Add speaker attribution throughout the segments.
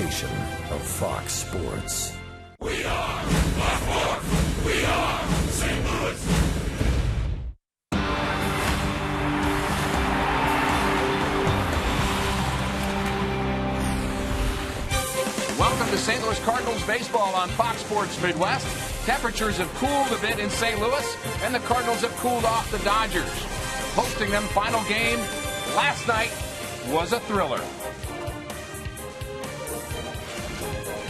Speaker 1: presentation of Fox Sports.
Speaker 2: We are Fox Sports. We are St. Louis.
Speaker 3: Welcome to St. Louis Cardinals baseball on Fox Sports Midwest. Temperatures have cooled a bit in St. Louis, and the Cardinals have cooled off the Dodgers. Hosting them final game last night was a thriller.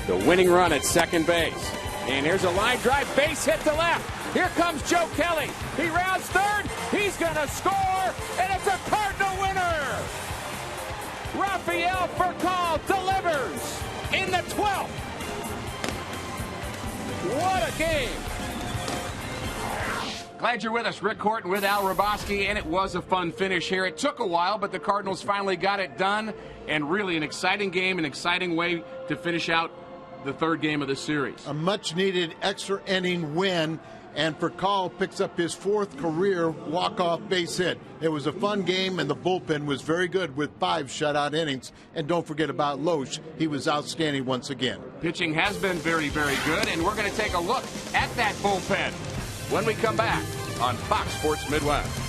Speaker 4: The winning run at second base. And here's a line drive, base hit to left. Here comes Joe Kelly. He rounds third. He's going to score, and it's a Cardinal winner. Rafael Furcal delivers in the 12th. What a game.
Speaker 3: Glad you're with us. Rick Horton with Al Roboski, and it was a fun finish here. It took a while, but the Cardinals finally got it done, and really an exciting game, an exciting way to finish out the third game of the series.
Speaker 5: A much-needed extra inning win, and Furcal picks up his fourth career walk-off base hit. It was a fun game, and the bullpen was very good with 5 shutout innings. And don't forget about Loesch. He was outstanding once again.
Speaker 3: Pitching has been very, very good, and we're going to take a look at that bullpen when we come back on Fox Sports Midwest.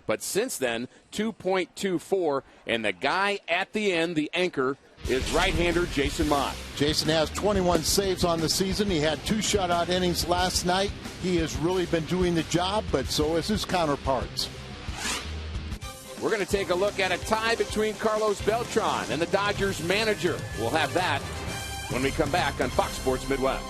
Speaker 4: But since then, 2.24, and the guy at the end, the anchor, is right-hander Jason Mott.
Speaker 5: Jason has 21 saves on the season. He had 2 shutout innings last night. He has really been doing the job, but so has his counterparts.
Speaker 4: We're going to take a look at a tie between Carlos Beltran and the Dodgers manager. We'll have that when we come back on Fox Sports Midwest.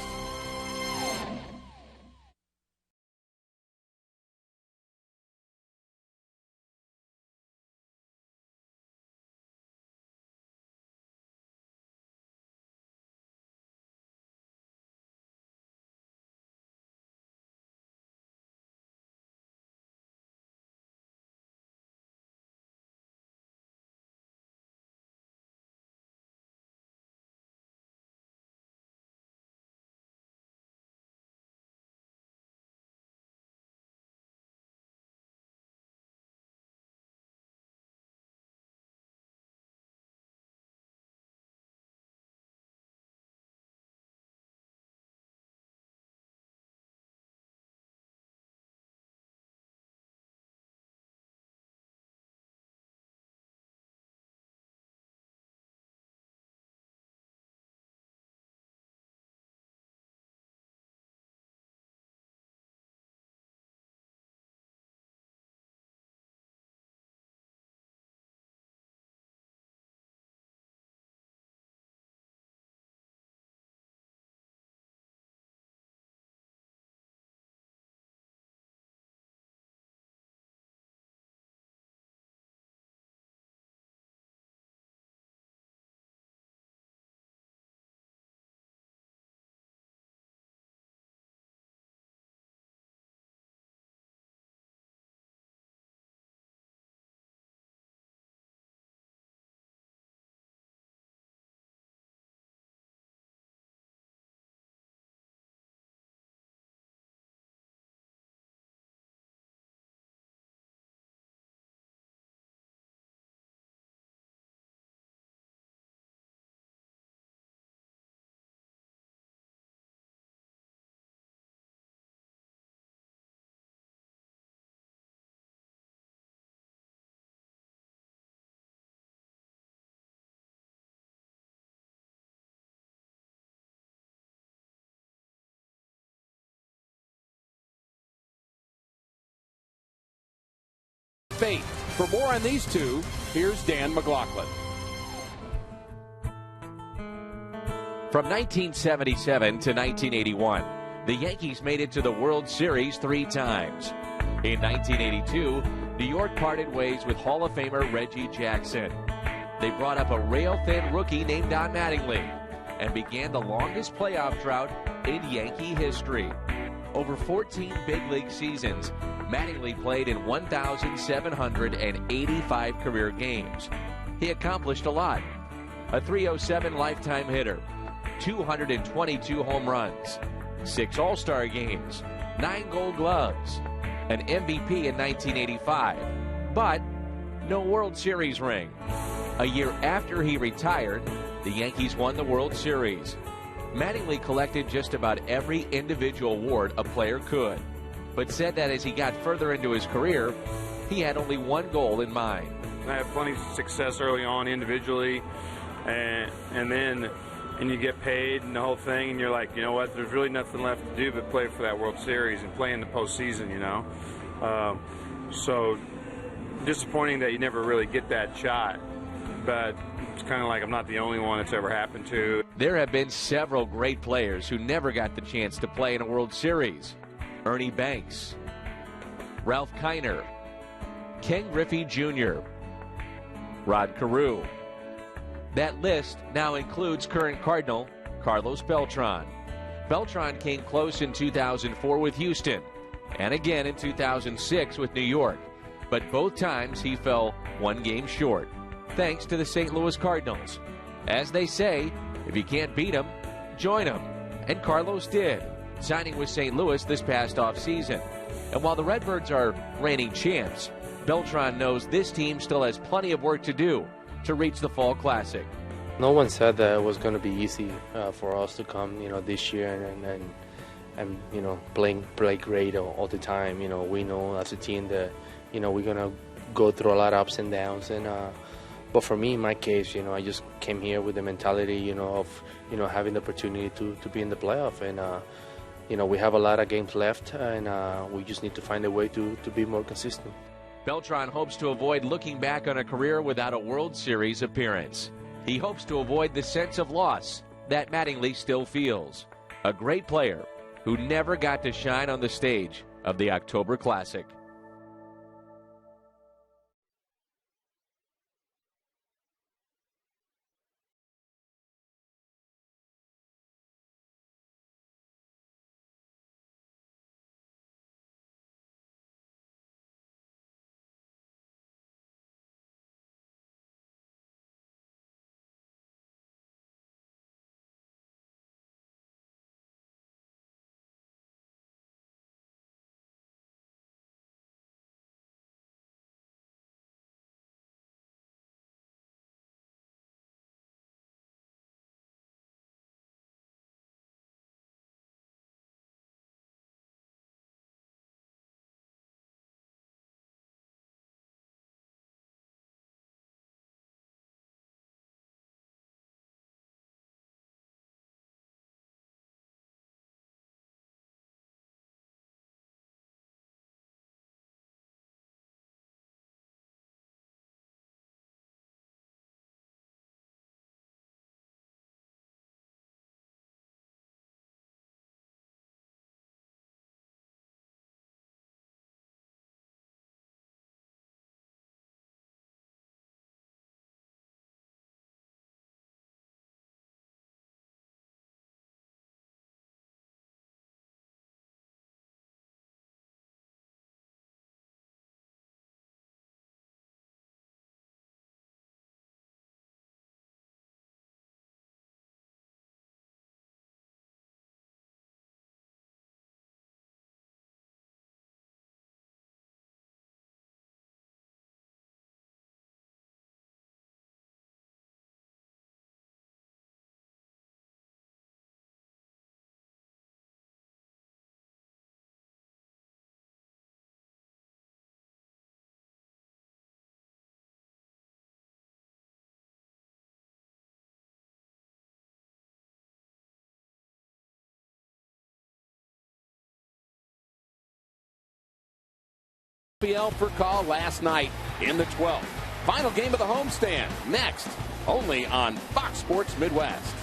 Speaker 4: fate. For more on these two, here's Dan McLaughlin.
Speaker 6: From 1977 to 1981, the Yankees made it to the World Series 3 times. In 1982, New York parted ways with Hall of Famer Reggie Jackson. They brought up a rail-thin rookie named Don Mattingly and began the longest playoff drought in Yankee history. Over 14 big league seasons, Mattingly played in 1,785 career games. He accomplished a lot. A .307 lifetime hitter, 222 home runs, 6 All-Star games, 9 Gold Gloves, an MVP in 1985, but no World Series ring. A year after he retired, the Yankees won the World Series. Mattingly collected just about every individual award a player could, but said that as he got further into his career, he had only one goal in mind.
Speaker 7: I had plenty of success early on individually, and then you get paid and the whole thing, and you're like, you know what, there's really nothing left to do but play for that World Series and play in the postseason, you know. So disappointing that you never really get that shot, but it's kind of like I'm not the only one it's ever happened to.
Speaker 6: There have been several great players who never got the chance to play in a World Series. Ernie Banks, Ralph Kiner, Ken Griffey Jr., Rod Carew. That list now includes current Cardinal Carlos Beltran. Beltran came close in 2004 with Houston and again in 2006 with New York, but both times he fell one game short, thanks to the St. Louis Cardinals. As they say, if you can't beat them, join them. And Carlos did, signing with St. Louis this past offseason. And while the Redbirds are reigning champs, Beltran knows this team still has plenty of work to do to reach the Fall Classic.
Speaker 8: No one said that it was going to be easy for us to come, this year and play great all the time. We know as a team that, we're going to go through a lot of ups and downs. And but for me, in my case, I just came here with the mentality, of, having the opportunity to be in the playoff. And, we have a lot of games left, and we just need to find a way to be more consistent.
Speaker 6: Beltran hopes to avoid looking back on a career without a World Series appearance. He hopes to avoid the sense of loss that Mattingly still feels. A great player who never got to shine on the stage of the October Classic.
Speaker 4: PL for call last night in the 12th. Final game of the homestand next, only on Fox Sports Midwest.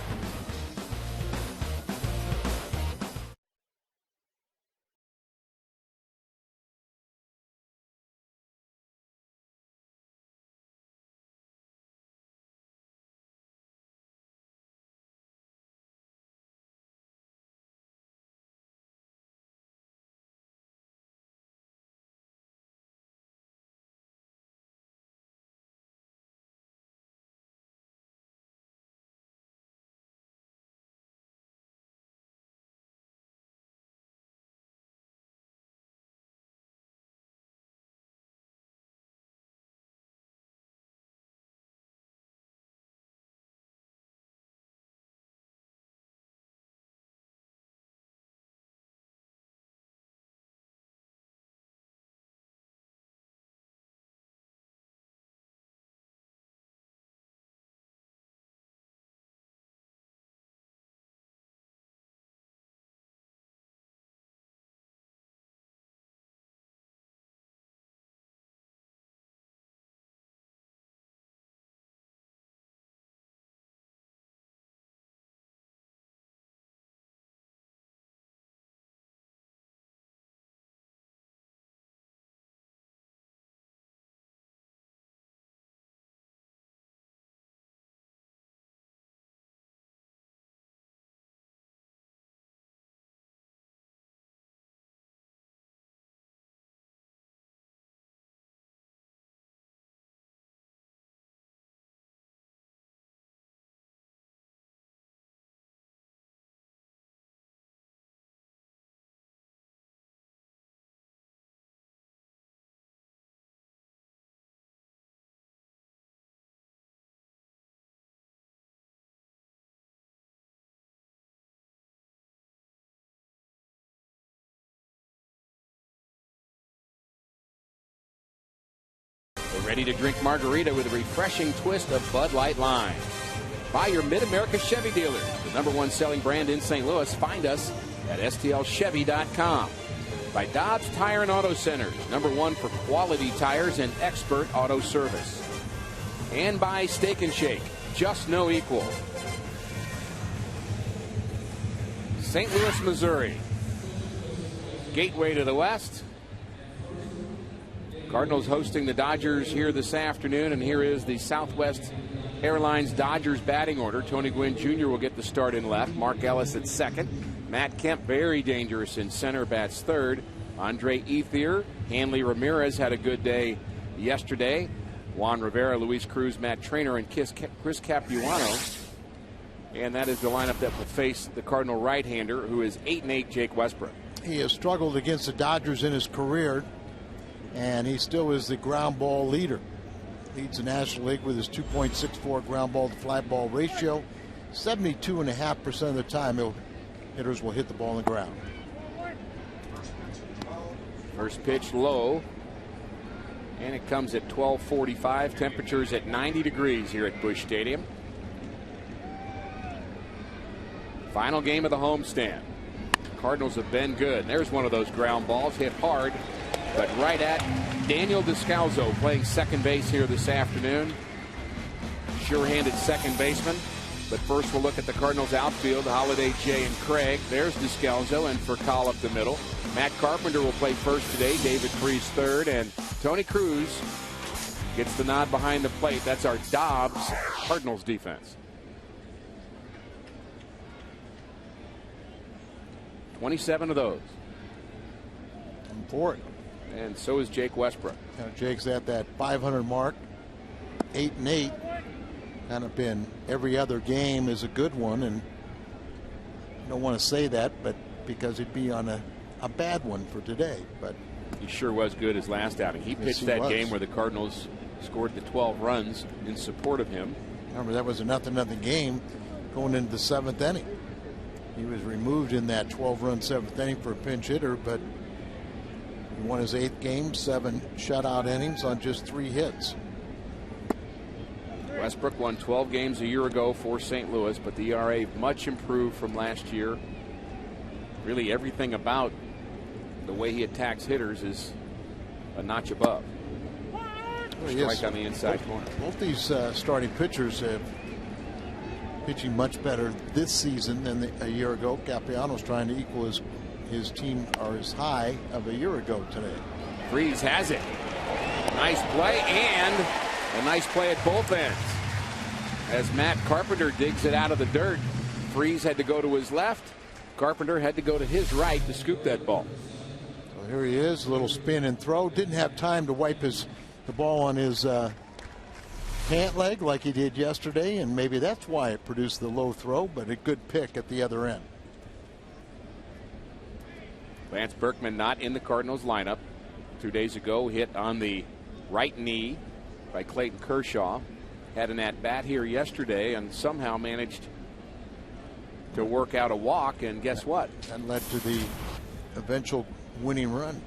Speaker 4: We're ready to drink margarita with a refreshing twist of Bud Light Lime. Buy your Mid-America Chevy dealers, the #1 selling brand in St. Louis. Find us at stlchevy.com. By Dobbs Tire and Auto Centers, #1 for quality tires and expert auto service. And by Steak and Shake, just no equal. St. Louis, Missouri. Gateway to the West. Cardinals hosting the Dodgers here this afternoon, and here is the Southwest Airlines Dodgers batting order. Tony Gwynn Jr. will get the start in left. Mark Ellis at second. Matt Kemp, very dangerous in center, bats third. Andre Ethier, Hanley Ramirez had a good day yesterday. Juan Rivera, Luis Cruz, Matt Trainer, and Chris Capuano. And that is the lineup that will face the Cardinal right-hander, who is 8-8, Jake Westbrook.
Speaker 5: He has struggled against the Dodgers in his career, and he still is the ground ball leader. Leads the National League with his 2.64 ground ball to fly ball ratio. 72.5% of the time hitters will hit the ball on the ground.
Speaker 4: First pitch low, and it comes at 12:45. Temperatures at 90 degrees here at Busch Stadium. Final game of the homestand. Cardinals have been good. There's one of those ground balls hit hard, but right at Daniel Descalzo, playing second base here this afternoon. Sure-handed second baseman. But first we'll look at the Cardinals outfield. Holiday, Jay, and Craig. There's Descalzo and Furcal up the middle. Matt Carpenter will play first today. David Freese third. And Tony Cruz gets the nod behind the plate. That's our Dobbs Cardinals defense. 27 of those.
Speaker 5: I'm for it.
Speaker 4: And so is Jake Westbrook.
Speaker 5: Now Jake's at that 500 mark. 8-8. Kind of been every other game is a good one, and I don't want to say that, but because it'd be on a bad one for today. But
Speaker 4: he sure was good his last outing. He pitched that game where the Cardinals scored the 12 runs in support of him.
Speaker 5: Remember, that was a 0-0 game going into the 7th inning. He was removed in that 12-run 7th inning for a pinch hitter, but he won his 8th game, 7 shutout innings on just 3 hits.
Speaker 4: Westbrook won 12 games a year ago for St. Louis, but the ERA much improved from last year. Really everything about the way he attacks hitters is a notch above. Strike on the inside corner.
Speaker 5: Both these starting pitchers have pitching much better this season than a year ago. Capiano's trying to equal his team or his high of a year ago today.
Speaker 4: Freese has it. Nice play, and a nice play at both ends. As Matt Carpenter digs it out of the dirt, Freese had to go to his left. Carpenter had to go to his right to scoop that ball.
Speaker 5: So here he is, a little spin and throw. Didn't have time to wipe the ball on his pant leg like he did yesterday, and maybe that's why it produced the low throw, but a good pick at the other end.
Speaker 4: Lance Berkman not in the Cardinals lineup. 2 days ago, hit on the right knee by Clayton Kershaw. Had an at-bat here yesterday and somehow managed to work out a walk, and guess what?
Speaker 5: That led to the eventual winning run.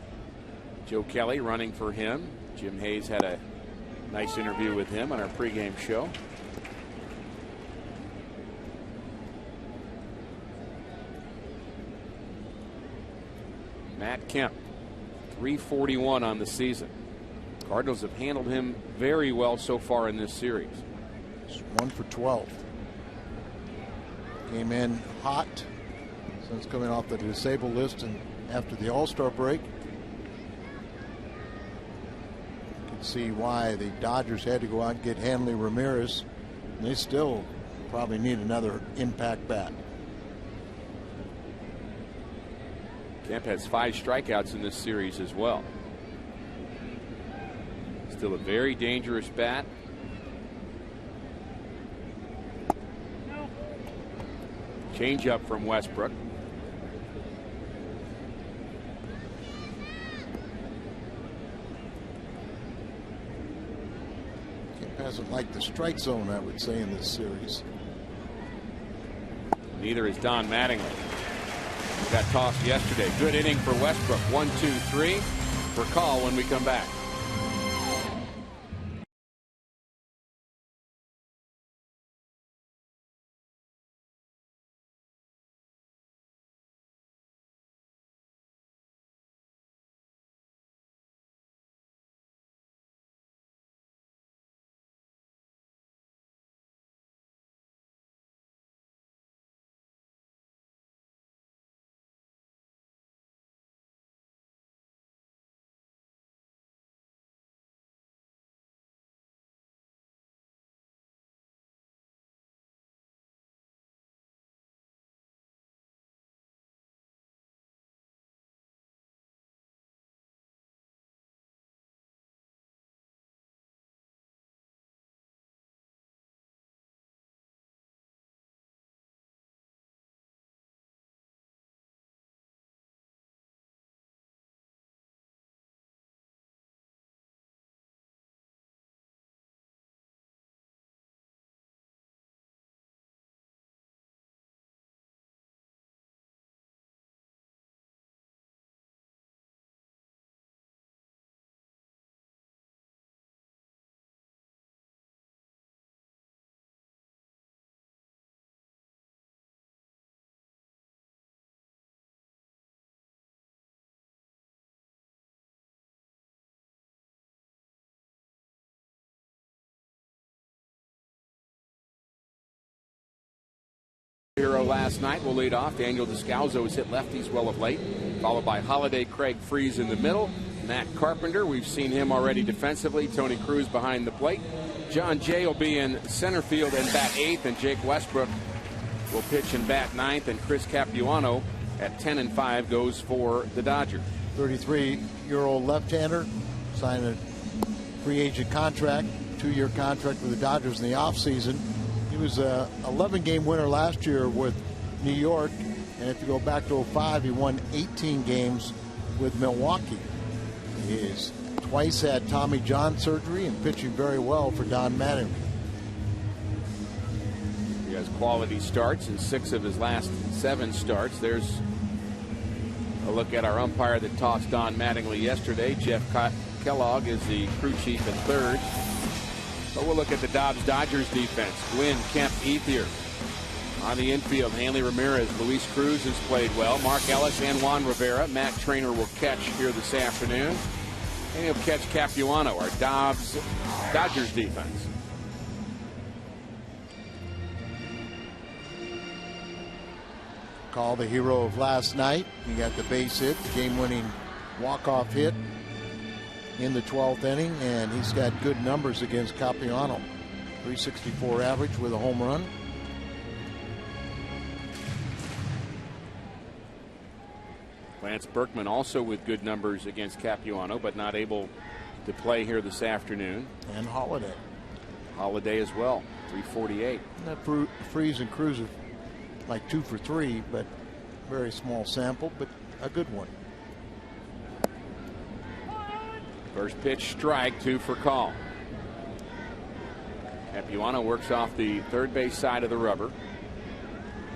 Speaker 4: Joe Kelly running for him. Jim Hayes had a nice interview with him on our pregame show. Matt Kemp, 341 on the season. Cardinals have handled him very well so far in this series.
Speaker 5: It's 1 for 12. Came in hot since coming off the disabled list and after the All-Star break. You can see why the Dodgers had to go out and get Hanley Ramirez. They still probably need another impact bat.
Speaker 4: Kemp has 5 strikeouts in this series as well. Still a very dangerous bat. Change up from Westbrook.
Speaker 5: Kemp hasn't liked the strike zone, I would say, in this series.
Speaker 4: Neither is Don Mattingly. He got tossed yesterday. Good inning for Westbrook. 1-2-3 for call when we come back. Hero last night will lead off. Daniel Descalzo has hit lefties well of late, followed by Holiday, Craig Freese in the middle. Matt Carpenter, we've seen him already defensively. Tony Cruz behind the plate. John Jay will be in center field and bat 8th, and Jake Westbrook will pitch and bat 9th, and Chris Capuano at 10 and 5 goes for the Dodgers.
Speaker 5: 33-year-old left-hander signed a free agent contract, 2-year contract with the Dodgers in the offseason. He was a 11-game winner last year with New York, and if you go back to 05, he won 18 games with Milwaukee. He's twice had Tommy John surgery and pitching very well for Don Mattingly.
Speaker 4: He has quality starts in 6 of his last 7 starts. There's a look at our umpire that tossed Don Mattingly yesterday. Jeff Kellogg is the crew chief at third. But we'll look at the Dodgers defense. Gwynn, Kemp, Ethier. On the infield, Hanley Ramirez, Luis Cruz has played well. Mark Ellis and Juan Rivera. Matt Trainer will catch here this afternoon. And he'll catch Capuano, our Dodgers defense.
Speaker 5: Call the hero of last night. He got the base hit, game-winning walk-off hit in the 12th inning, and he's got good numbers against Capuano. 364 average with a home run.
Speaker 4: Lance Berkman also with good numbers against Capuano, but not able to play here this afternoon.
Speaker 5: And Holiday.
Speaker 4: Holiday as well, 348.
Speaker 5: That Freeze and Cruz are like 2 for 3, but very small sample, but a good one.
Speaker 4: First pitch strike, 2 for call. Capuano works off the third base side of the rubber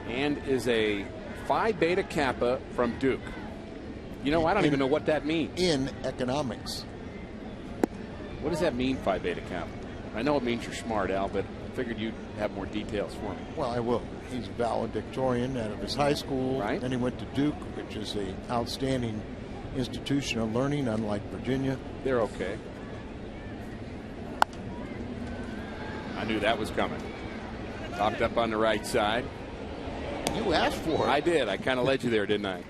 Speaker 4: and is a Phi Beta Kappa from Duke. You know, I don't even know what that means.
Speaker 5: In economics.
Speaker 4: What does that mean, Phi Beta Kappa? I know it means you're smart, Al, but I figured you'd have more details for me.
Speaker 5: Well, I will. He's a valedictorian out of his high school.
Speaker 4: Right.
Speaker 5: Then he went to Duke, which is an outstanding institution of learning, unlike Virginia.
Speaker 4: They're okay. I knew that was coming. Popped up on the right side.
Speaker 5: You asked for it.
Speaker 4: I did. I kind of led you there, didn't I?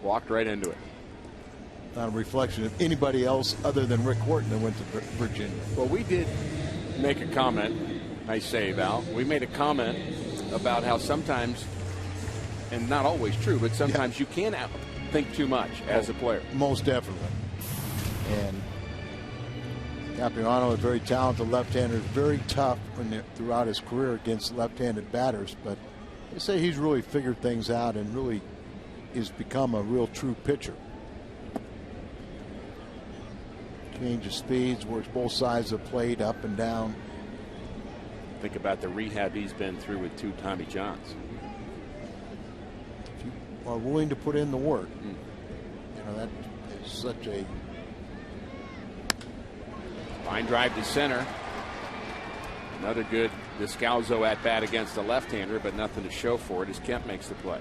Speaker 4: Walked right into it.
Speaker 5: Not a reflection of anybody else other than Rick Horton that went to Virginia.
Speaker 4: Well, we did make a comment. Nice save, Al. We made a comment about how sometimes, and not always true, but sometimes you can think too much as a player.
Speaker 5: Most definitely. And Capuano is very talented left-hander, very tough throughout his career against left-handed batters, but they say he's really figured things out and really has become a real true pitcher. Changes speeds, works both sides of the plate, up and down.
Speaker 4: Think about the rehab he's been through with 2 Tommy Johns.
Speaker 5: If you are willing to put in the work, you know, that is such a
Speaker 4: line drive to center. Another good Descalzo at bat against the left-hander, but nothing to show for it as Kemp makes the play.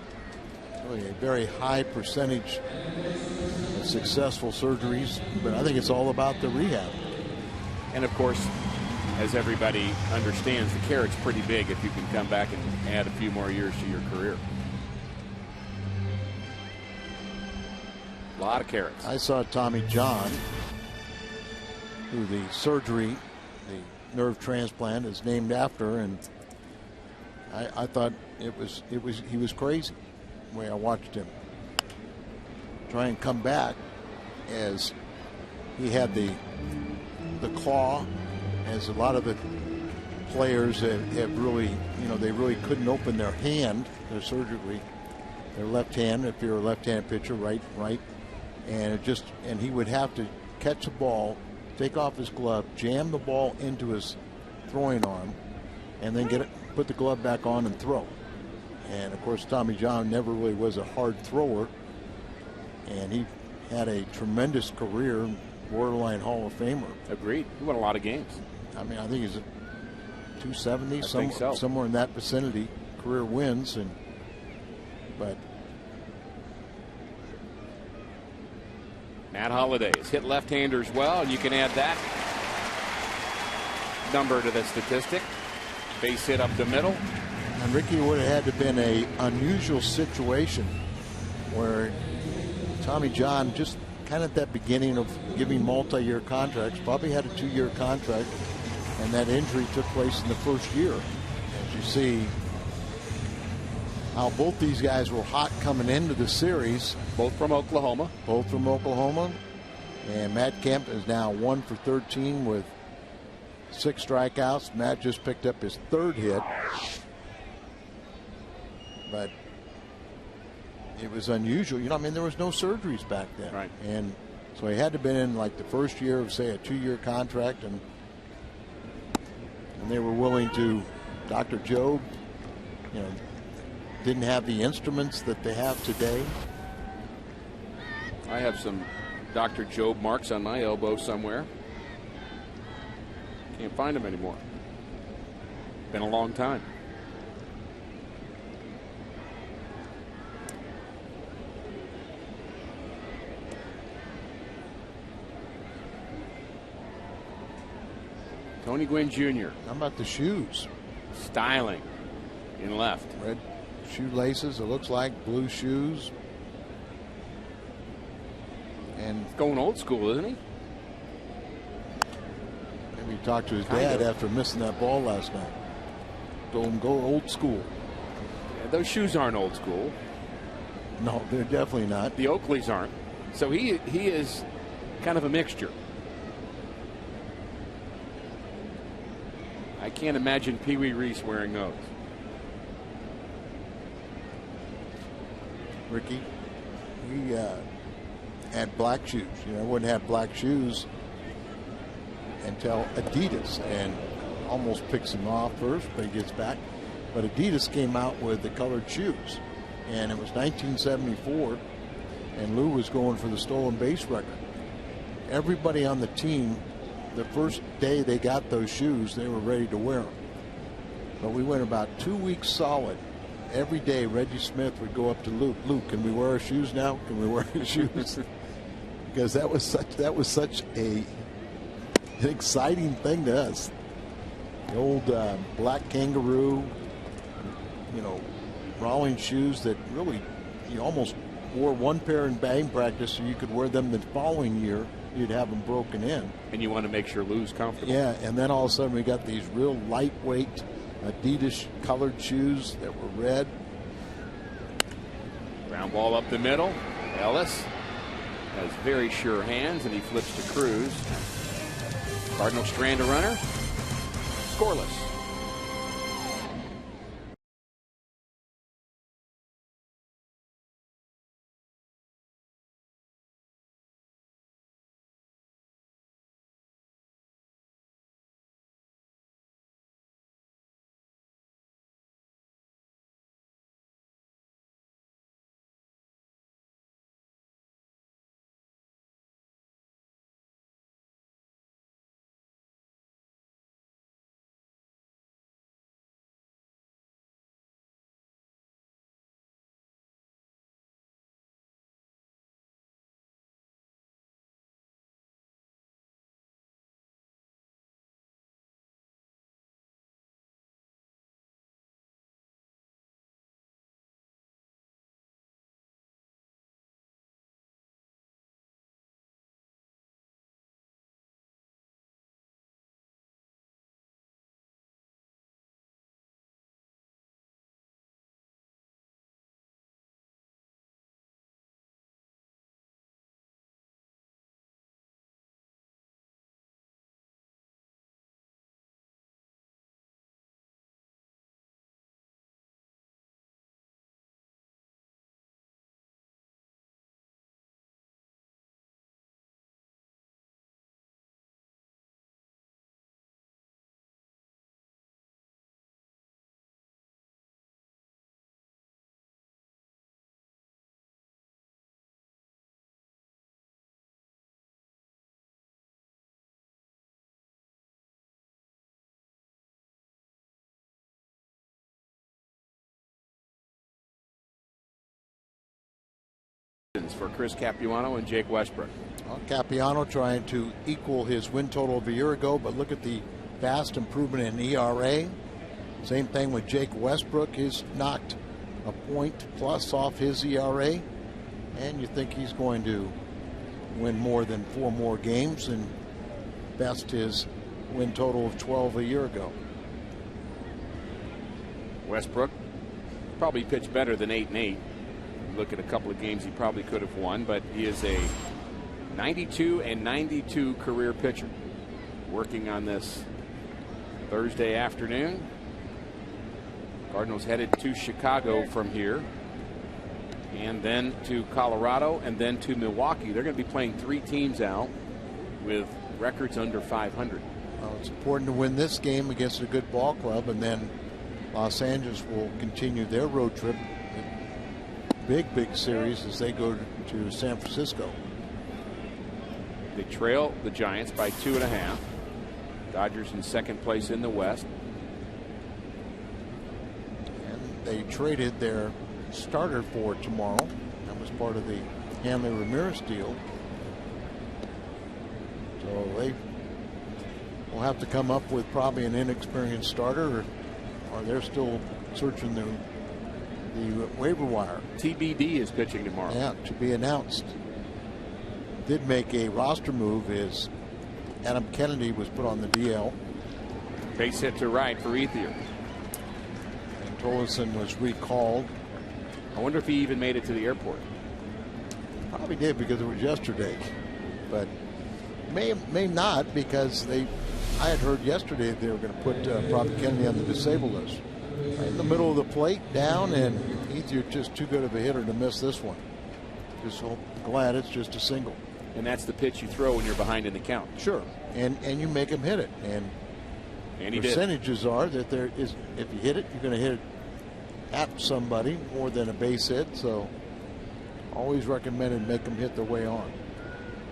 Speaker 5: really a very high percentage of successful surgeries, but I think it's all about the rehab.
Speaker 4: And of course, as everybody understands, the carrot's pretty big if you can come back and add a few more years to your career. A lot of carrots.
Speaker 5: I saw Tommy John, who the surgery, the nerve transplant is named after, and I thought he was crazy the way I watched him try and come back, as he had the claw, as a lot of the players have really, they really couldn't open their hand, their left hand, if you're a left-handed pitcher, right, and he would have to catch a ball, take off his glove, jam the ball into his throwing arm, and then put the glove back on and throw. And of course, Tommy John never really was a hard thrower, and he had a tremendous career, borderline Hall of Famer.
Speaker 4: Agreed. He won a lot of games.
Speaker 5: I mean, I think he's at 270, somewhere in that vicinity, career wins, but
Speaker 4: Matt Holliday has hit left-handers well, and you can add that number to the statistic. Base hit up the middle.
Speaker 5: And Ricky, would have had to have been an unusual situation where Tommy John, just kind of at that beginning of giving multi-year contracts, probably had a 2-year contract, and that injury took place in the first year. As you see how both these guys were hot coming into the series.
Speaker 4: Both from Oklahoma.
Speaker 5: And Matt Kemp is now 1 for 13 with 6 strikeouts. Matt just picked up his 3rd hit. But it was unusual. There was no surgeries back then.
Speaker 4: Right.
Speaker 5: And so he had to have been in like the first year of, say, a 2-year contract, and they were willing to. Dr. Job, didn't have the instruments that they have today.
Speaker 4: I have some Dr. Job marks on my elbow somewhere. Can't find them anymore. Been a long time. Tony Gwynn Jr.
Speaker 5: How about the shoes?
Speaker 4: Styling in left.
Speaker 5: Red shoelaces, it looks like, blue shoes. And
Speaker 4: going old school, isn't he?
Speaker 5: Maybe he talked to his dad after missing that ball last night. Told him go old school.
Speaker 4: Yeah, those shoes aren't old school.
Speaker 5: No, they're definitely not.
Speaker 4: The Oakleys aren't. So he is kind of a mixture. I can't imagine Pee Wee Reese wearing those.
Speaker 5: Ricky, he had black shoes. You know, wouldn't have black shoes until Adidas, and almost picks him off first, but he gets back. But Adidas came out with the colored shoes, and it was 1974, and Lou was going for the stolen base record. Everybody on the team, the first day they got those shoes, they were ready to wear them. But we went about 2 weeks solid. Every day, Reggie Smith would go up to Luke. Luke, can we wear our shoes now? Can we wear our shoes? Because that was such an exciting thing to us. The old black kangaroo, you know, Rawlings shoes that really you almost wore one pair in batting practice so you could wear them the following year. You'd have them broken in.
Speaker 4: And you want to make sure Lou's comfortable.
Speaker 5: Yeah, and then all of a sudden we got these real lightweight Adidas colored shoes that were red.
Speaker 4: Ground ball up the middle. Ellis has very sure hands, and he flips to Cruz. Cardinals strand a runner. Scoreless. For Chris Capuano and Jake Westbrook.
Speaker 5: Well, Capuano trying to equal his win total of a year ago, but look at the vast improvement in ERA. Same thing with Jake Westbrook. He's knocked a point plus off his ERA, and you think he's going to win more than 4 more games and best his win total of 12 a year ago.
Speaker 4: Westbrook probably pitched better than 8-8. Look at a couple of games he probably could have won, but he is a 92 and 92 career pitcher. Working on this Thursday afternoon. Cardinals headed to Chicago from here, and then to Colorado, and then to Milwaukee. They're going to be playing 3 teams out with records under 500.
Speaker 5: Well, it's important to win this game against a good ball club, and then Los Angeles will continue their road trip. Big series as they go to San Francisco.
Speaker 4: They trail the Giants by 2.5. Dodgers in second place in the West.
Speaker 5: And they traded their starter for tomorrow. That was part of the Hanley Ramirez deal. So they will have to come up with probably an inexperienced starter, or they're still searching the waiver wire.
Speaker 4: TBD is pitching tomorrow.
Speaker 5: Yeah, to be announced. Did make a roster move is Adam Kennedy was put on the DL.
Speaker 4: Base hit to right for Ethier.
Speaker 5: And Tolleson was recalled.
Speaker 4: I wonder if he even made it to the airport.
Speaker 5: Probably did because it was yesterday, but may not because I had heard yesterday they were going to put probably Kennedy on the disabled list. Right in the middle of the plate, down, and Ethier just too good of a hitter to miss this one. Just so glad it's just a single.
Speaker 4: And that's the pitch you throw when you're behind in the count.
Speaker 5: Sure, and you make him hit it, and
Speaker 4: he
Speaker 5: percentages are that there is, if you hit it, you're going to hit it at somebody more than a base hit. So always recommended make them hit their way on.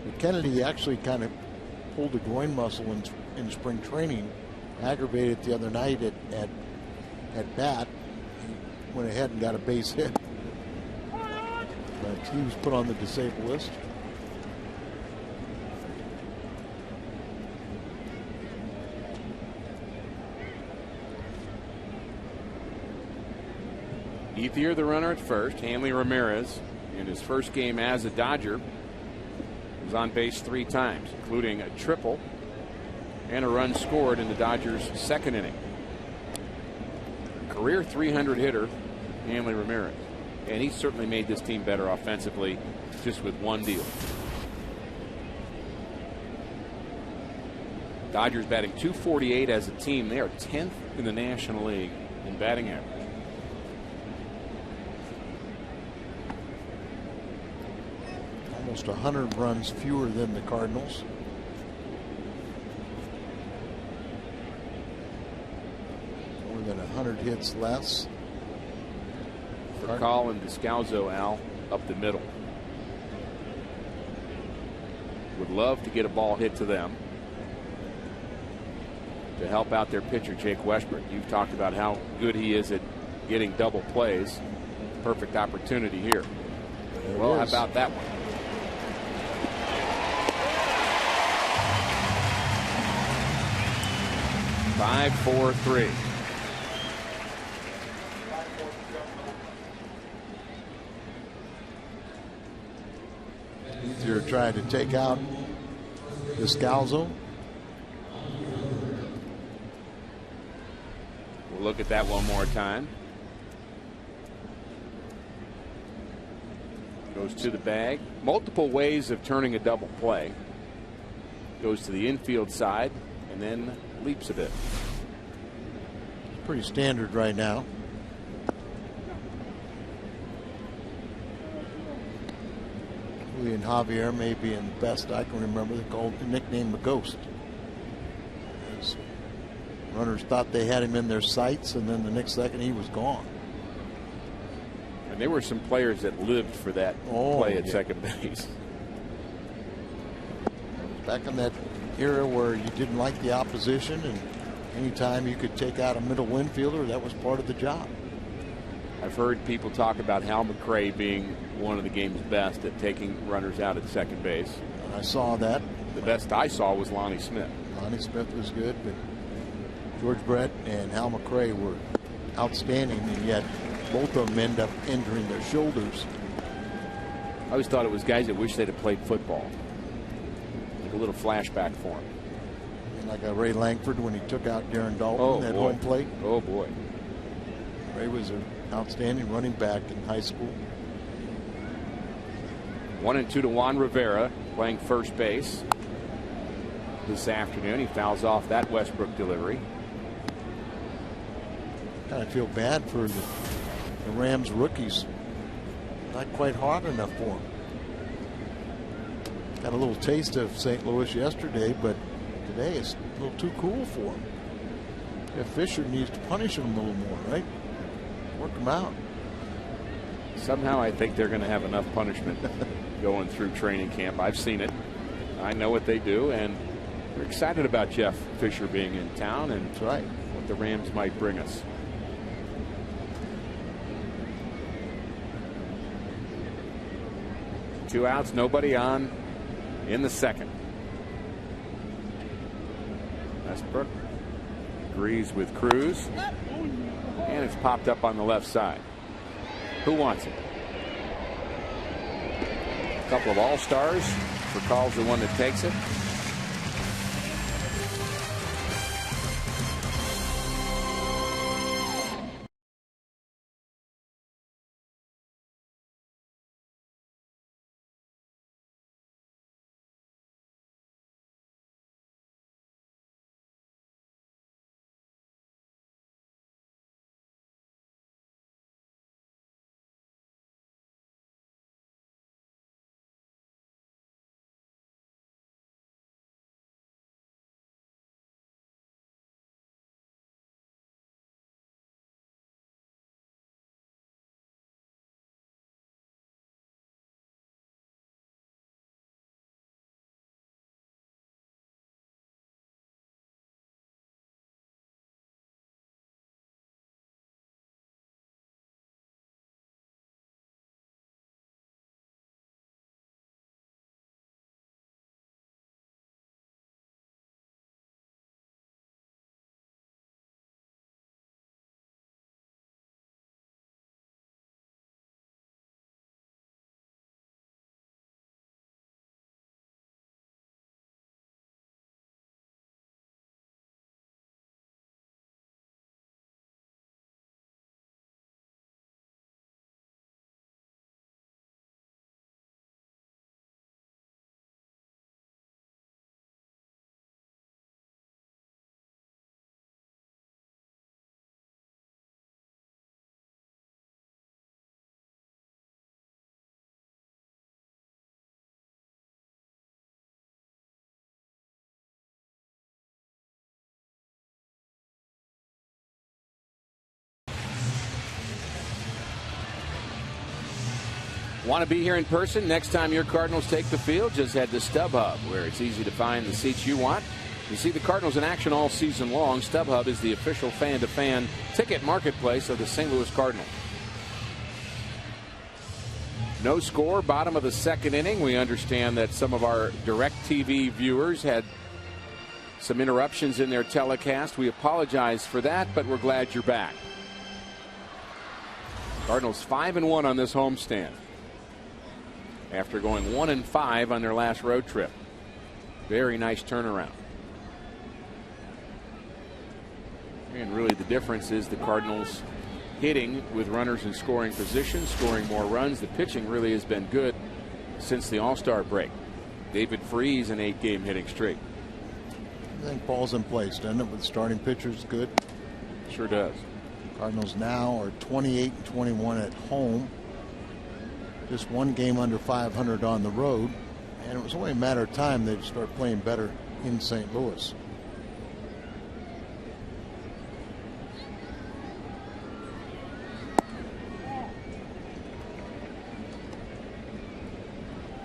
Speaker 5: But Kennedy actually kind of pulled a groin muscle in spring training, aggravated the other night at bat. He went ahead and got a base hit, but he was put on the disabled list.
Speaker 4: Ethier the runner at first. Hanley Ramirez in his first game as a Dodger was on base 3 times, including a triple and a run scored in the Dodgers' second inning. Career 300 hitter, Hanley Ramirez, and he certainly made this team better offensively just with one deal. Dodgers batting .248 as a team. They are 10th in the National League in batting average.
Speaker 5: Almost 100 runs fewer than the Cardinals. More than 100 hits less.
Speaker 4: For Call and Descalzo, Al, up the middle. Would love to get a ball hit to them to help out their pitcher, Jake Westbrook. You've talked about how good he is at getting double plays. Perfect opportunity here. Well, how about that one? 5-4-3.
Speaker 5: You're trying to take out Descalzo.
Speaker 4: We'll look at that one more time. Goes to the bag. Multiple ways of turning a double play. Goes to the infield side and then leaps a bit.
Speaker 5: Pretty standard right now. Julian Javier may be in best I can remember. They called the nickname the Ghost. As runners thought they had him in their sights, and then the next second he was gone.
Speaker 4: And there were some players that lived for that play at second base.
Speaker 5: Back in that era where you didn't like the opposition, and anytime you could take out a middle infielder, that was part of the job.
Speaker 4: I've heard people talk about Hal McRae being one of the game's best at taking runners out at second base.
Speaker 5: I saw that.
Speaker 4: The best I saw was Lonnie Smith.
Speaker 5: Lonnie Smith was good, but George Brett and Hal McRae were outstanding, and yet both of them end up injuring their shoulders.
Speaker 4: I always thought it was guys that wish they'd have played football. Like a little flashback for him.
Speaker 5: And like a Ray Langford when he took out Darren Dalton at home plate.
Speaker 4: Oh boy.
Speaker 5: Ray was an outstanding running back in high school.
Speaker 4: 1-2 to Juan Rivera, playing first base this afternoon. He fouls off that Westbrook delivery.
Speaker 5: Kind of feel bad for the Rams rookies. Not quite hard enough for them. Got a little taste of St. Louis yesterday, but today it's a little too cool for them. Jeff Fisher needs to punish them a little more, right? Work them out.
Speaker 4: Somehow I think they're going to have enough punishment going through training camp. I've seen it. I know what they do, and we're excited about Jeff Fisher being in town and
Speaker 5: that's right.
Speaker 4: What the Rams might bring us. Two outs, nobody on in the second. Westbrook agrees with Cruz. And it's popped up on the left side. Who wants it? A couple of all-stars. For Call's the one that takes it. Want to be here in person? Next time your Cardinals take the field, just head to StubHub, where it's easy to find the seats you want. You see the Cardinals in action all season long. StubHub is the official fan-to-fan ticket marketplace of the St. Louis Cardinals. No score, bottom of the second inning. We understand that some of our DirecTV viewers had some interruptions in their telecast. We apologize for that, but we're glad you're back. Cardinals 5-1 on this homestand, after going 1-5 on their last road trip. Very nice turnaround. And really the difference is the Cardinals hitting with runners in scoring position, scoring more runs. The pitching really has been good since the All-Star break. David Freese, an 8-game hitting streak.
Speaker 5: Everything falls in place, doesn't it, with starting pitchers? Good.
Speaker 4: Sure does.
Speaker 5: Cardinals now are 28-21 at home. Just one game under 500 on the road, and it was only a matter of time they'd start playing better in St. Louis.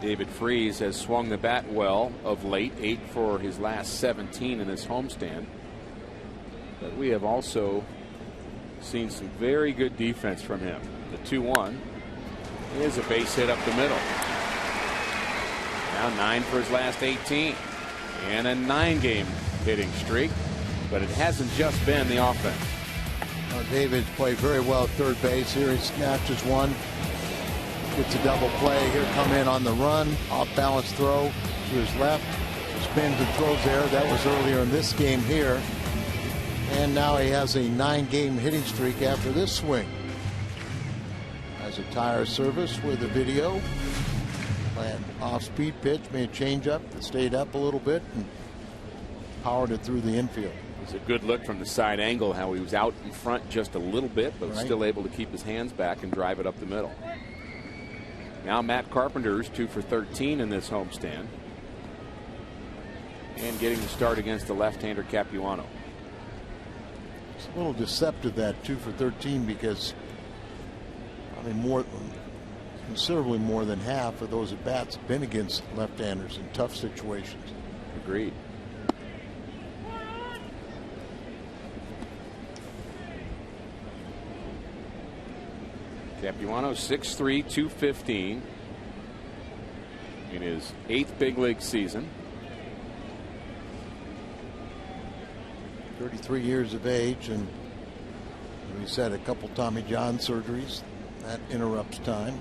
Speaker 4: David Freese has swung the bat well of late, 8 for his last 17 in this homestand. But we have also seen some very good defense from him. The 2-1 is a base hit up the middle. Now 9 for his last 18, and a 9-game hitting streak, but it hasn't just been the offense.
Speaker 5: David's played very well at third base. Here he snatches one, gets a double play. Here come in on the run, off balance throw to his left, spins and throws there. That was earlier in this game here, and now he has a 9-game hitting streak after this swing. As a tire service with a video, an off-speed pitch, made a change-up that stayed up a little bit and powered it through the infield.
Speaker 4: It was a good look from the side angle, how he was out in front just a little bit, but was still able to keep his hands back and drive it up the middle. Now Matt Carpenter's 2 for 13 in this homestand, and getting the start against the left-hander Capuano.
Speaker 5: It's a little deceptive, that 2 for 13, because I mean, considerably more than half of those at bats have been against left-handers in tough situations.
Speaker 4: Agreed. Capuano 6'3", 215 in his 8th big league season.
Speaker 5: 33 years of age, and he's had a couple Tommy John surgeries. That interrupts time.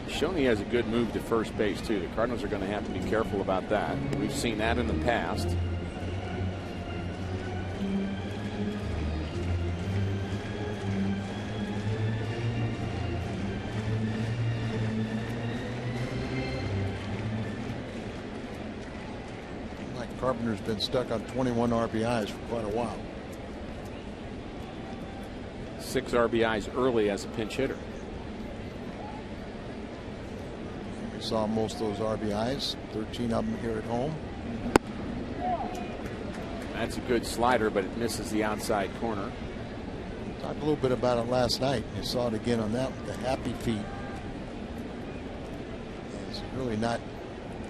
Speaker 4: Shoney has a good move to first base, too. The Cardinals are going to have to be careful about that. We've seen that in the past.
Speaker 5: Carpenter's been stuck on 21 RBIs for quite a while.
Speaker 4: 6 RBIs early as a pinch hitter.
Speaker 5: We saw most of those RBIs, 13 of them here at home.
Speaker 4: That's a good slider, but it misses the outside corner.
Speaker 5: We talked a little bit about it last night. You saw it again on that with the happy feet. He's really not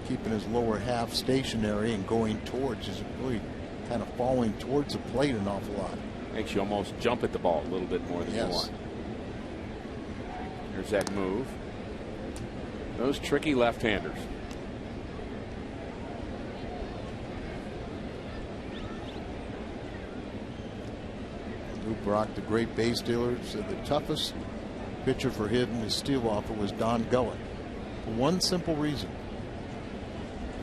Speaker 5: keeping his lower half stationary and going towards. He's really kind of falling towards the plate an awful lot.
Speaker 4: Makes you almost jump at the ball a little bit more than you want. Here's that move. Those tricky left-handers.
Speaker 5: Lou Brock, the great base dealer, said the toughest pitcher for him to steal off of was Don Gullett. For one simple reason.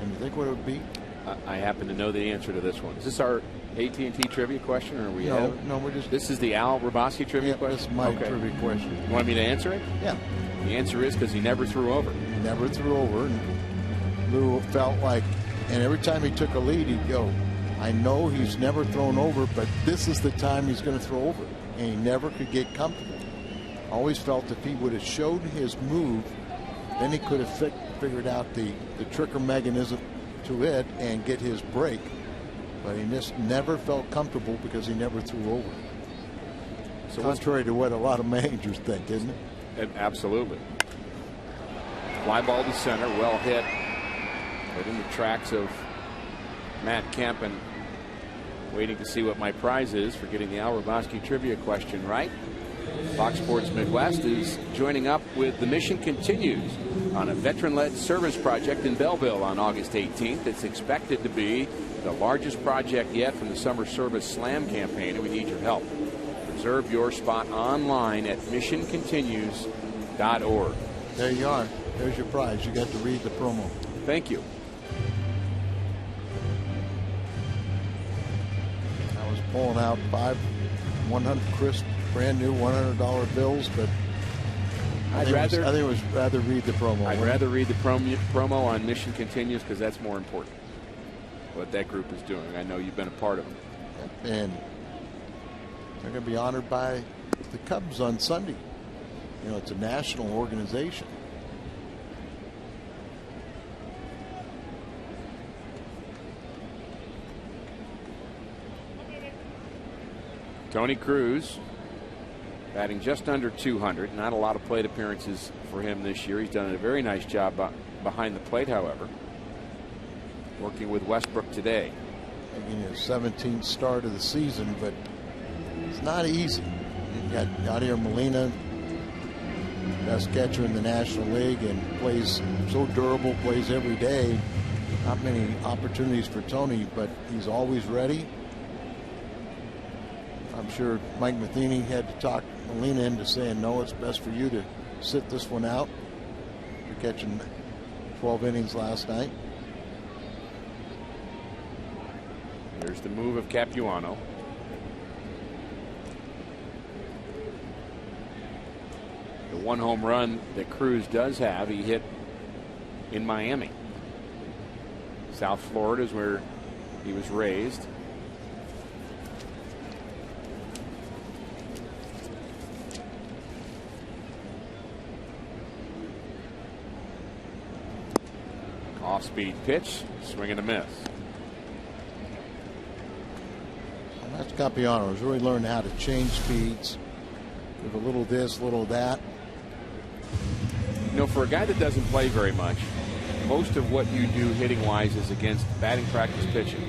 Speaker 5: And you think what it would be?
Speaker 4: I happen to know the answer to this one. Is this our AT&T trivia question, or are we?
Speaker 5: No, we're just.
Speaker 4: This is the Al Raboski trivia question.
Speaker 5: This is my trivia question.
Speaker 4: You want me to answer it?
Speaker 5: Yeah.
Speaker 4: The answer is because he never threw over.
Speaker 5: He never threw over, and Lou felt like, and every time he took a lead, he'd go, "I know he's never thrown over, but this is the time he's going to throw over," and he never could get comfortable. Always felt if he would have showed his move, then he could have figured out the trigger mechanism to it and get his break, but he just never felt comfortable because he never threw over. So contrary to what a lot of managers think, isn't it?
Speaker 4: Absolutely. Fly ball to center, well hit, but in the tracks of Matt Kemp, and waiting to see what my prize is for getting the Al Raboski trivia question right. Fox Sports Midwest is joining up with The Mission Continues on a veteran-led service project in Belleville on August 18th. It's expected to be the largest project yet from the Summer Service Slam campaign, and we need your help. Reserve your spot online at missioncontinues.org.
Speaker 5: There you are. There's your prize. You got to read the promo.
Speaker 4: Thank you.
Speaker 5: I was pulling out 5 100 crisp, brand new $100 bills, but I think it was rather read the promo.
Speaker 4: I'd rather read the promo on Mission Continues because that's more important. What that group is doing. I know you've been a part of it.
Speaker 5: And they're going to be honored by the Cubs on Sunday. You know, it's a national organization.
Speaker 4: Tony Cruz batting just under 200. Not a lot of plate appearances for him this year. He's done a very nice job behind the plate, however. Working with Westbrook today.
Speaker 5: Making his 17th start of the season, but it's not easy. You've got Yadier Molina, best catcher in the National League, and plays so durable, plays every day. Not many opportunities for Tony, but he's always ready. I'm sure Mike Matheny had to talk Molina into saying, no, it's best for you to sit this one out. You're catching 12 innings last night.
Speaker 4: There's the move of Capuano. The one home run that Cruz does have, he hit in Miami. South Florida is where he was raised. Off-speed pitch, swing and a miss.
Speaker 5: Well, that's Capuano. He's really learned how to change speeds. Give a little this, a little that.
Speaker 4: You know, for a guy that doesn't play very much, most of what you do hitting-wise is against batting practice pitching.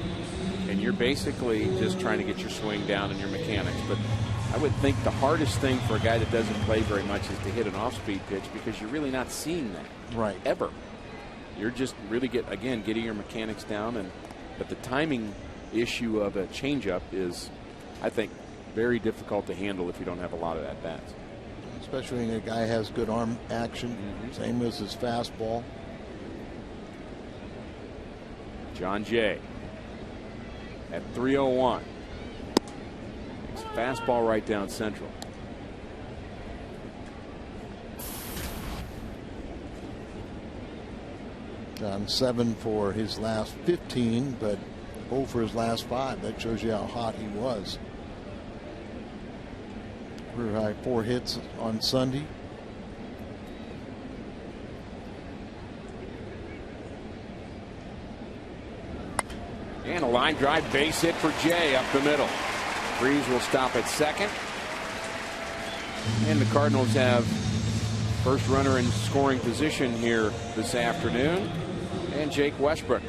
Speaker 4: And you're basically just trying to get your swing down and your mechanics. But I would think the hardest thing for a guy that doesn't play very much is to hit an off-speed pitch, because you're really not seeing that.
Speaker 5: Right.
Speaker 4: Ever. You're just really getting your mechanics down, but the timing issue of a changeup is, I think, very difficult to handle if you don't have a lot of at bats.
Speaker 5: Especially when a guy has good arm action, same as his fastball.
Speaker 4: John Jay at 3:01. It's a fastball right down central.
Speaker 5: John 7 for his last 15, but 0 for his last 5. That shows you how hot he was. Career high 4 hits on Sunday.
Speaker 4: And a line drive base hit for Jay up the middle. Freeze will stop at second. And the Cardinals have first runner in scoring position here this afternoon. And Jake Westbrook,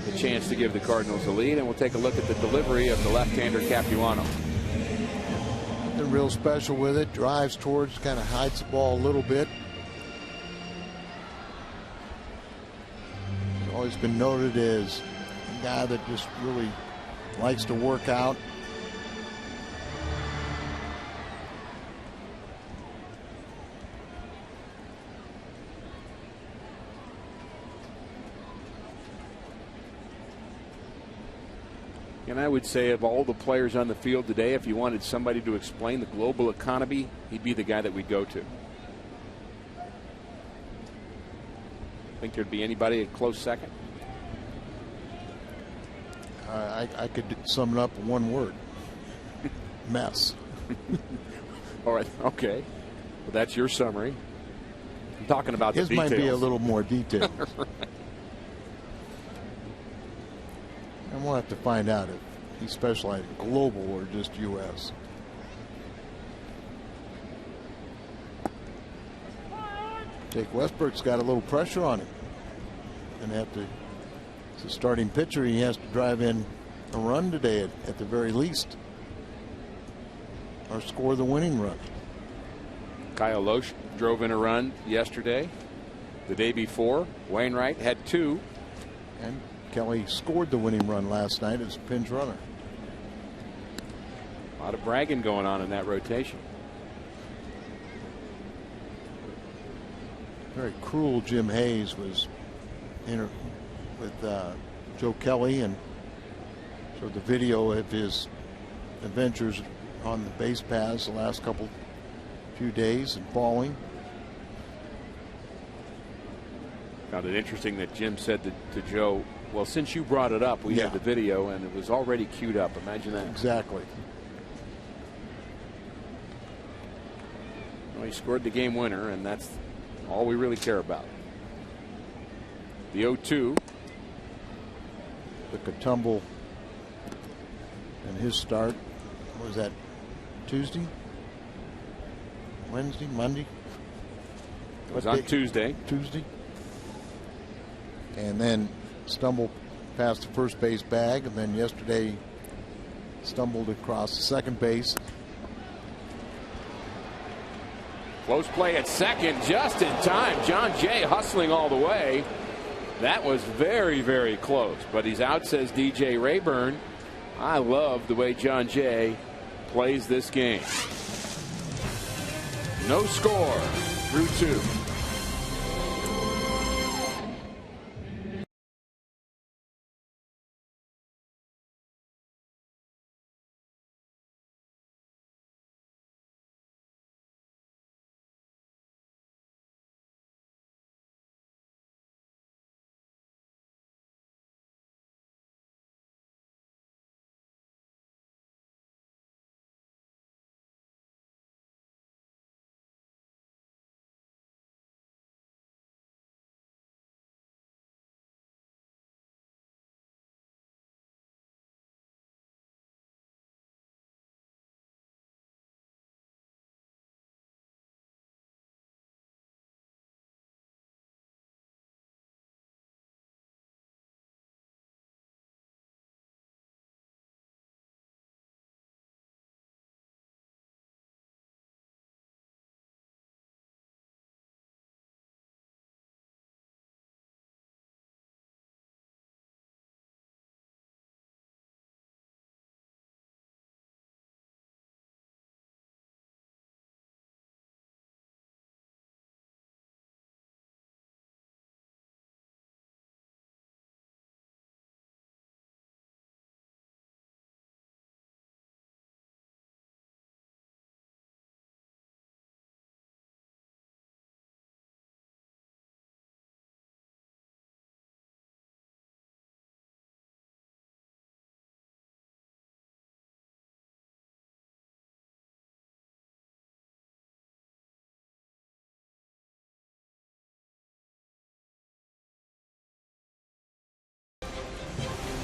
Speaker 4: the chance to give the Cardinals a lead. And we'll take a look at the delivery of the left-hander Capuano.
Speaker 5: They're real special with it. Drives towards, kind of hides the ball a little bit. He's always been noted as a guy that just really likes to work out.
Speaker 4: And I would say, of all the players on the field today, if you wanted somebody to explain the global economy, he'd be the guy that we'd go to. Think there'd be anybody a close second?
Speaker 5: I could sum it up in one word. Mess.
Speaker 4: All right. Okay. Well, that's your summary. I'm talking about
Speaker 5: his
Speaker 4: the details.
Speaker 5: Might be a little more detailed.
Speaker 4: Right.
Speaker 5: And we'll have to find out if he specializes in global or just U.S. Jake Westbrook's got a little pressure on him. And have to, as a starting pitcher, he has to drive in a run today at the very least, or score the winning run.
Speaker 4: Kyle Loesch drove in a run yesterday. The day before, Wainwright had 2.
Speaker 5: And Kelly scored the winning run last night as a pinch runner.
Speaker 4: A lot of bragging going on in that rotation.
Speaker 5: Very cruel Jim Hayes was in with Joe Kelly and showed the video of his adventures on the base paths the last few days and falling.
Speaker 4: Found it interesting that Jim said to Joe, well, since you brought it up, we have the video and it was already queued up. Imagine that.
Speaker 5: Exactly.
Speaker 4: Well, he scored the game winner, and that's all we really care about. The 0-2.
Speaker 5: Took a tumble in his start. What was that? Tuesday? Wednesday? Monday?
Speaker 4: It was on Tuesday.
Speaker 5: Tuesday. And then stumbled past the first base bag, and then yesterday stumbled across the second base.
Speaker 4: Close play at second, just in time. John Jay hustling all the way. That was very, very close, but he's out, says DJ Rayburn. I love the way John Jay plays this game. No score through 2.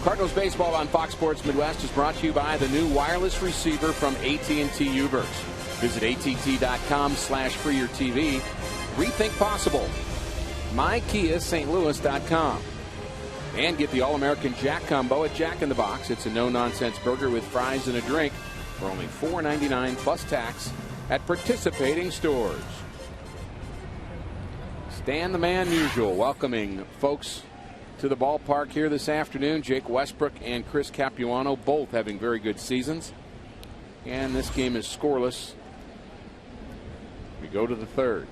Speaker 4: Cardinals baseball on Fox Sports Midwest is brought to you by the new wireless receiver from AT&T Uverse. Visit att.com/free your TV. Rethink possible. MyKiaSt.Louis.com. And get the All-American Jack Combo at Jack in the Box. It's a no-nonsense burger with fries and a drink for only $4.99 plus tax at participating stores. Stan the Man Musial welcoming folks to the ballpark here this afternoon. Jake Westbrook and Chris Capuano both having very good seasons. And this game is scoreless. We go to the third.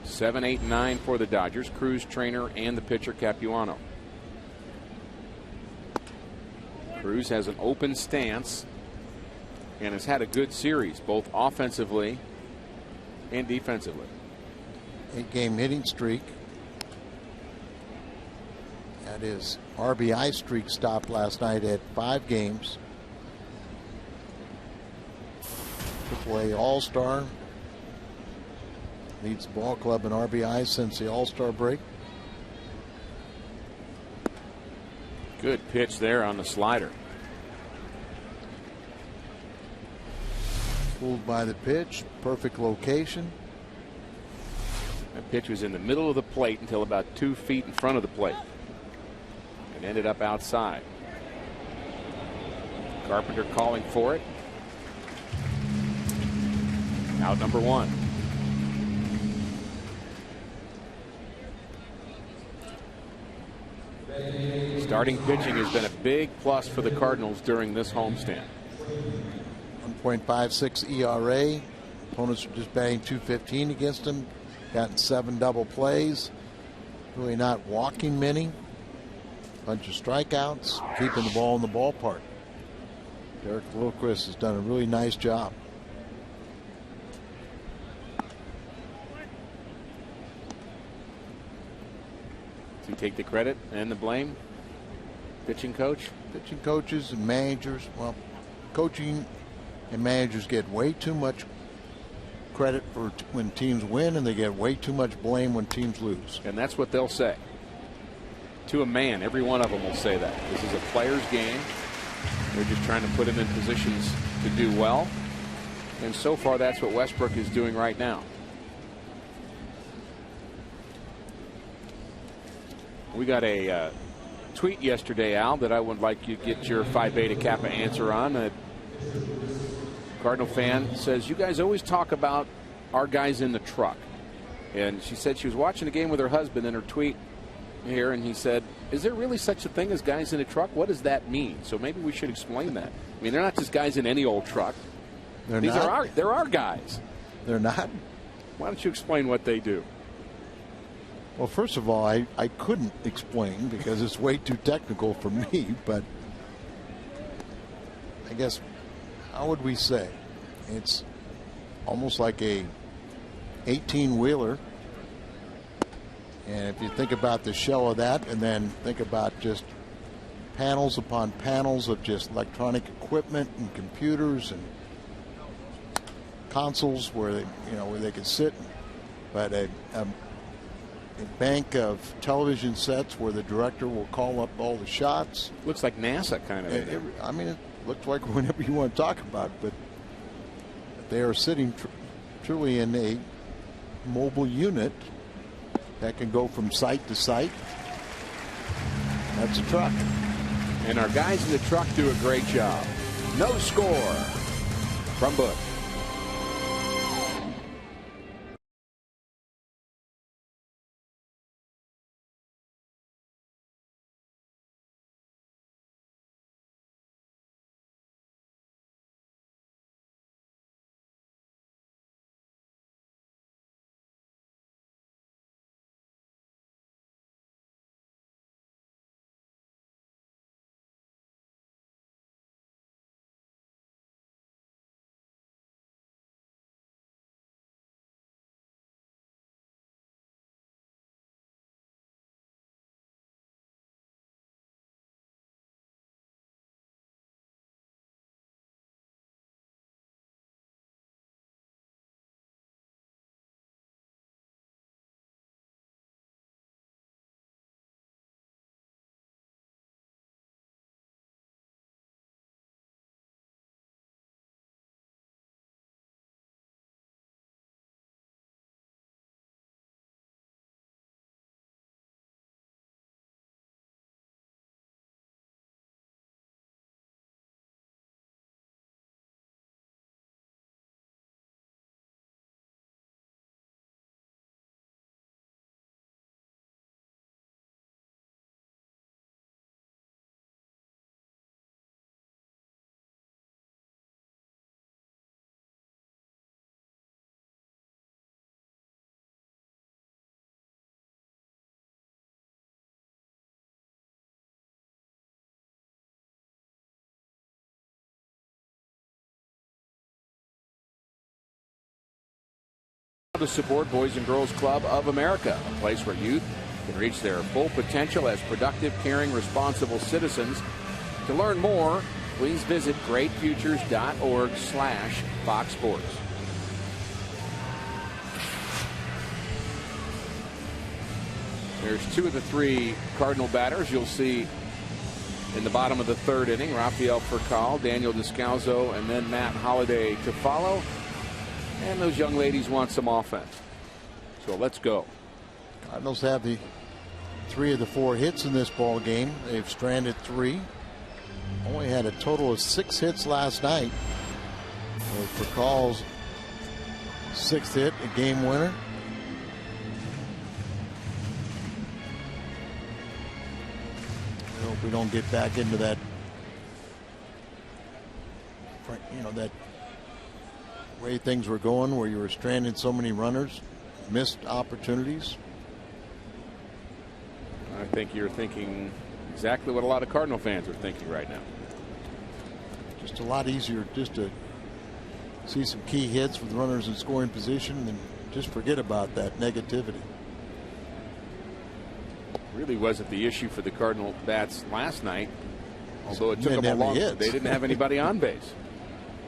Speaker 4: 7, 8, 9 for the Dodgers. Cruz, trainer, and the pitcher Capuano. Cruz has an open stance and has had a good series, both offensively and defensively.
Speaker 5: 8-game hitting streak. That his RBI streak stopped last night at 5 games. AAA All-Star. Leads the ball club in RBI since the All-Star break.
Speaker 4: Good pitch there on the slider.
Speaker 5: Fooled by the pitch. Perfect location.
Speaker 4: That pitch was in the middle of the plate until about 2 feet in front of the plate. And ended up outside. Carpenter calling for it. Out number 1. Starting pitching has been a big plus for the Cardinals during this homestand.
Speaker 5: 1.56 ERA. Opponents are just batting .215 against him. Gotten 7 double plays. Really not walking many. Bunch of strikeouts. Keeping the ball in the ballpark. Derek Lilquist has done a really nice job.
Speaker 4: Does he take the credit and the blame? Pitching coach?
Speaker 5: Pitching coaches and managers. Well, coaching and managers get way too much credit for when teams win, and they get way too much blame when teams lose.
Speaker 4: And that's what they'll say. To a man, every one of them will say that. This is a player's game. They're just trying to put him in positions to do well. And so far, that's what Westbrook is doing right now. We got a tweet yesterday, Al, that I would like you to get your Phi Beta Kappa answer on. A Cardinal fan says, you guys always talk about our guys in the truck. And she said she was watching the game with her husband in her tweet here, and he said, is there really such a thing as guys in a truck? What does that mean? So maybe we should explain that. I mean, they're not just guys in any old truck. They're our guys.
Speaker 5: They're not?
Speaker 4: Why don't you explain what they do?
Speaker 5: Well, first of all, I couldn't explain because it's way too technical for me, but I guess, how would we say? It's almost like a 18-wheeler. And if you think about the shell of that, and then think about just panels upon panels of just electronic equipment and computers and consoles where they can sit, but a bank of television sets where the director will call up all the shots.
Speaker 4: Looks like NASA kind of.
Speaker 5: I mean, it looks like whenever you want to talk about it, but they are sitting truly in a mobile unit that can go from site to site. That's a truck.
Speaker 4: And our guys in the truck do a great job. No score from Busch. oldest support Boys and Girls Club of America, a place where youth can reach their full potential as productive, caring, responsible citizens. To learn more, please visit greatfutures.org/Fox Sports. There's 2 of the 3 Cardinal batters you'll see in the bottom of the 3rd inning. Rafael Furcal, Daniel Descalzo, and then Matt Holliday to follow. And those young ladies want some offense. So let's go.
Speaker 5: Cardinals have the 3 of the 4 hits in this ball game. They've stranded 3. Only had a total of 6 hits last night. Furcal's 6th hit, a game winner. I hope we don't get back into that, that way things were going, where you were stranding so many runners, missed opportunities.
Speaker 4: I think you're thinking exactly what a lot of Cardinal fans are thinking right now.
Speaker 5: Just a lot easier just to see some key hits with runners in scoring position and just forget about that negativity.
Speaker 4: Really wasn't the issue for the Cardinal bats last night, although it took them a long time. They didn't have anybody on base.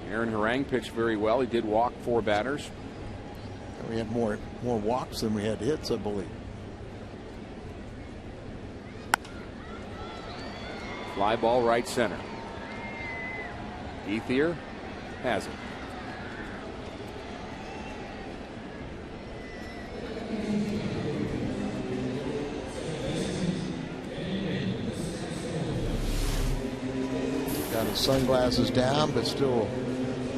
Speaker 4: Aaron Harang pitched very well. He did walk 4 batters.
Speaker 5: We had more walks than we had hits, I believe.
Speaker 4: Fly ball right center. Ethier has it.
Speaker 5: Got his sunglasses down, but still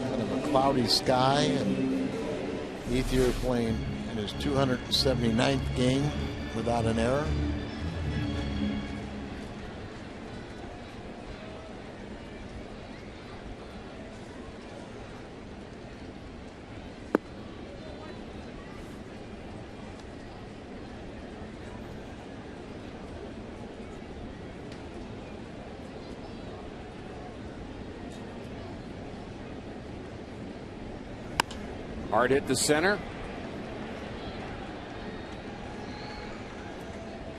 Speaker 5: kind of a cloudy sky. And Ethier playing in his 279th game without an error.
Speaker 4: Hard hit to center.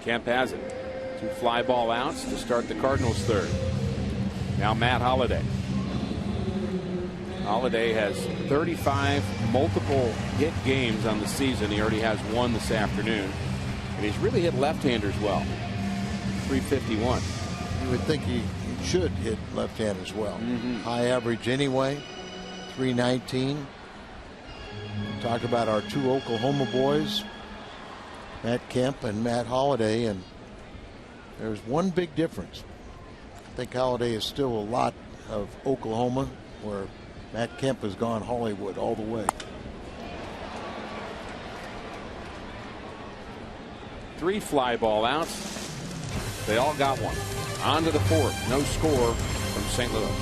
Speaker 4: Kemp has it. 2 fly ball outs to start the Cardinals' 3rd. Now Matt Holliday. Holliday has 35 multiple hit games on the season. He already has 1 this afternoon. And he's really hit left-handers well. 351.
Speaker 5: You would think he should hit left-handers well. High average anyway. 319. Talk about our 2 Oklahoma boys, Matt Kemp and Matt Holliday, and there's one big difference. I think Holliday is still a lot of Oklahoma, where Matt Kemp has gone Hollywood all the way.
Speaker 4: 3 fly ball outs. They all got 1. On to the 4th. No score from St. Louis.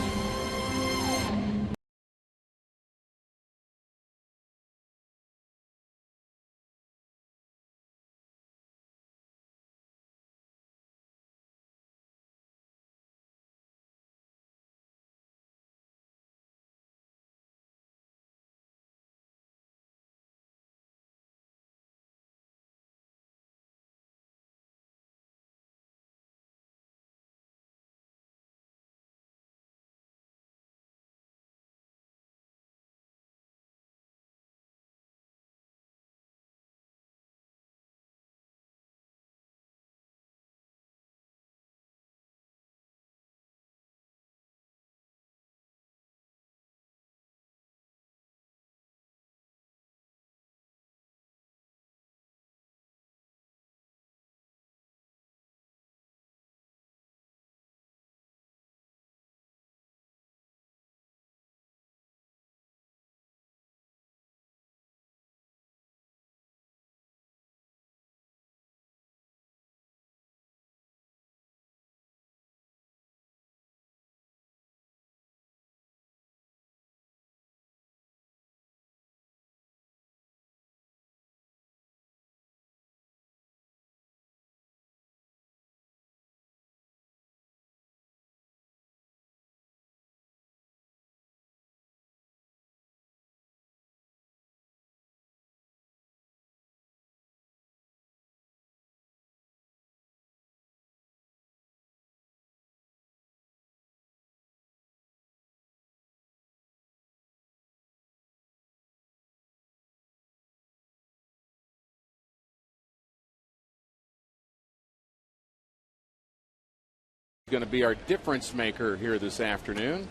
Speaker 4: Going to be our difference maker here this afternoon.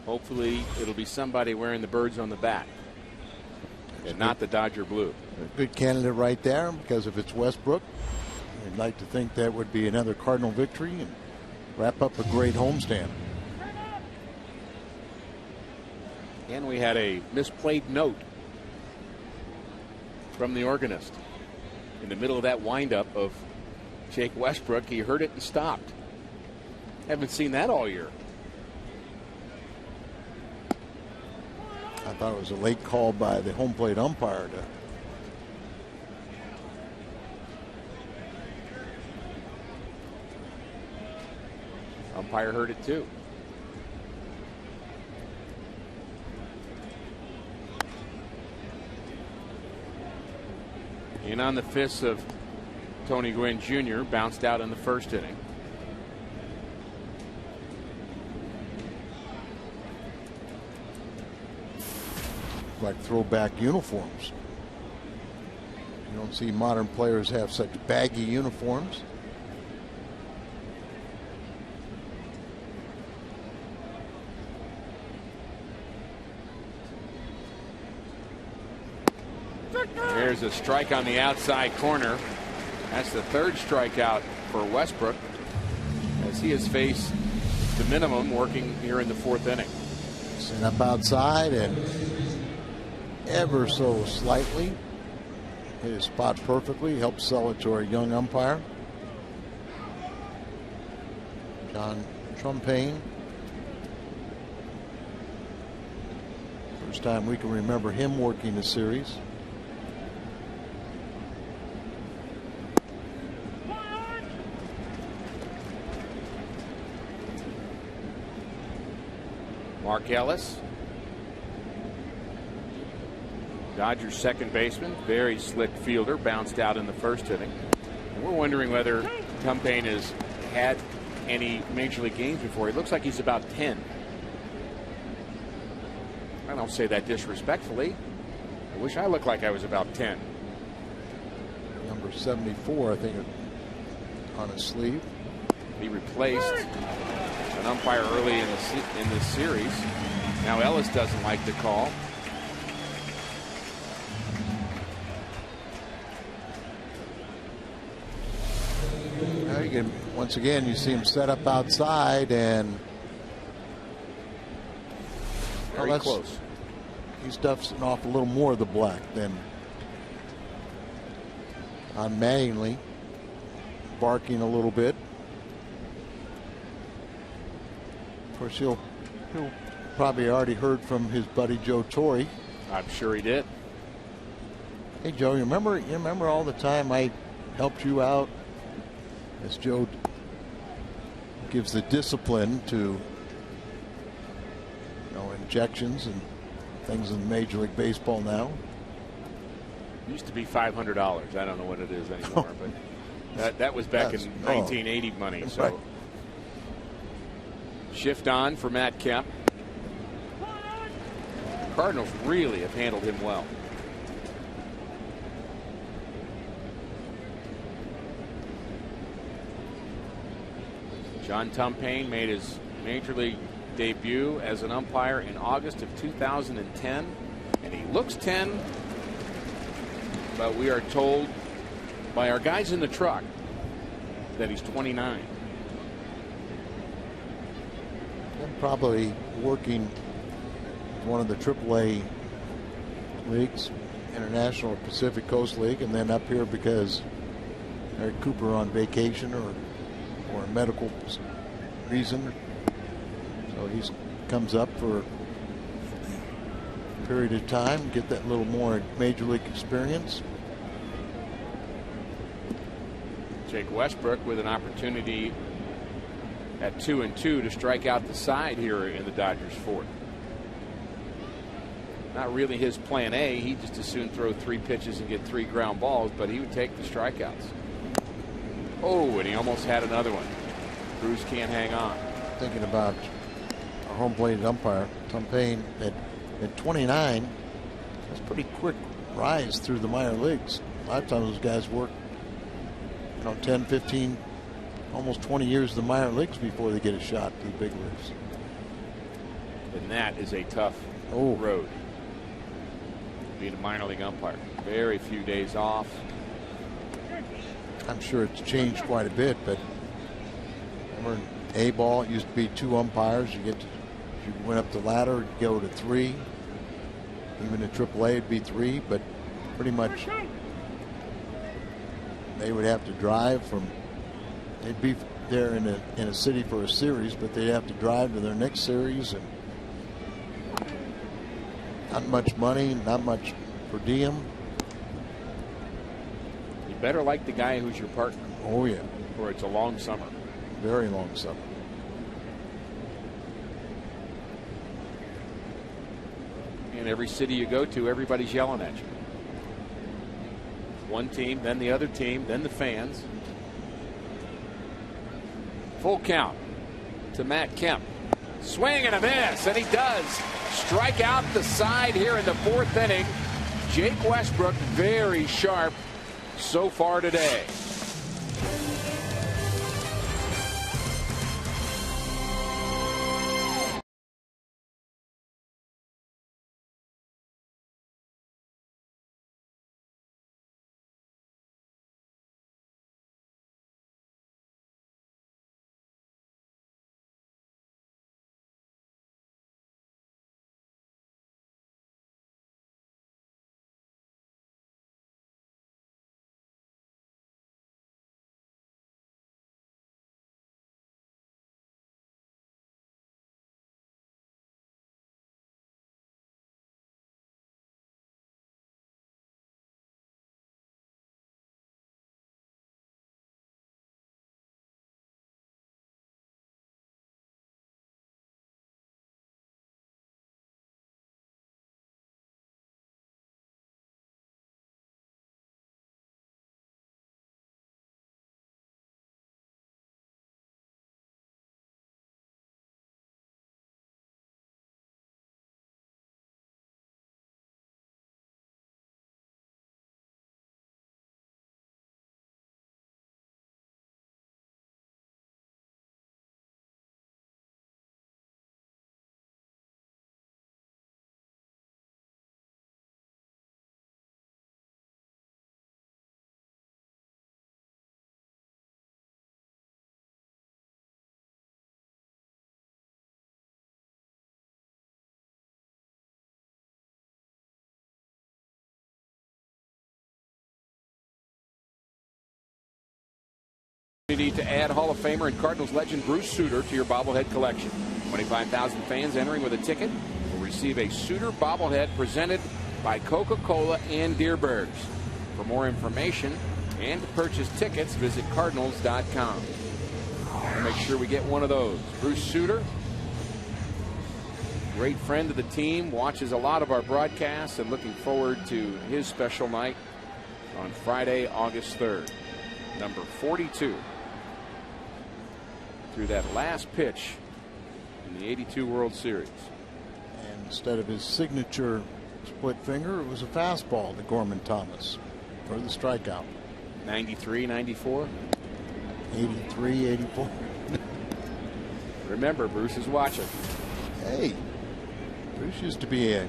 Speaker 4: Hopefully it'll be somebody wearing the birds on the back and not the Dodger blue.
Speaker 5: A good candidate right there, because if it's Westbrook, you'd like to think that would be another Cardinal victory and wrap up a great homestand.
Speaker 4: And we had a misplayed note from the organist in the middle of that windup of Jake Westbrook. He heard it and stopped. Haven't seen that all year.
Speaker 5: I thought it was a late call by the home plate umpire.
Speaker 4: Umpire heard it too. In on the fists of Tony Gwynn Jr. bounced out in the first inning.
Speaker 5: Like throwback uniforms. You don't see modern players have such baggy uniforms.
Speaker 4: There's a strike on the outside corner. That's the third strikeout for Westbrook, as he has faced the minimum working here in the fourth inning.
Speaker 5: Sent up outside and ever so slightly hit his spot perfectly. Helped sell it to our young umpire, John Trumpain. First time we can remember him working the series.
Speaker 4: Mark Ellis, Dodgers second baseman, very slick fielder, bounced out in the first inning. And we're wondering whether Trumpain has had any major league games before. He looks like he's about 10. I don't say that disrespectfully. I wish I looked like I was about 10.
Speaker 5: Number 74, I think, on his sleeve.
Speaker 4: He replaced an umpire early in this series. Now Ellis doesn't like the call.
Speaker 5: Once again, you see him set up outside and
Speaker 4: very close.
Speaker 5: He stuffs off a little more of the black than on Mattingly, barking a little bit. Of course, he'll probably already heard from his buddy Joe Torre.
Speaker 4: I'm sure he did.
Speaker 5: Hey Joe, you remember all the time I helped you out? As Joe gives the discipline to injections and things in Major League Baseball now.
Speaker 4: It used to be $500. I don't know what it is anymore, but that was back in 1980 money. So
Speaker 5: right.
Speaker 4: Shift on for Matt Kemp. Cardinals really have handled him well. John Trumpain made his major league debut as an umpire in August of 2010, and he looks 10, but we are told by our guys in the truck that he's 29.
Speaker 5: And probably working one of the AAA leagues, International or Pacific Coast League, and then up here because Eric Cooper on vacation or a medical reason. So he comes up for a period of time, get that little more major league experience.
Speaker 4: Jake Westbrook with an opportunity at 2-2 to strike out the side here in the Dodgers fourth. Not really his plan A. He'd just as soon throw 3 pitches and get 3 ground balls, but he would take the strikeouts. Oh, and he almost had another one. Cruz can't hang on.
Speaker 5: Thinking about a home plate umpire, Trumpain at 29. That's a pretty quick rise through the minor leagues. A lot of times those guys work 10, 15 almost 20 years in the minor leagues before they get a shot to the big leagues.
Speaker 4: And that is a tough road. Being a minor league umpire. Very few days off.
Speaker 5: I'm sure it's changed quite a bit, but remember in A-ball, it used to be 2 umpires. If you went up the ladder, you'd go to 3. Even in AAA, it'd be 3, but pretty much they would have to drive from. They'd be there in a city for a series, but they'd have to drive to their next series, and not much money, not much per diem.
Speaker 4: You better like the guy who's your partner.
Speaker 5: Oh yeah,
Speaker 4: or it's a long summer.
Speaker 5: Very long summer.
Speaker 4: And every city you go to, everybody's yelling at you. One team, then the other team, then the fans. Full count to Matt Kemp. Swing and a miss, and he does strike out the side here in the 4th inning. Jake Westbrook very sharp so far today. To add Hall of Famer and Cardinals legend Bruce Sutter to your bobblehead collection. 25,000 fans entering with a ticket will receive a Sutter bobblehead presented by Coca-Cola and Deerbergs. For more information and to purchase tickets, visit Cardinals.com. We'll make sure we get one of those. Bruce Sutter, great friend of the team, watches a lot of our broadcasts, and looking forward to his special night on Friday, August 3rd. Number 42. Through that last pitch in the '82 World Series.
Speaker 5: And instead of his signature split finger, it was a fastball to Gorman Thomas for the strikeout.
Speaker 4: 93, 94?
Speaker 5: 83, 84.
Speaker 4: Remember, Bruce is watching.
Speaker 5: Hey, Bruce used to be a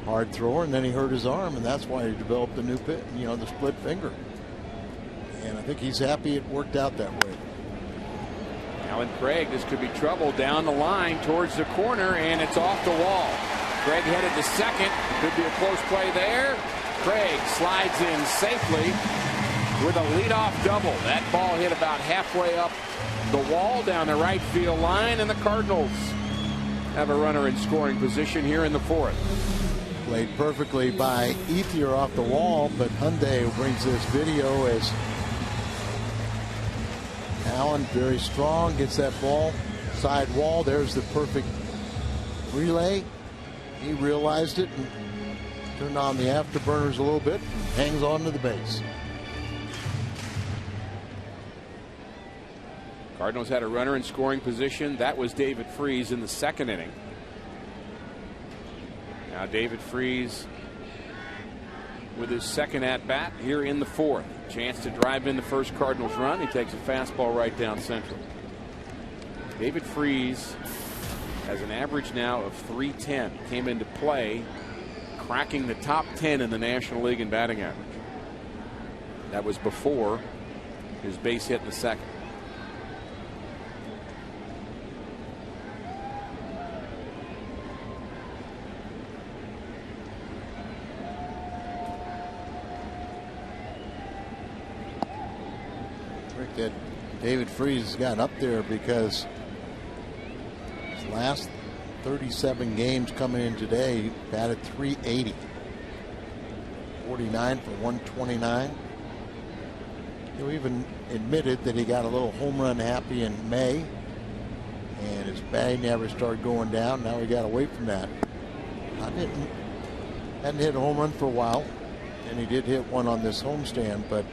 Speaker 5: hard thrower, and then he hurt his arm, and that's why he developed the new pit, the split finger. And I think he's happy it worked out that way.
Speaker 4: Alan Craig, this could be trouble down the line towards the corner, and it's off the wall. Craig headed to second. Could be a close play there. Craig slides in safely with a leadoff double. That ball hit about halfway up the wall down the right field line, and the Cardinals have a runner in scoring position here in the 4th.
Speaker 5: Played perfectly by Ethier off the wall, but Hyundai brings this video as Allen, very strong, gets that ball side wall. There's the perfect relay. He realized it and turned on the afterburners a little bit, and hangs on to the base.
Speaker 4: Cardinals had a runner in scoring position. That was David Freese in the 2nd inning. Now David Freese with his second at bat here in the fourth. Chance to drive in the first Cardinals run. He takes a fastball right down central. David Freese has an average now of .310. Came into play cracking the top 10 in the National League in batting average. That was before his base hit in the second.
Speaker 5: That David Freese has gotten up there because his last 37 games coming in today, he batted .380, 49 for 129. He even admitted that he got a little home run happy in May, and his batting average started going down. Now he got away from that. Hadn't hit a home run for a while, and he did hit one on this homestand, but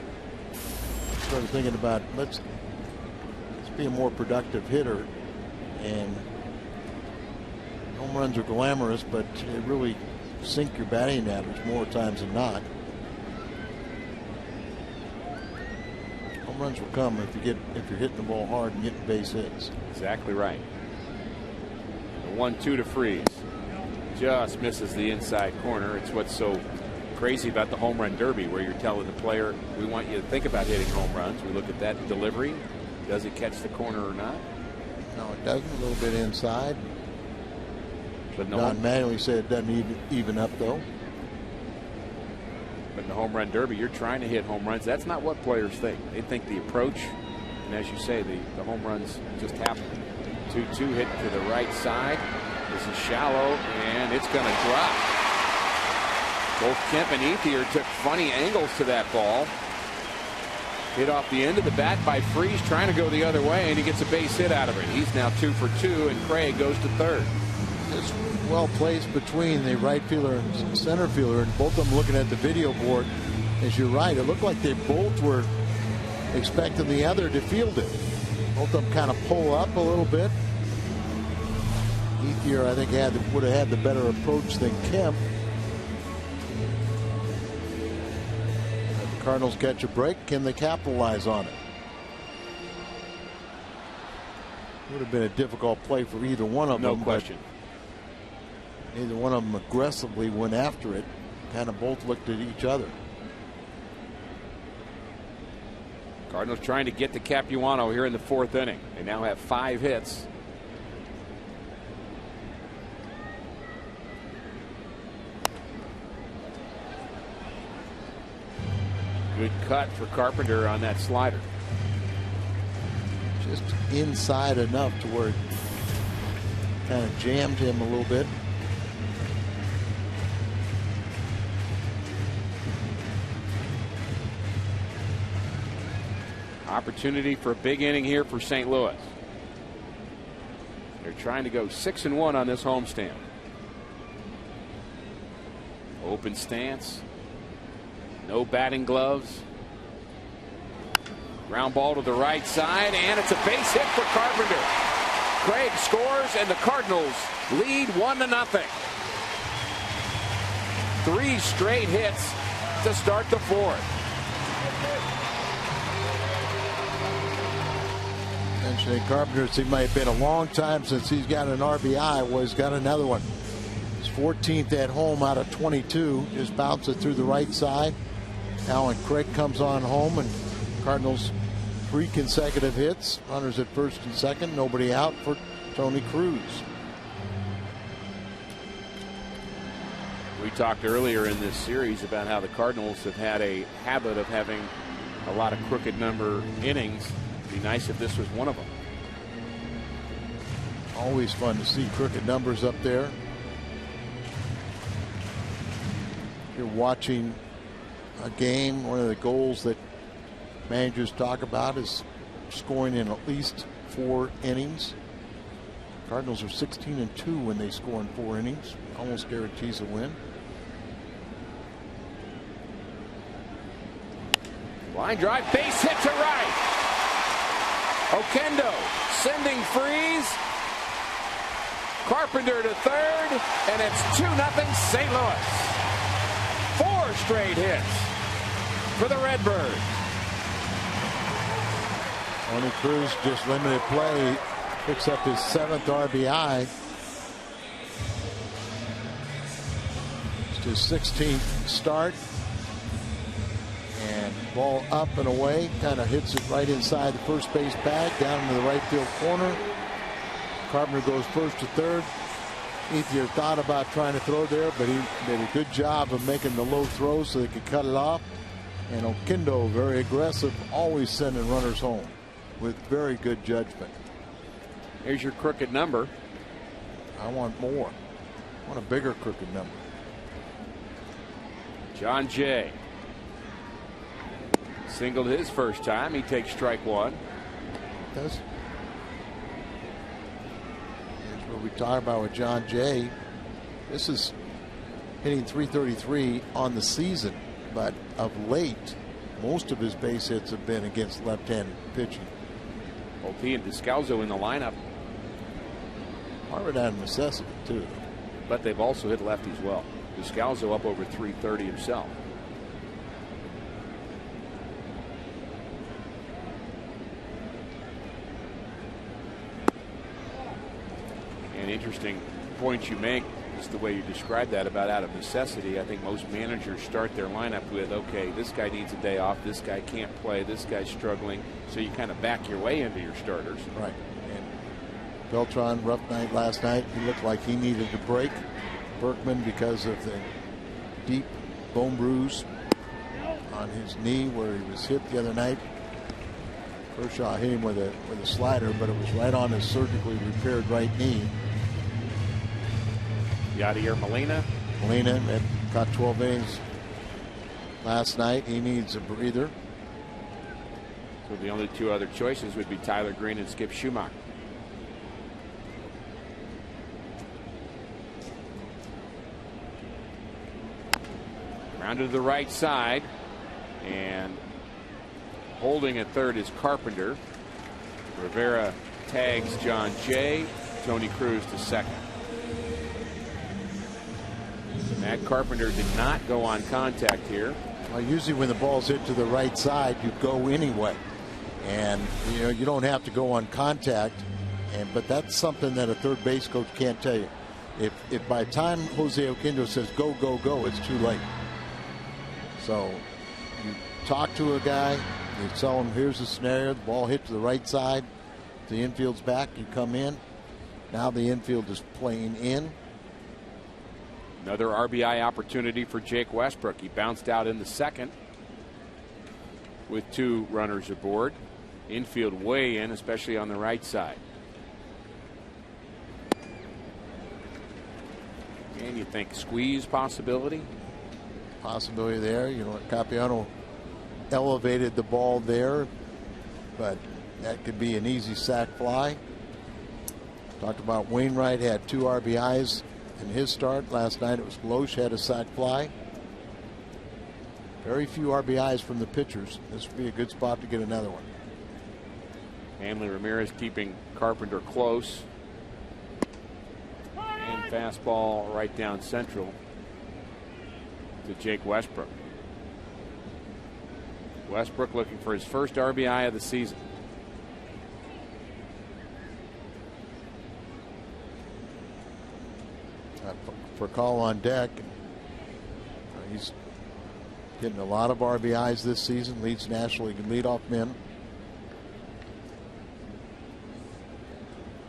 Speaker 5: started thinking about let's be a more productive hitter. And home runs are glamorous, but they really sink your batting average more times than not. Home runs will come if you're hitting the ball hard and getting base hits.
Speaker 4: Exactly right. The 1-2 to Freese. Just misses the inside corner. It's what's so crazy about the home run derby, where you're telling the player, we want you to think about hitting home runs. We look at that delivery. Does it catch the corner or not?
Speaker 5: No, it doesn't. A little bit inside.
Speaker 4: But
Speaker 5: Don Manuel said it doesn't even up though.
Speaker 4: But in the home run derby, you're trying to hit home runs. That's not what players think. They think the approach, and as you say, the home runs just happen. 2-2 hit to the right side. This is shallow, and it's going to drop. Both Kemp and Ethier took funny angles to that ball. Hit off the end of the bat by Freese, trying to go the other way, and he gets a base hit out of it. He's now 2 for 2, and Craig goes to third.
Speaker 5: It's well placed between the right fielder and center fielder, and both of them looking at the video board. As you're right, it looked like they both were expecting the other to field it. Both of them kind of pull up a little bit. Ethier, I think, would have had the better approach than Kemp. If the Cardinals catch a break, can they capitalize on it? Would have been a difficult play for either one of them.
Speaker 4: No question.
Speaker 5: Neither one of them aggressively went after it. Kind of both looked at each other.
Speaker 4: Cardinals trying to get to Capuano here in the fourth inning. They now have 5 hits. Good cut for Carpenter on that slider.
Speaker 5: Just inside enough to where it kind of jammed him a little bit.
Speaker 4: Opportunity for a big inning here for St. Louis. They're trying to go 6-1 on this homestand. Open stance. No batting gloves. Ground ball to the right side, and it's a base hit for Carpenter. Craig scores, and the Cardinals lead 1-0. 3 straight hits to start the fourth.
Speaker 5: Mentioning Carpenter, it might have been a long time since he's got an RBI. Well, he's got another one. His 14th at home out of 22. Just bounces it through the right side. Alan Craig comes on home, and Cardinals 3 consecutive hits. Runners at first and second. Nobody out for Tony Cruz.
Speaker 4: We talked earlier in this series about how the Cardinals have had a habit of having a lot of crooked number innings. It'd be nice if this was one of them.
Speaker 5: Always fun to see crooked numbers up there. You're watching a game. One of the goals that managers talk about is scoring in at least 4 innings. Cardinals are 16-2 when they score in 4 innings. Almost guarantees a win.
Speaker 4: Line drive, base hit to right. Oquendo sending Freese. Carpenter to third, and it's 2-0 St. Louis. 4 4 straight hits for the Redbirds.
Speaker 5: Tony Cruz, just limited play, picks up his 7th RBI. It's his 16th start. And ball up and away, kind of hits it right inside the first base bag, down into the right field corner. Carpenter goes first to third. Ethier thought about trying to throw there, but he did a good job of making the low throw so they could cut it off. And Oquendo, very aggressive, always sending runners home with very good judgment.
Speaker 4: Here's your crooked number.
Speaker 5: I want more. I want a bigger crooked number.
Speaker 4: John Jay singled his first time. He takes strike 1.
Speaker 5: Does. Here's what we talk about with John Jay. This is hitting .333 on the season, but of late, most of his base hits have been against left-handed pitching.
Speaker 4: Both he and Descalzo in the lineup.
Speaker 5: Harvard out of necessity, too.
Speaker 4: But they've also hit lefties well. Descalzo up over .330 himself. An interesting point you make is the way you describe that about out of necessity. I think most managers start their lineup with, okay, this guy needs a day off, this guy can't play, this guy's struggling, so you kind of back your way into your starters.
Speaker 5: Right. And Beltran, rough night last night. He looked like he needed a break. Berkman, because of the deep bone bruise on his knee where he was hit the other night. Kershaw hit him with a slider, but it was right on his surgically repaired right knee.
Speaker 4: Yadier Molina.
Speaker 5: Molina had caught 12 innings last night. He needs a breather.
Speaker 4: So the only 2 other choices would be Tyler Green and Skip Schumacher. Round to the right side, and holding at third is Carpenter. Rivera tags John Jay. Tony Cruz to second. Matt Carpenter did not go on contact here.
Speaker 5: Well, usually when the ball's hit to the right side, you go anyway. And you don't have to go on contact. But that's something that a third base coach can't tell you. If by the time Jose Oquendo says go, go, go, it's too late. So you talk to a guy, you tell him here's the scenario, the ball hit to the right side, the infield's back, you come in. Now the infield is playing in.
Speaker 4: Another RBI opportunity for Jake Westbrook. He bounced out in the second with 2 runners aboard. Infield way in, especially on the right side. And you think squeeze possibility?
Speaker 5: Possibility there. Capiano elevated the ball there, but that could be an easy sac fly. Talked about Wainwright had 2 RBIs in his start. Last night it was Bloch had a sac fly. Very few RBIs from the pitchers. This would be a good spot to get another one.
Speaker 4: Hanley Ramirez keeping Carpenter close. And fastball right down central to Jake Westbrook. Westbrook looking for his first RBI of the season.
Speaker 5: For call on deck. He's getting a lot of RBIs this season. Leads National League leadoff men.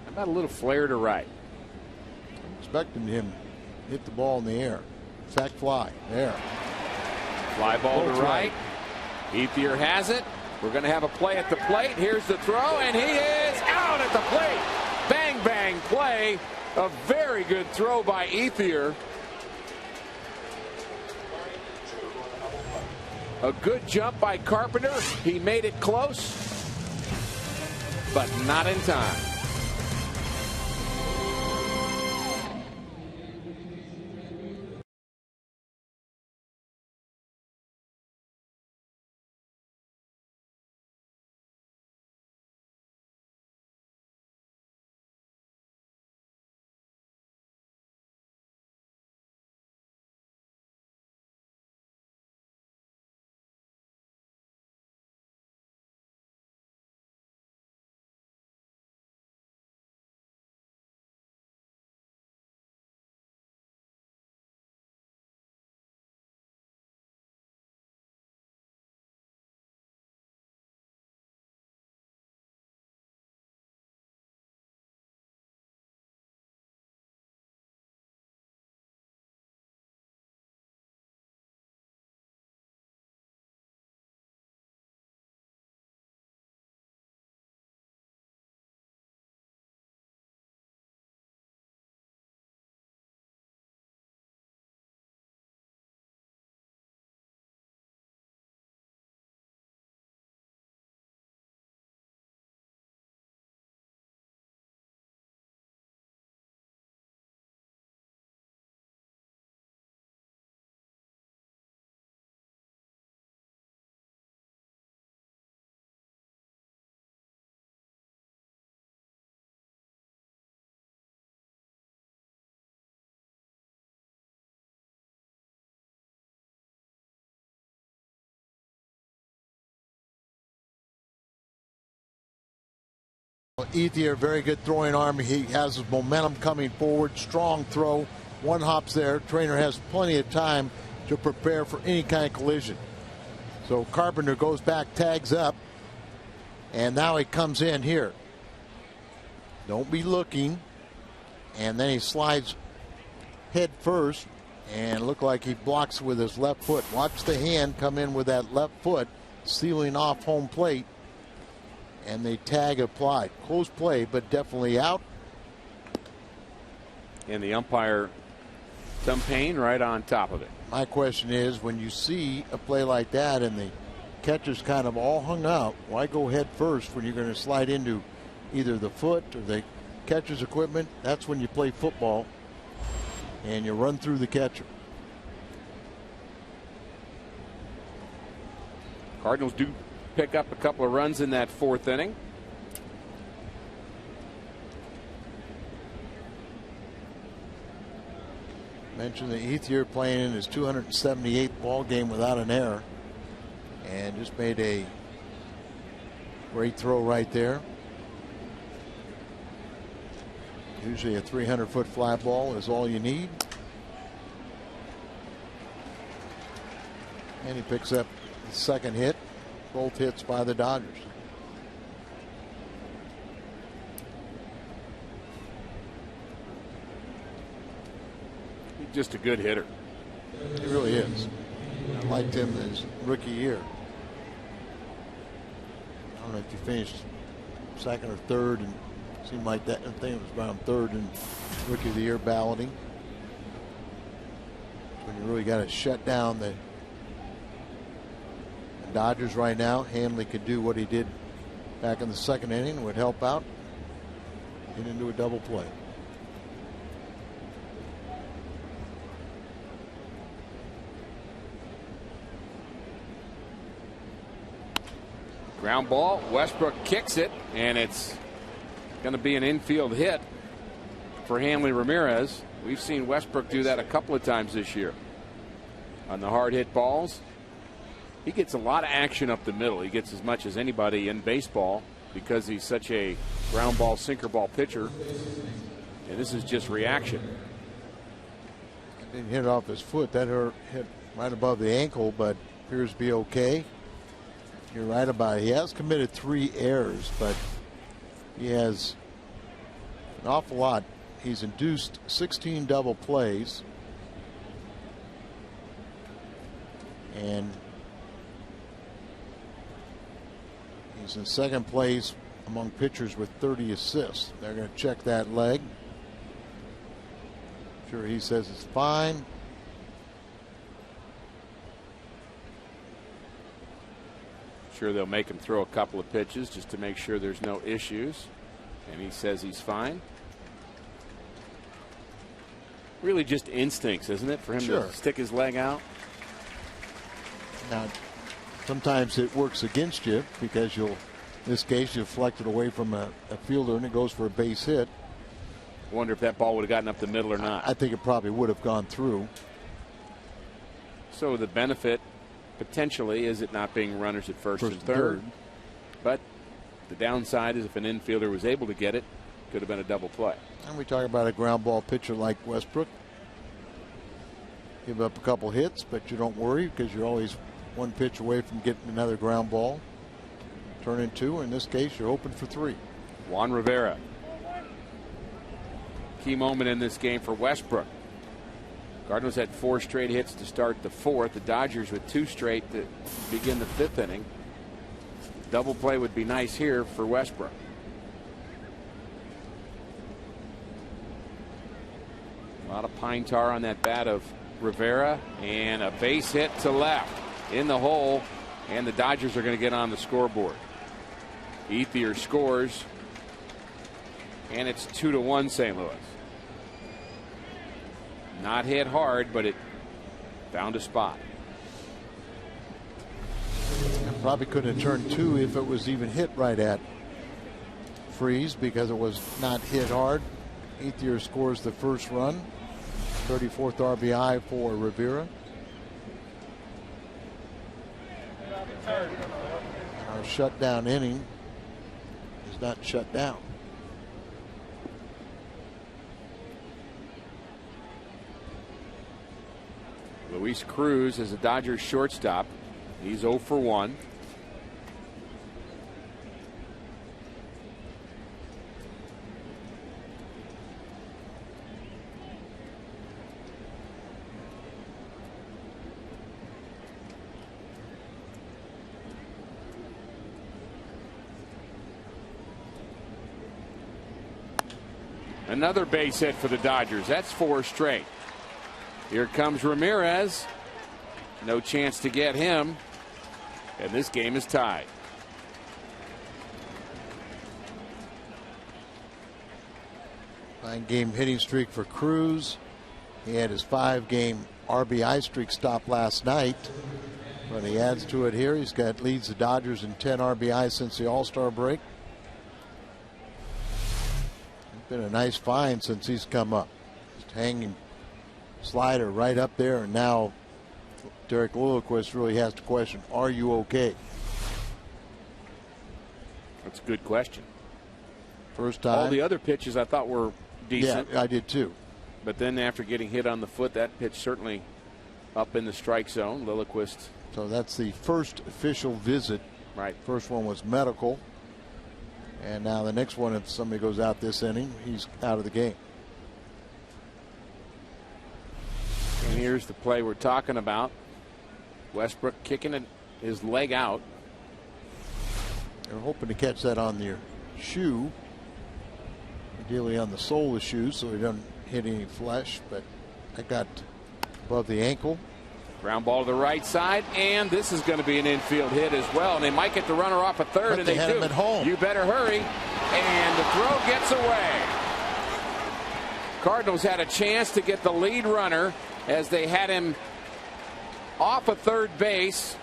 Speaker 4: How about a little flare to right?
Speaker 5: I'm expecting him to hit the ball in the air. Sac fly. There.
Speaker 4: Fly ball to right. Ethier has it. We're going to have a play at the plate. Here's the throw, and he is out at the plate. Bang, bang play. A very good throw by Ethier. A good jump by Carpenter. He made it close, but not in time.
Speaker 5: Ethier, very good throwing arm. He has his momentum coming forward. Strong throw. One hops there. Trainer has plenty of time to prepare for any kind of collision. So Carpenter goes back, tags up, and now he comes in here. Don't be looking. And then he slides head first and look like he blocks with his left foot. Watch the hand come in with that left foot, sealing off home plate. And the tag applied. Close play, but definitely out.
Speaker 4: And the umpire, some pain right on top of it.
Speaker 5: My question is, when you see a play like that and the catcher's kind of all hung out, why go head first when you're going to slide into either the foot or the catcher's equipment? That's when you play football and you run through the catcher.
Speaker 4: Cardinals do pick up a couple of runs in that fourth inning.
Speaker 5: Mentioned that Ethier playing in his 278th ball game without an error, and just made a great throw right there. Usually a 300-foot fly ball is all you need. And he picks up the second hit. Both hits by the Dodgers.
Speaker 4: He's just a good hitter.
Speaker 5: He really is. I liked him his rookie year. I don't know if he finished second or third, and it seemed like that. I think it was around third in rookie of the year balloting. When you really got to shut down the Dodgers right now. Hanley could do what he did back in the second inning, would help out, get into a double play.
Speaker 4: Ground ball. Westbrook kicks it, and it's going to be an infield hit for Hanley Ramirez. We've seen Westbrook do that a couple of times this year on the hard hit balls. He gets a lot of action up the middle. He gets as much as anybody in baseball because he's such a ground ball, sinker ball pitcher. And this is just reaction.
Speaker 5: Didn't hit off his foot. That hit right above the ankle, but appears to be okay. You're right about it. He has committed 3 errors, but he has an awful lot. He's induced 16 double plays. And he's in second place among pitchers with 30 assists. They're going to check that leg. Sure, he says it's fine.
Speaker 4: Sure, they'll make him throw a couple of pitches just to make sure there's no issues. And he says he's fine. Really just instincts, isn't it, for him to stick his leg out?
Speaker 5: Now, sometimes it works against you because in this case, you deflect it away from a fielder and it goes for a base hit.
Speaker 4: Wonder if that ball would have gotten up the middle or not.
Speaker 5: I think it probably would have gone through.
Speaker 4: So the benefit potentially is it not being runners at first and third. But the downside is if an infielder was able to get it, could have been a double play.
Speaker 5: And we talk about a ground ball pitcher like Westbrook. Give up a couple hits, but you don't worry because you're always one pitch away from getting another ground ball. Turn in 2. In this case, you're open for 3.
Speaker 4: Juan Rivera. Key moment in this game for Westbrook. Cardinals had 4 straight hits to start the 4th. The Dodgers with 2 straight to begin the 5th inning. Double play would be nice here for Westbrook. A lot of pine tar on that bat of Rivera, and a base hit to left in the hole, and the Dodgers are going to get on the scoreboard. Ethier scores, and it's 2-1 St. Louis. Not hit hard, but it found a spot.
Speaker 5: Probably couldn't have turned 2 if it was even hit right at Freeze because it was not hit hard. Ethier scores the first run. 34th RBI for Rivera. Our shutdown inning is not shut down.
Speaker 4: Luis Cruz is a Dodgers shortstop. He's 0 for 1. Another base hit for the Dodgers. That's 4 straight. Here comes Ramirez. No chance to get him. And this game is tied.
Speaker 5: Nine-game hitting streak for Cruz. He had his 5-game RBI streak stop last night. When he adds to it here, leads the Dodgers in 10 RBI since the All-Star break. Been a nice find since he's come up. Just hanging slider right up there, and now Derek Lilliquist really has to question, are you okay?
Speaker 4: That's a good question.
Speaker 5: First time.
Speaker 4: All the other pitches I thought were decent.
Speaker 5: Yeah, I did too.
Speaker 4: But then after getting hit on the foot, that pitch certainly up in the strike zone. Lilliquist.
Speaker 5: So that's the first official visit.
Speaker 4: Right.
Speaker 5: First one was medical. And now the next one, if somebody goes out this inning, he's out of the game.
Speaker 4: And here's the play we're talking about. Westbrook kicking his leg out.
Speaker 5: They're hoping to catch that on their shoe. Ideally on the sole of the shoe so he doesn't hit any flesh. But that got above the ankle.
Speaker 4: Ground ball to the right side, and this is going to be an infield hit as well. And they might get the runner off at third,
Speaker 5: but
Speaker 4: and they
Speaker 5: had
Speaker 4: do.
Speaker 5: Him at home.
Speaker 4: You better hurry. And the throw gets away. Cardinals had a chance to get the lead runner as they had him off of third base.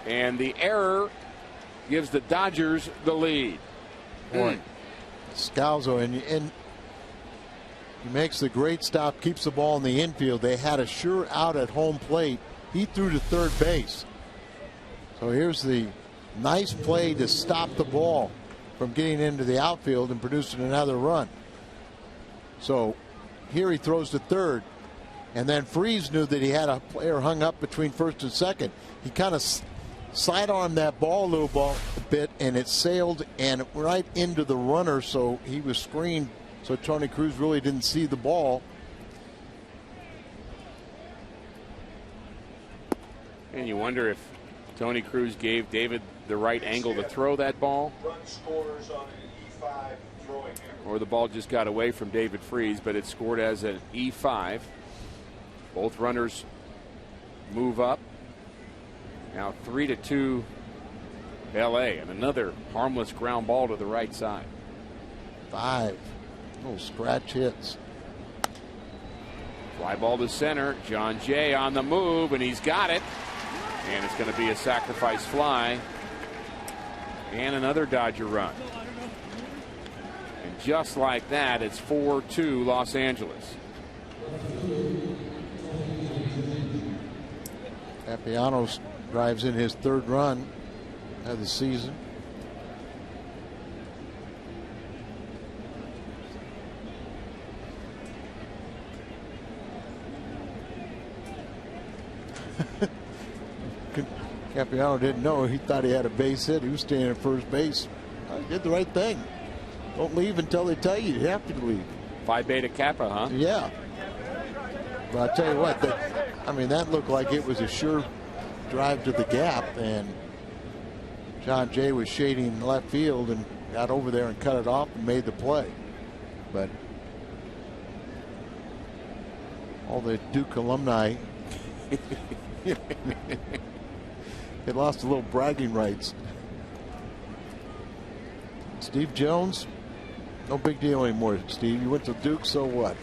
Speaker 4: And the error gives the Dodgers the lead.
Speaker 5: Boy, Scalzo, and he makes the great stop, keeps the ball in the infield. They had a sure out at home plate. He threw to third base. So here's the nice play to stop the ball from getting into the outfield and producing another run. So here he throws to third. And then Freese knew that he had a player hung up between first and second. He kind of sidearmed that ball a bit, and it sailed and right into the runner, so he was screened. So Tony Cruz really didn't see the ball.
Speaker 4: And you wonder if Tony Cruz gave David the right angle to throw that ball.
Speaker 2: Run scores on an E5 throwing error.
Speaker 4: Or the ball just got away from David Freese, but it scored as an E5. Both runners move up. Now 3-2 LA, and another harmless ground ball to the right side.
Speaker 5: 5 little scratch hits.
Speaker 4: Fly ball to center. John Jay on the move, and he's got it. And it's going to be a sacrifice fly. And another Dodger run. And just like that, it's 4-2 Los Angeles.
Speaker 5: Castellanos drives in his third run of the season. Capiano didn't know. He thought he had a base hit. He was standing at first base. I did the right thing. Don't leave until they tell you. You have to leave.
Speaker 4: Phi Beta Kappa, huh?
Speaker 5: Yeah. But I'll tell you what, that looked like it was a sure drive to the gap, and John Jay was shading left field and got over there and cut it off and made the play. But all the Duke alumni they lost a little bragging rights. Steve Jones, no big deal anymore, Steve. You went to Duke, so what?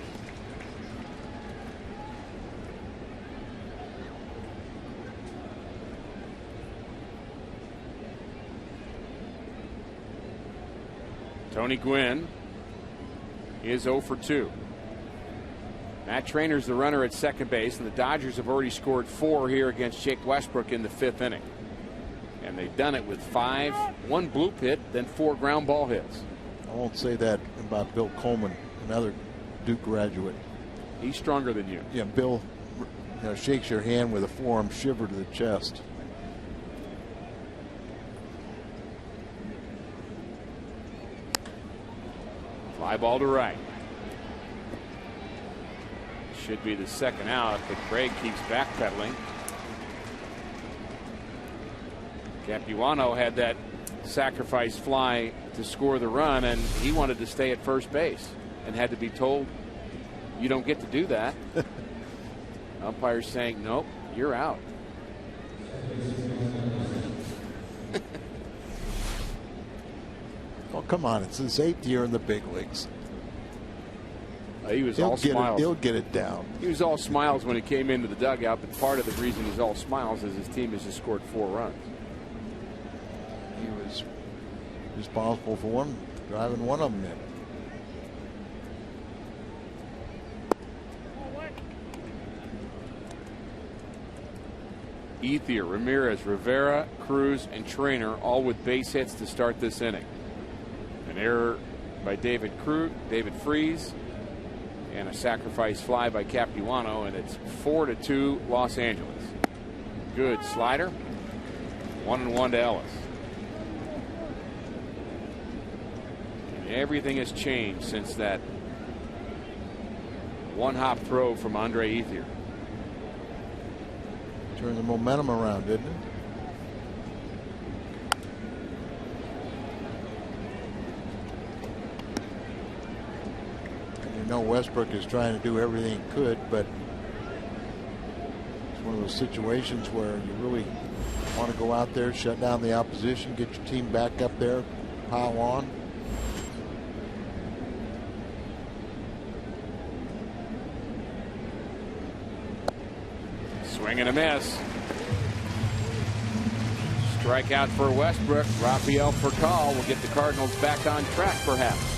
Speaker 4: Tony Gwynn is 0 for 2. Matt Trainor's the runner at second base, and the Dodgers have already scored 4 here against Jake Westbrook in the 5th inning. And they've done it with 1 bloop hit, then 4 ground ball hits.
Speaker 5: I won't say that about Bill Coleman, another Duke graduate.
Speaker 4: He's stronger than you.
Speaker 5: Yeah, Bill shakes your hand with a forearm shiver to the chest.
Speaker 4: Fly ball to right. Should be the second out, but Craig keeps backpedaling. Capuano had that sacrifice fly to score the run, and he wanted to stay at first base and had to be told, you don't get to do that. Umpire's saying, nope, you're out.
Speaker 5: Oh, come on. It's his 8th year in the big leagues.
Speaker 4: He was all smiles.
Speaker 5: He'll get it down.
Speaker 4: He was all smiles when he came into the dugout, but part of the reason he's all smiles is his team has just scored 4 runs.
Speaker 5: He was responsible for driving one of them in.
Speaker 4: Ethier, Ramirez, Rivera, Cruz, and Trainer all with base hits to start this inning. An error by David Freese, and a sacrifice fly by Capuano, and it's 4-2 Los Angeles. Good slider. 1-1 to Ellis. And everything has changed since that one-hop throw from Andre Ethier.
Speaker 5: Turned the momentum around, didn't it? And you know Westbrook is trying to do everything he could, but it's one of those situations where you really want to go out there, shut down the opposition, get your team back up there, pile on.
Speaker 4: Swing and a miss. Strikeout for Westbrook. Rafael Furcal will get the Cardinals back on track, perhaps.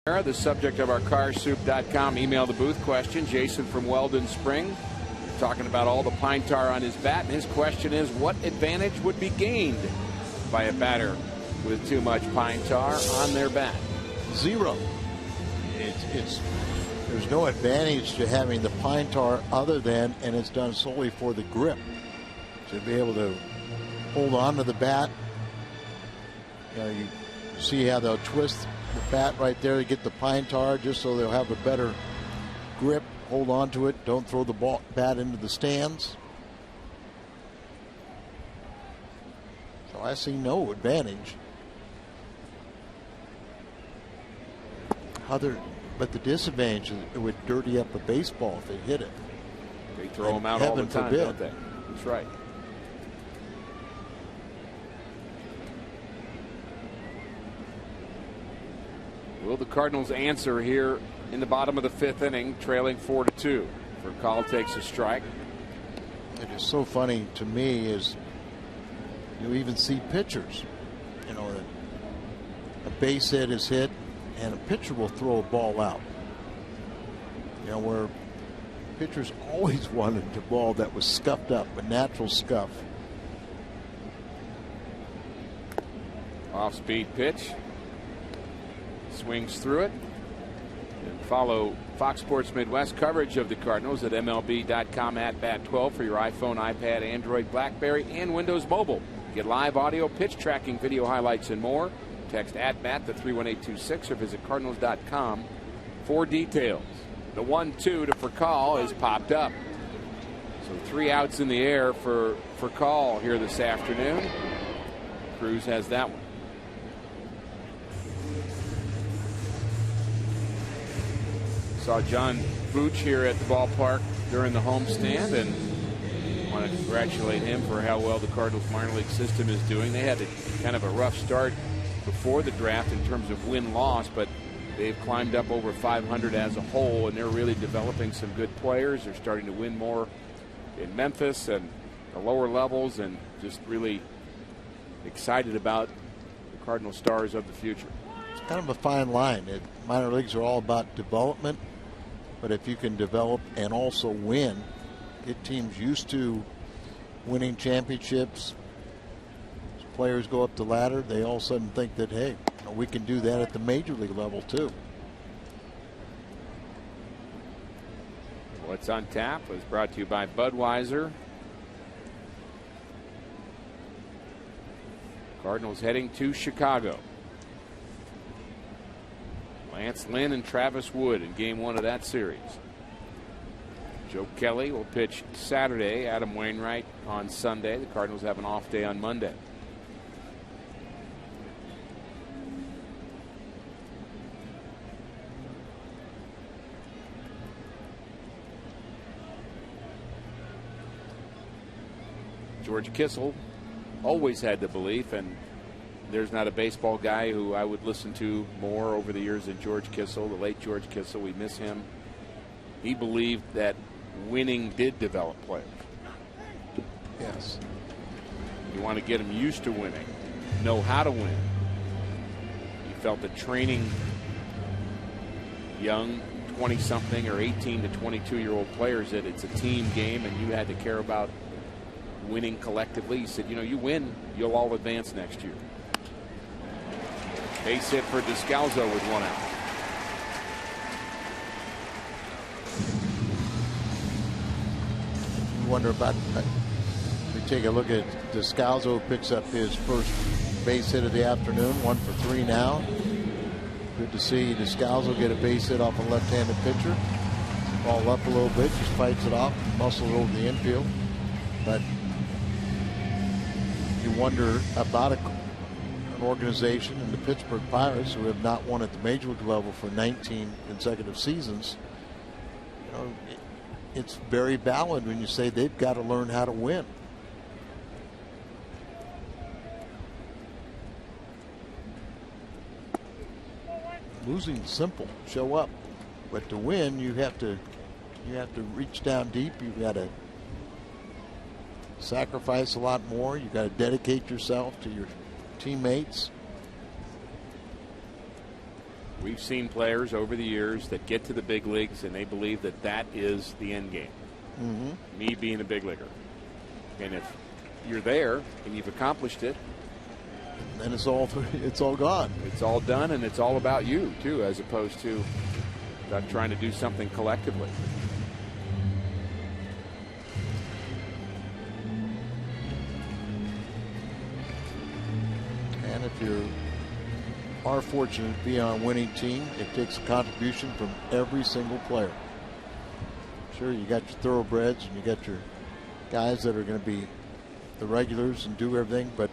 Speaker 4: The subject of our carsoup.com email the booth question. Jason from Weldon Spring talking about all the pine tar on his bat, and his question is, what advantage would be gained by a batter with too much pine tar on their bat?
Speaker 5: Zero. There's no advantage to having the pine tar other than, and it's done solely for the grip, to be able to hold on to the bat. You see how they'll twist the bat right there to get the pine tar, just so they'll have a better grip, hold on to it, don't throw the bat into the stands. So I see no advantage. But the disadvantage is it would dirty up a baseball if they hit it.
Speaker 4: They throw them out all the time, don't they? That's right. Will the Cardinals answer here in the bottom of the 5th inning, trailing 4-2? Furcal takes a strike.
Speaker 5: It is so funny to me is you even see pitchers, you know, a base hit is hit and a pitcher will throw a ball out. You know, where pitchers always wanted the ball that was scuffed up, a natural scuff.
Speaker 4: Off-speed pitch. Swings through it. And follow Fox Sports Midwest coverage of the Cardinals at MLB.com @BAT12 for your iPhone, iPad, Android, BlackBerry, and Windows Mobile. Get live audio, pitch tracking, video highlights, and more. Text @BAT to 31826 or visit Cardinals.com for details. The 1-2 to Furcal has popped up. So 3 outs in the air for Furcal here this afternoon. Cruz has that one. Saw John Booch here at the ballpark during the homestand, and want to congratulate him for how well the Cardinals minor league system is doing. They had kind of a rough start before the draft in terms of win-loss, but they've climbed up over 500 as a whole, and they're really developing some good players. They're starting to win more in Memphis and the lower levels, and just really excited about the Cardinal stars of the future.
Speaker 5: It's kind of a fine line. Minor leagues are all about development, but if you can develop and also win, get teams used to winning championships. As players go up the ladder, they all of a sudden think that, hey, we can do that at the major league level too.
Speaker 4: What's on Tap was brought to you by Budweiser. Cardinals heading to Chicago. Lance Lynn and Travis Wood in game 1 of that series. Joe Kelly will pitch Saturday. Adam Wainwright on Sunday. The Cardinals have an off day on Monday. George Kissel always had the belief, and there's not a baseball guy who I would listen to more over the years than George Kissel, the late George Kissel. We miss him. He believed that winning did develop players.
Speaker 5: Yes.
Speaker 4: You want to get them used to winning, know how to win. He felt that training young 20-something or 18 to 22-year-old players, that it's a team game and you had to care about winning collectively. He said, you know, you win, you'll all advance next year. Base hit for Descalzo with 1 out.
Speaker 5: You wonder about, we take a look at Descalzo, picks up his first base hit of the afternoon, 1 for 3 now. Good to see Descalzo get a base hit off a left-handed pitcher. Ball up a little bit, just fights it off, muscles over the infield. But you wonder about an organization in the Pittsburgh Pirates, who have not won at the major league level for 19 consecutive seasons. You know, it's very valid when you say they've got to learn how to win. Losing is simple, show up, but to win you have to reach down deep. You've got to sacrifice a lot more. You've got to dedicate yourself to your teammates.
Speaker 4: We've seen players over the years that get to the big leagues and they believe that that is the end game. Me being a big leaguer. And if you're there and you've accomplished it,
Speaker 5: then it's all gone.
Speaker 4: It's all done, and it's all about you too, as opposed to about trying to do something collectively.
Speaker 5: And if you are fortunate to be on a winning team, it takes a contribution from every single player. Sure, you got your thoroughbreds and you got your guys that are going to be the regulars and do everything, but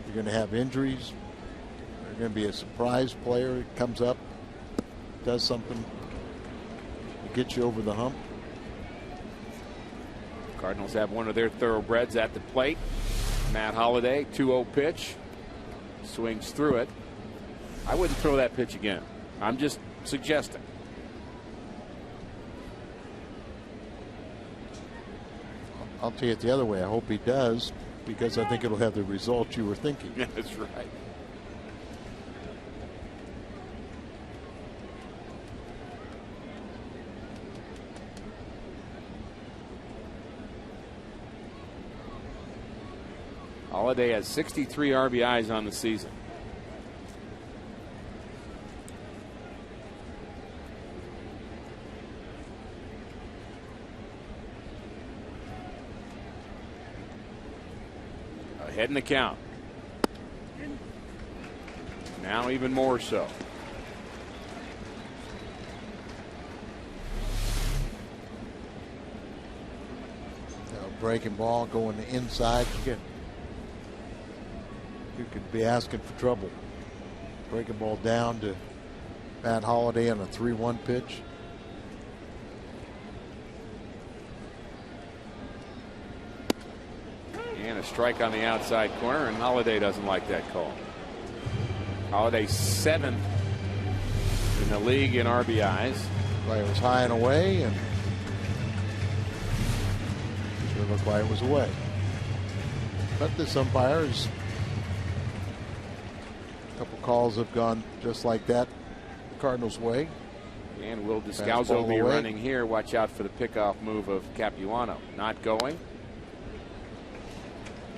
Speaker 5: you're going to have injuries. There's going to be a surprise player that comes up, does something to get you over the hump.
Speaker 4: Cardinals have one of their thoroughbreds at the plate. Matt Holliday, 2-0 pitch. Swings through it. I wouldn't throw that pitch again. I'm just suggesting.
Speaker 5: I'll tell you it the other way. I hope he does, because I think it'll have the result you were thinking.
Speaker 4: That's right. Holiday has 63 RBIs on the season. Ahead in the count. Now even more so.
Speaker 5: Breaking ball going inside. You could be asking for trouble. Breaking ball down to Matt Holliday on a 3-1 pitch.
Speaker 4: And a strike on the outside corner, and Holliday doesn't like that call. Holliday 7th in the league in RBIs.
Speaker 5: Well, it was high and away, and sure looked like it was away. But this umpires, a couple calls have gone just like that the Cardinals' way.
Speaker 4: And will Descalso be running here? Watch out for the pickoff move of Capuano. Not going.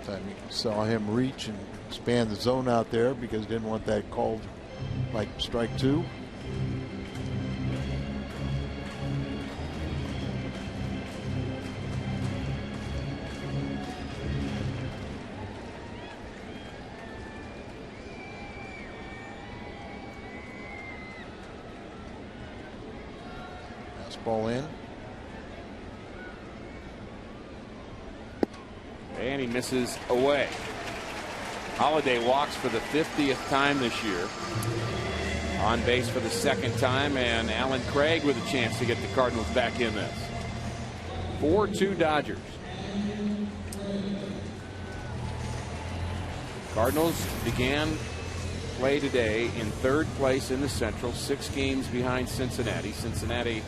Speaker 5: Time you saw him reach and expand the zone out there because he didn't want that called like strike 2. Ball in.
Speaker 4: And he misses away. Holliday walks for the 50th time this year. On base for the 2nd time, and Alan Craig with a chance to get the Cardinals back in this. 4-2 Dodgers. Cardinals began play today in 3rd place in the Central, 6 games behind Cincinnati. Cincinnati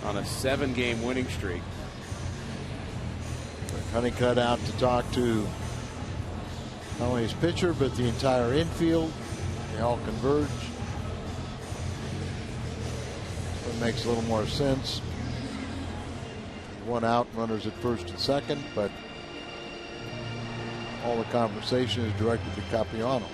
Speaker 4: on a 7-game winning streak.
Speaker 5: Honeycutt out to talk to not only his pitcher but the entire infield. They all converge. It makes a little more sense. 1 out, runners at 1st and 2nd, but all the conversation is directed to Capuano.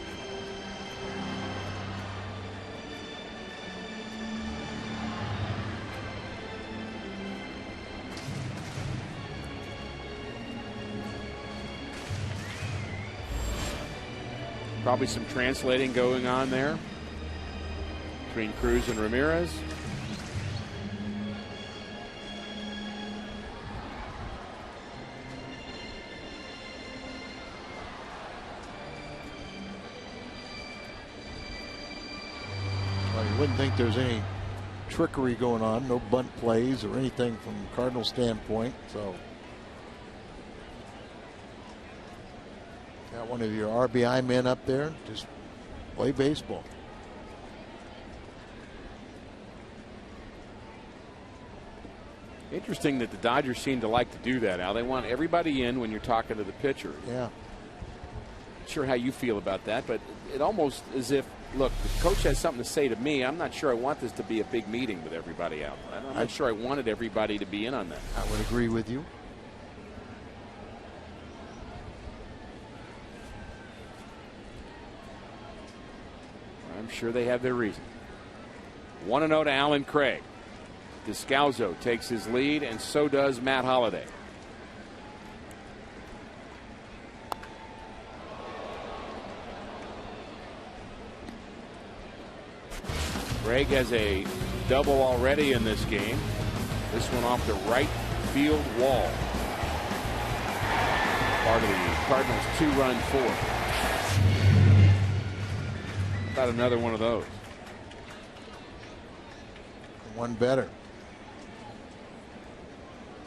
Speaker 4: Probably some translating going on there between Cruz and Ramirez.
Speaker 5: Well, you wouldn't think there's any trickery going on, no bunt plays or anything from the Cardinal standpoint. So got one of your RBI men up there, just play baseball.
Speaker 4: Interesting that the Dodgers seem to like to do that, Al. They want everybody in when you're talking to the pitcher.
Speaker 5: Yeah.
Speaker 4: Not sure how you feel about that, but it almost as if, look, the coach has something to say to me. I'm not sure I want this to be a big meeting with everybody out. I'm not sure I wanted everybody to be in on that.
Speaker 5: I would agree with you.
Speaker 4: I'm sure they have their reason. 1-0 to Alan Craig. Descalso takes his lead, and so does Matt Holliday. Craig has a double already in this game. This one off the right field wall. Part of the Cardinals' 2-run fourth. About another one of those.
Speaker 5: One better.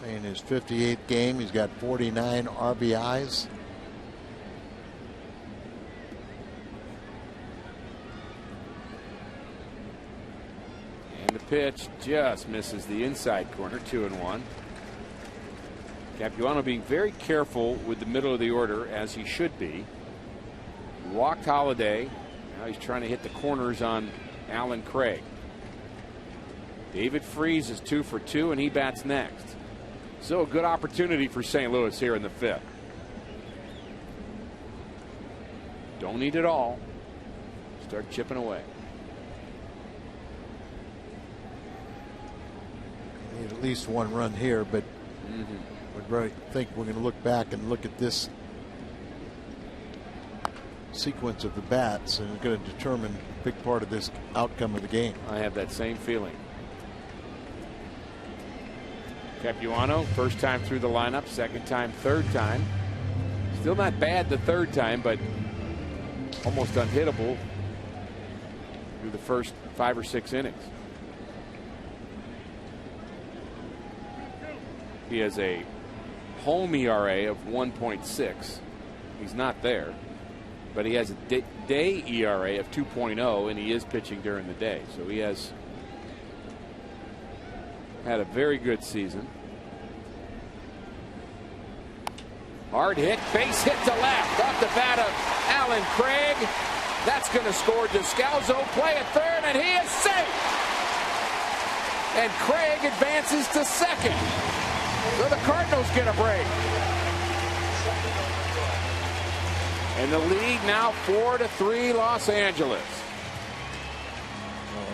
Speaker 5: In his 58th game, he's got 49 RBIs.
Speaker 4: pitch just misses the inside corner. 2-1. Capuano being very careful with the middle of the order, as he should be. He walked Holiday. Now he's trying to hit the corners on Alan Craig. David Freese is 2 for 2, and he bats next. So a good opportunity for St. Louis here in the 5th. Don't need it all. Start chipping away.
Speaker 5: Need at least one run here, but would really think we're going to look back and look at this sequence of the bats, and it's going to determine a big part of this outcome of the game.
Speaker 4: I have that same feeling. Capuano, first time through the lineup, second time, third time. Still not bad the third time, but almost unhittable through the first 5 or 6 innings. He has a home ERA of 1.6. He's not there, but he has a day ERA of 2.0, and he is pitching during the day. So he has had a very good season. Hard hit, base hit to left off the bat of Alan Craig. That's going to score. Descalzo play at third, and he is safe. And Craig advances to second. So the Cardinals get a break. And the lead now 4-3 Los Angeles.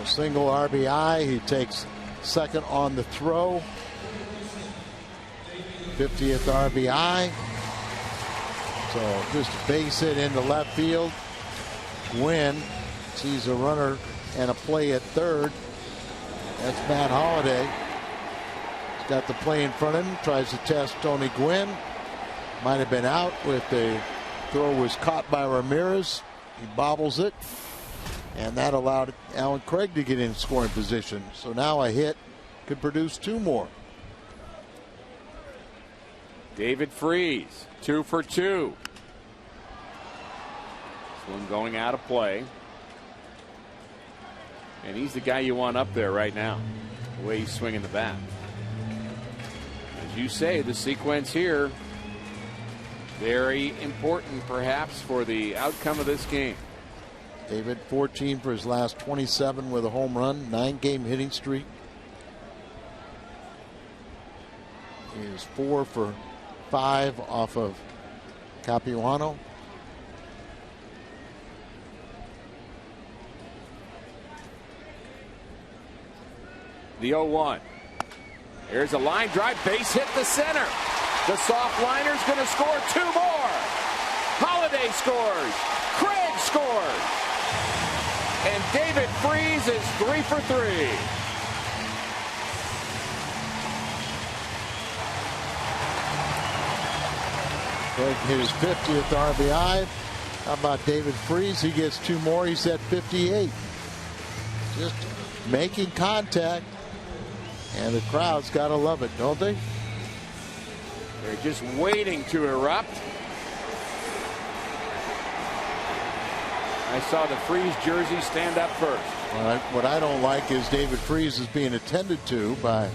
Speaker 5: A single RBI. He takes second on the throw. 50th RBI. So just a base hit into left field. Gwynn sees a runner and a play at third. That's Matt Holliday. He's got the play in front of him. Tries to test Tony Gwynn. Might have been out with the throw was caught by Ramirez. He bobbles it. And that allowed Alan Craig to get in scoring position. So now a hit could produce 2 more.
Speaker 4: David Freese, 2 for 2. This one going out of play. And he's the guy you want up there right now, the way he's swinging the bat. As you say, the sequence here, very important perhaps for the outcome of this game.
Speaker 5: David 14 for his last 27 with a home run, 9-game hitting streak. He is 4 for 5 off of Capuano.
Speaker 4: The 0-1. Here's a line drive, base hit to center. The soft liner's going to score 2 more. Holiday scores. Craig scores. And David Freese is 3 for 3.
Speaker 5: Craig hit his 50th RBI. How about David Freese? He gets 2 more. He's at 58. Just making contact. And the crowd's got to love it, don't they?
Speaker 4: They're just waiting to erupt. I saw the Freese jersey stand up first.
Speaker 5: What I don't like is David Freese is being attended to by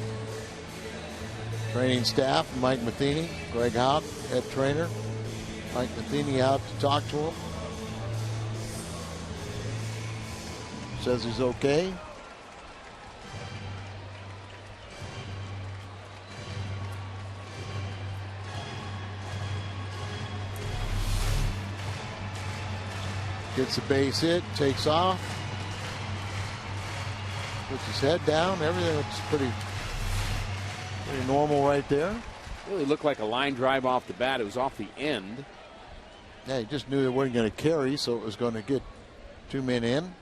Speaker 5: training staff. Mike Matheny, Greg Houck, head trainer. Mike Matheny out to talk to him. Says he's okay. Gets a base hit, takes off, puts his head down. Everything looks pretty normal right there.
Speaker 4: Really looked like a line drive off the bat. It was off the end.
Speaker 5: Yeah, he just knew it wasn't going to carry, so it was going to get 2 men in.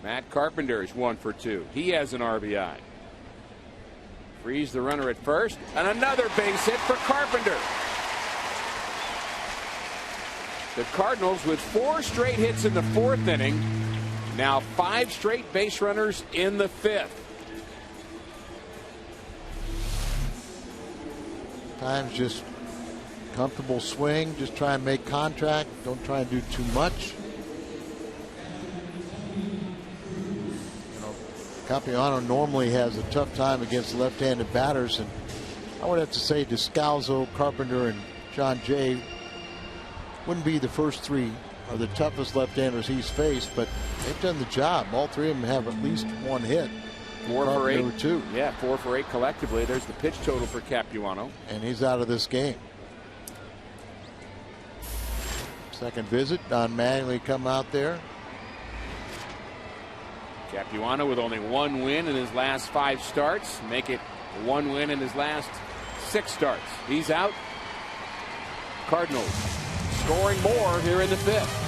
Speaker 4: Matt Carpenter is 1 for 2. He has an RBI. Freeze the runner at first, and another base hit for Carpenter. The Cardinals with 4 straight hits in the 4th inning. Now 5 straight base runners in the 5th.
Speaker 5: Times just comfortable swing, just try and make contact, don't try and do too much. Capuano normally has a tough time against left-handed batters, and I would have to say Descalzo, Carpenter, and John Jay wouldn't be the first 3 or the toughest left-handers he's faced, but they've done the job. All 3 of them have at least 1 hit.
Speaker 4: 4 for 8.
Speaker 5: 2.
Speaker 4: Yeah, 4 for 8 collectively. There's the pitch total for Capuano.
Speaker 5: And he's out of this game. Second visit, Don Mattingly come out there.
Speaker 4: Capuano with only 1 win in his last 5 starts. Make it 1 win in his last 6 starts. He's out. Cardinals scoring more here in the 5th.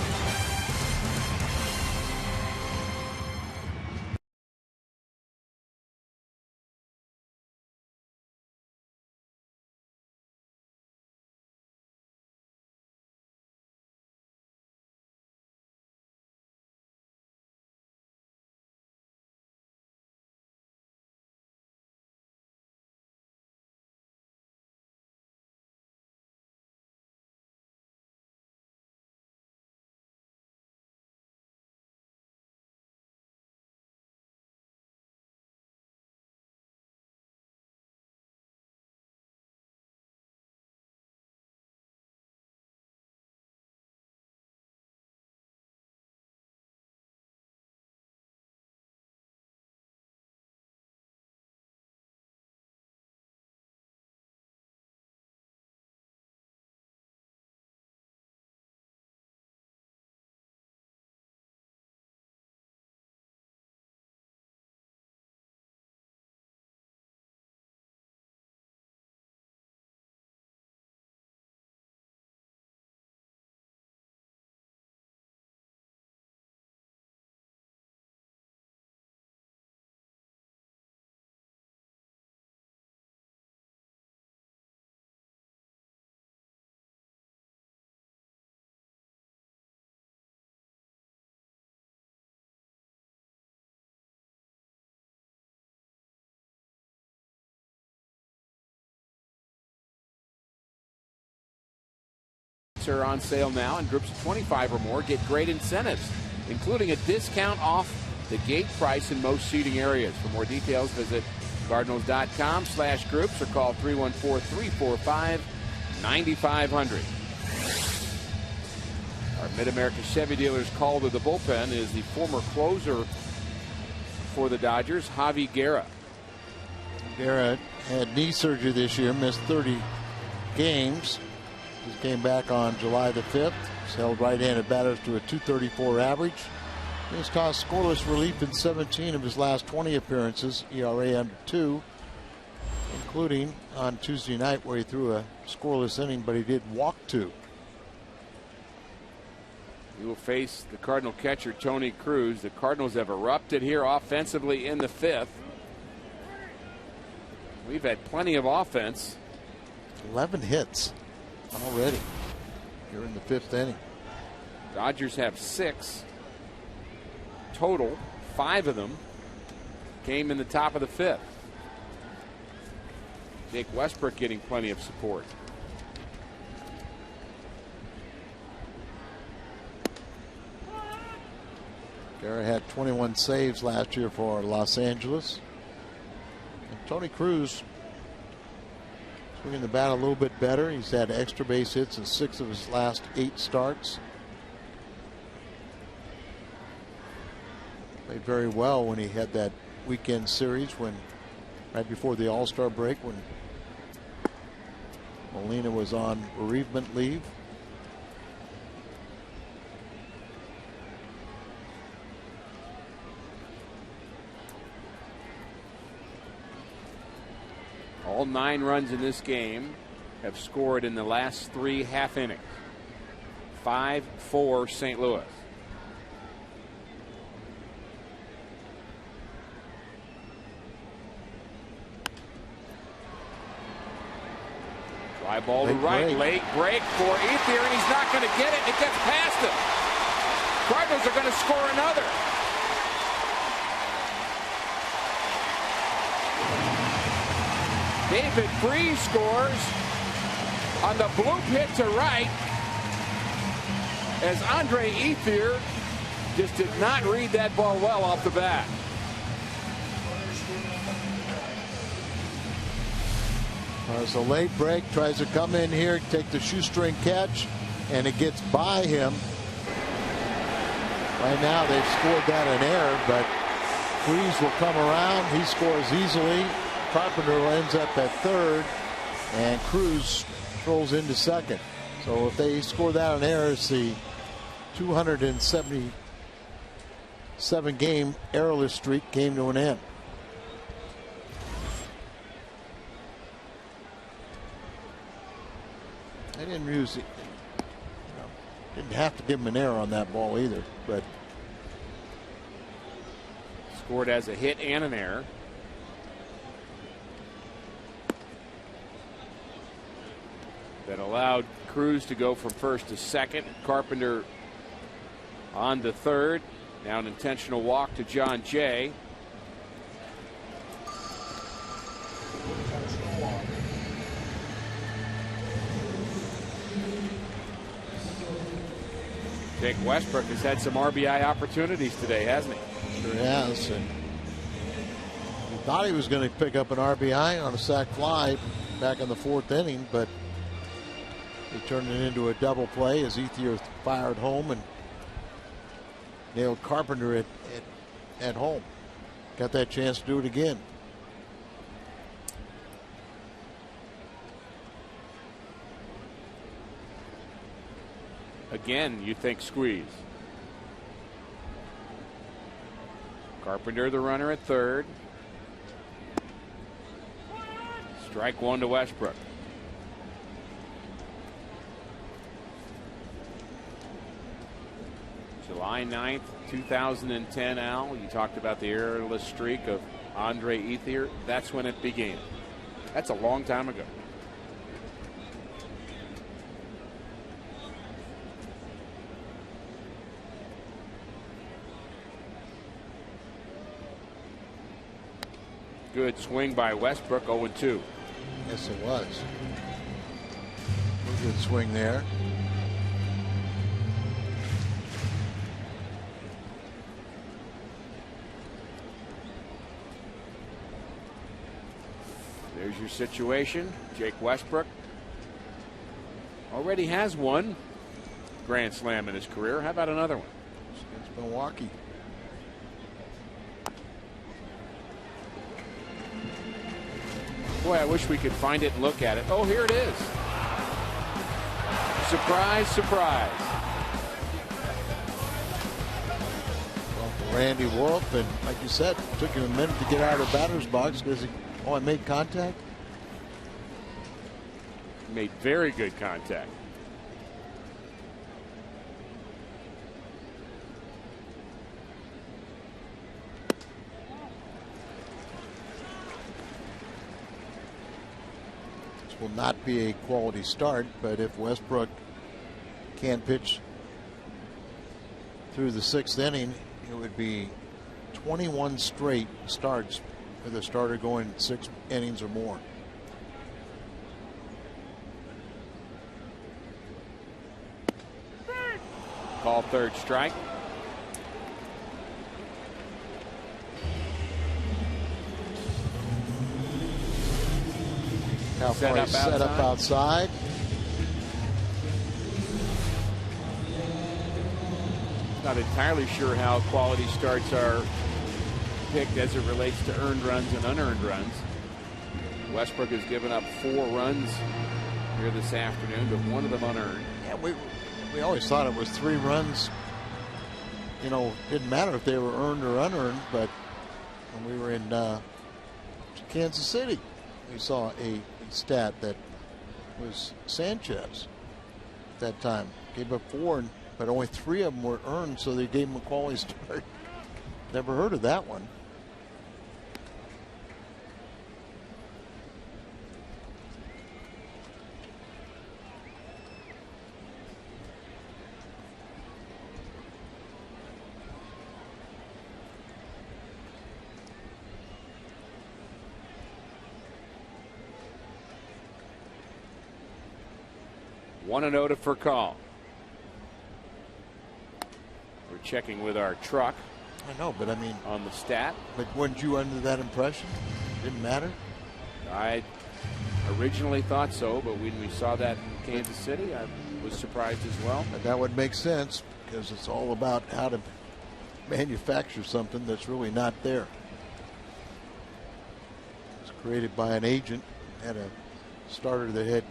Speaker 4: Are on sale now, and groups of 25 or more get great incentives, including a discount off the gate price in most seating areas. For more details, visit cardinals.com/groups or call 314-345-9500. Our Mid-America Chevy dealers call to the bullpen is the former closer for the Dodgers, Javi Guerra.
Speaker 5: Guerra had knee surgery this year, missed 30 games. He came back on July the 5th. He's held right-handed batters to a .234 average. He's caused scoreless relief in 17 of his last 20 appearances, ERA under 2, including on Tuesday night where he threw a scoreless inning, but he did walk 2.
Speaker 4: He will face the Cardinal catcher, Tony Cruz. The Cardinals have erupted here offensively in the 5th. We've had plenty of offense.
Speaker 5: 11 hits already here in the 5th inning.
Speaker 4: Dodgers have 6 total. 5 of them came in the top of the 5th. Jake Westbrook getting plenty of support.
Speaker 5: Guerra had 21 saves last year for Los Angeles. And Tony Cruz swinging the bat a little bit better. He's had extra base hits in 6 of his last 8 starts. Played very well when he had that weekend series right before the All-Star break when Molina was on bereavement leave.
Speaker 4: All 9 runs in this game have scored in the last 3 half innings. 5-4 St. Louis. Fly ball to right. Late break for Ethier, and he's not going to get it. It gets past him. Cardinals are going to score another. David Freese scores on the bloop hit to right, as Andre Ethier just did not read that ball well off the bat.
Speaker 5: There's a late break, tries to come in here, take the shoestring catch, and it gets by him. Right now they've scored that an error, but Freese will come around. He scores easily. Carpenter ends up at third, and Cruz strolls into second. So if they score that an error, it's the 277 game errorless streak came to an end. They didn't use it. Didn't have to give him an error on that ball either, but
Speaker 4: scored as a hit and an error. That allowed Cruz to go from first to second. Carpenter on to third. Now an intentional walk to John Jay. Jake Westbrook has had some RBI opportunities today, hasn't he?
Speaker 5: Sure has. And he thought he was going to pick up an RBI on a sac fly back in the fourth inning, but he turned it into a double play as Ethier fired home and nailed Carpenter at home. Got that chance to do it again.
Speaker 4: Again, you think squeeze. Carpenter the runner at third. Strike one to Westbrook. July 9th, 2010, Al. You talked about the errorless streak of Andre Ethier. That's when it began. That's a long time ago. Good swing by Westbrook, 0-2.
Speaker 5: Yes, it was. A good swing there.
Speaker 4: There's your situation. Jake Westbrook already has one grand slam in his career. How about another one?
Speaker 5: Against Milwaukee.
Speaker 4: Boy, I wish we could find it and look at it. Oh, here it is. Surprise, surprise.
Speaker 5: Well, for Randy Wolf, and like you said, it took him a minute to get out of the batter's box because he made contact.
Speaker 4: Made very good contact.
Speaker 5: Will not be a quality start, but if Westbrook can't pitch through the sixth inning, it would be 21 straight starts with a starter going 6 innings or more.
Speaker 4: Call third strike.
Speaker 5: How far he's set up outside.
Speaker 4: Not entirely sure how quality starts are picked as it relates to earned runs and unearned runs. Westbrook has given up 4 runs here this afternoon, but 1 of them unearned.
Speaker 5: Yeah, we always thought it was 3 runs. You know, didn't matter if they were earned or unearned, but when we were in Kansas City, we saw a stat that was Sanchez at that time. Gave up 4, but only 3 of them were earned, so they gave him a quality start. Never heard of that one.
Speaker 4: 1-0 to Furcal. We're checking with our truck.
Speaker 5: I know, but I mean,
Speaker 4: on the stat.
Speaker 5: But weren't you under that impression? Didn't matter?
Speaker 4: I originally thought so, but when we saw that in Kansas City, I was surprised as well.
Speaker 5: But that would make sense because it's all about how to manufacture something that's really not there. It's created by an agent, had a starter that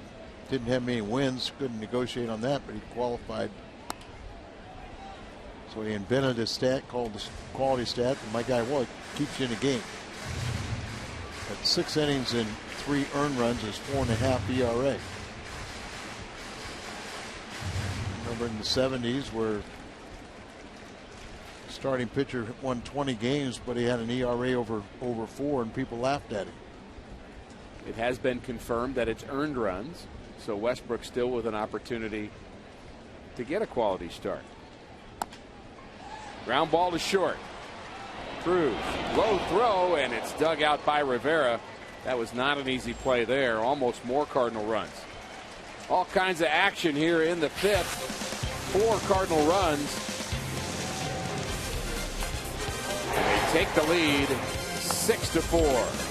Speaker 5: didn't have many wins, couldn't negotiate on that, but he qualified. So he invented a stat called the quality stat, and my guy, well, it keeps you in the game. At 6 innings and 3 earned runs is 4.5 ERA. Remember in the 70s where starting pitcher won 20 games, but he had an ERA over 4, and people laughed at him.
Speaker 4: It has been confirmed that it's earned runs, so Westbrook still with an opportunity to get a quality start. Ground ball to short. Cruz, low throw, and it's dug out by Rivera. That was not an easy play there. Almost more Cardinal runs. All kinds of action here in the 5th. 4 Cardinal runs. And they take the lead 6-4.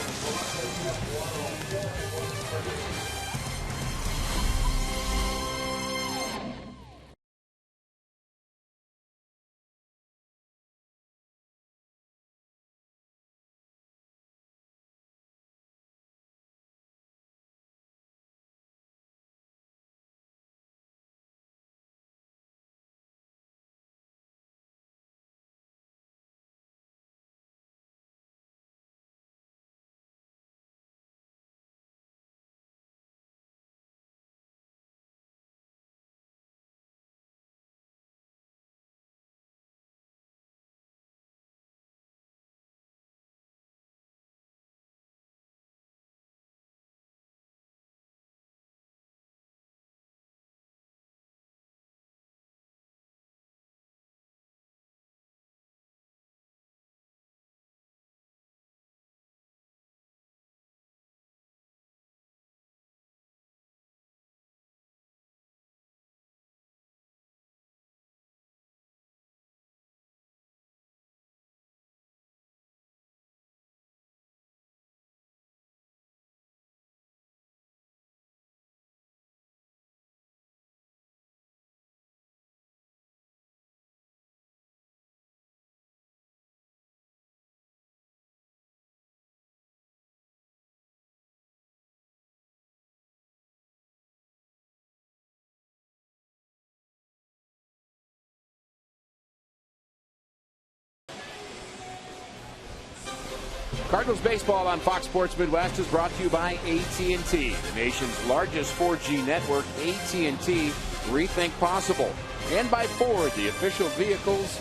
Speaker 4: Cardinals baseball on Fox Sports Midwest is brought to you by AT&T, the nation's largest 4G network. AT&T, rethink possible, and by Ford, the official vehicles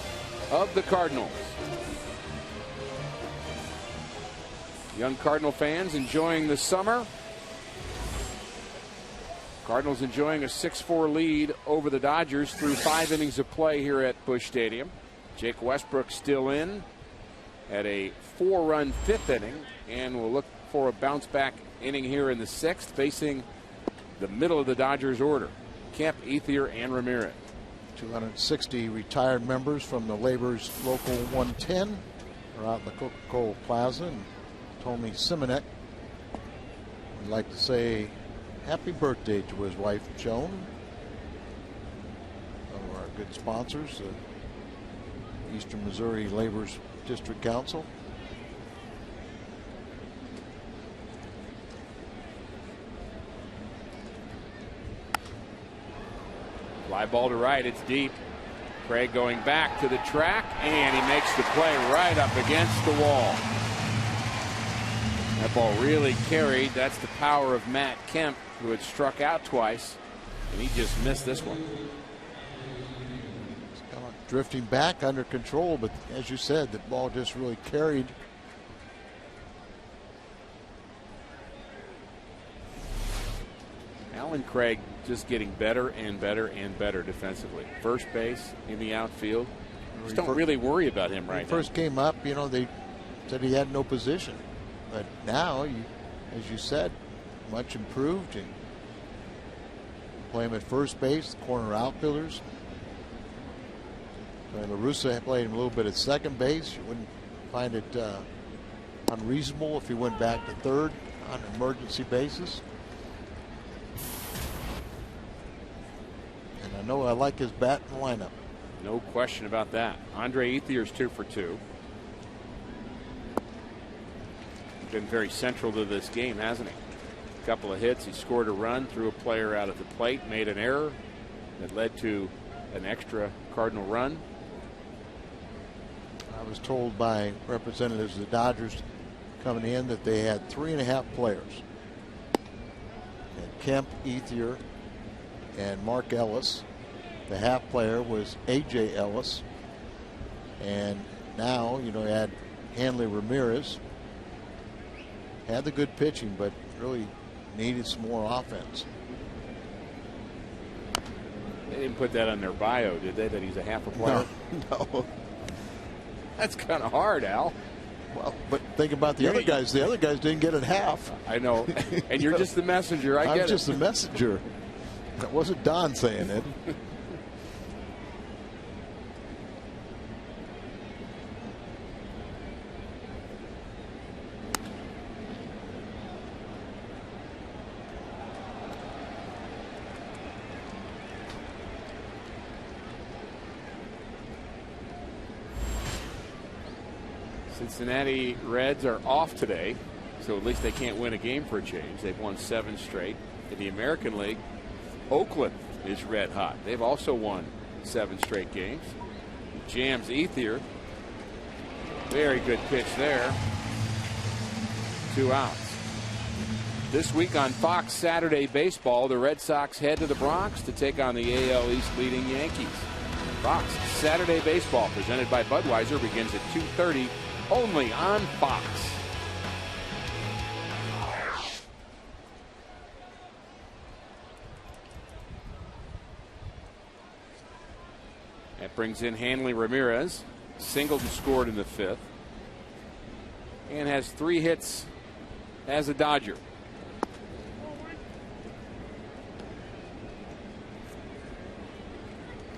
Speaker 4: of the Cardinals. Young Cardinal fans enjoying the summer. Cardinals enjoying a 6-4 lead over the Dodgers through 5 innings of play here at Busch Stadium. Jake Westbrook still in at a 4-run 5th inning, and we'll look for a bounce back inning here in the 6th, facing the middle of the Dodgers order: Kemp, Ethier, and Ramirez.
Speaker 5: 260 retired members from the Labor's Local 110 are out in the Coca-Cola Plaza, and Tony Simonek would like to say happy birthday to his wife Joan. One of our good sponsors, Eastern Missouri Labor's District Council.
Speaker 4: Fly ball to right, it's deep. Craig going back to the track, and he makes the play right up against the wall. That ball really carried. That's the power of Matt Kemp, who had struck out twice, and he just missed this one.
Speaker 5: Drifting back under control, but as you said, the ball just really carried.
Speaker 4: Alan Craig just getting better and better and better defensively. First base, in the outfield. Just don't really worry about him right now.
Speaker 5: When he first came up, you know, they said he had no position. But now, as you said, much improved. And play him at first base, corner outfielders. And La Russa played him a little bit at second base. You wouldn't find it unreasonable if he went back to third on an emergency basis. And I know I like his bat in the lineup.
Speaker 4: No question about that. Andre Ethier's 2 for 2. Been very central to this game, hasn't he? A couple of hits. He scored a run, threw a player out at the plate, made an error that led to an extra Cardinal run.
Speaker 5: I was told by representatives of the Dodgers coming in that they had 3.5 players. And Kemp, Ethier, and Mark Ellis. The half player was A.J. Ellis. And now, you know, you had Hanley Ramirez. Had the good pitching, but really needed some more offense.
Speaker 4: They didn't put that on their bio, did they, that he's a half a player?
Speaker 5: No.
Speaker 4: That's kind of hard, Al.
Speaker 5: Well, but think about the other guys. The other guys didn't get it half.
Speaker 4: I know. And you're just the messenger. I get it.
Speaker 5: I'm just the messenger. That wasn't Don saying it.
Speaker 4: Cincinnati Reds are off today, so at least they can't win a game for a change. They've won 7 straight. In the American League, Oakland is red hot. They've also won 7 straight games. Jams Ethier. Very good pitch there. 2 outs. This week on Fox Saturday Baseball, the Red Sox head to the Bronx to take on the AL East leading Yankees. Fox Saturday Baseball, presented by Budweiser, begins at 2:30 only on Fox. That brings in Hanley Ramirez. Singled and scored in the 5th. And has 3 hits as a Dodger.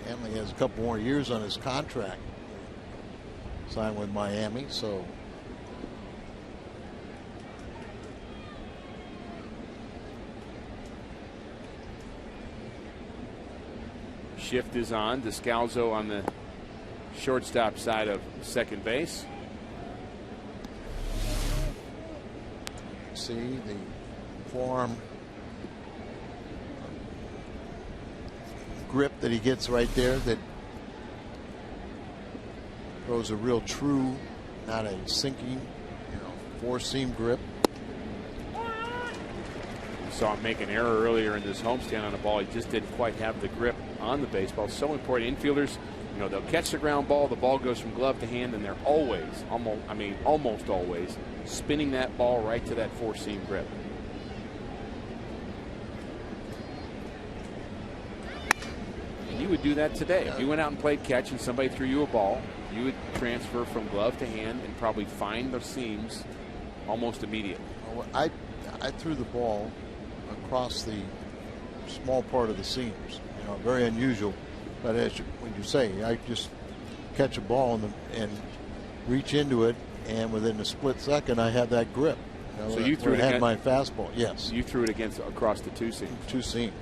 Speaker 5: Hanley has a couple more years on his contract. Signed with Miami, so
Speaker 4: Shift is on. Descalzo on the shortstop side of second base.
Speaker 5: See the forearm grip that he gets right there that throws a real true, not a sinking, 4-seam grip.
Speaker 4: We saw him make an error earlier in this homestand on a ball. He just didn't quite have the grip on the baseball. So important. Infielders, they'll catch the ground ball. The ball goes from glove to hand, and they're always, almost always, spinning that ball right to that 4-seam grip. And you would do that today. If you went out and played catch and somebody threw you a ball, you would transfer from glove to hand and probably find the seams almost immediately.
Speaker 5: Well, I threw the ball across the small part of the seams. Very unusual. But when you say, I just catch a ball and reach into it, and within a split second, I had that grip.
Speaker 4: So you threw it
Speaker 5: against my fastball. Yes.
Speaker 4: You threw it across the 2 seams.
Speaker 5: 2 seams.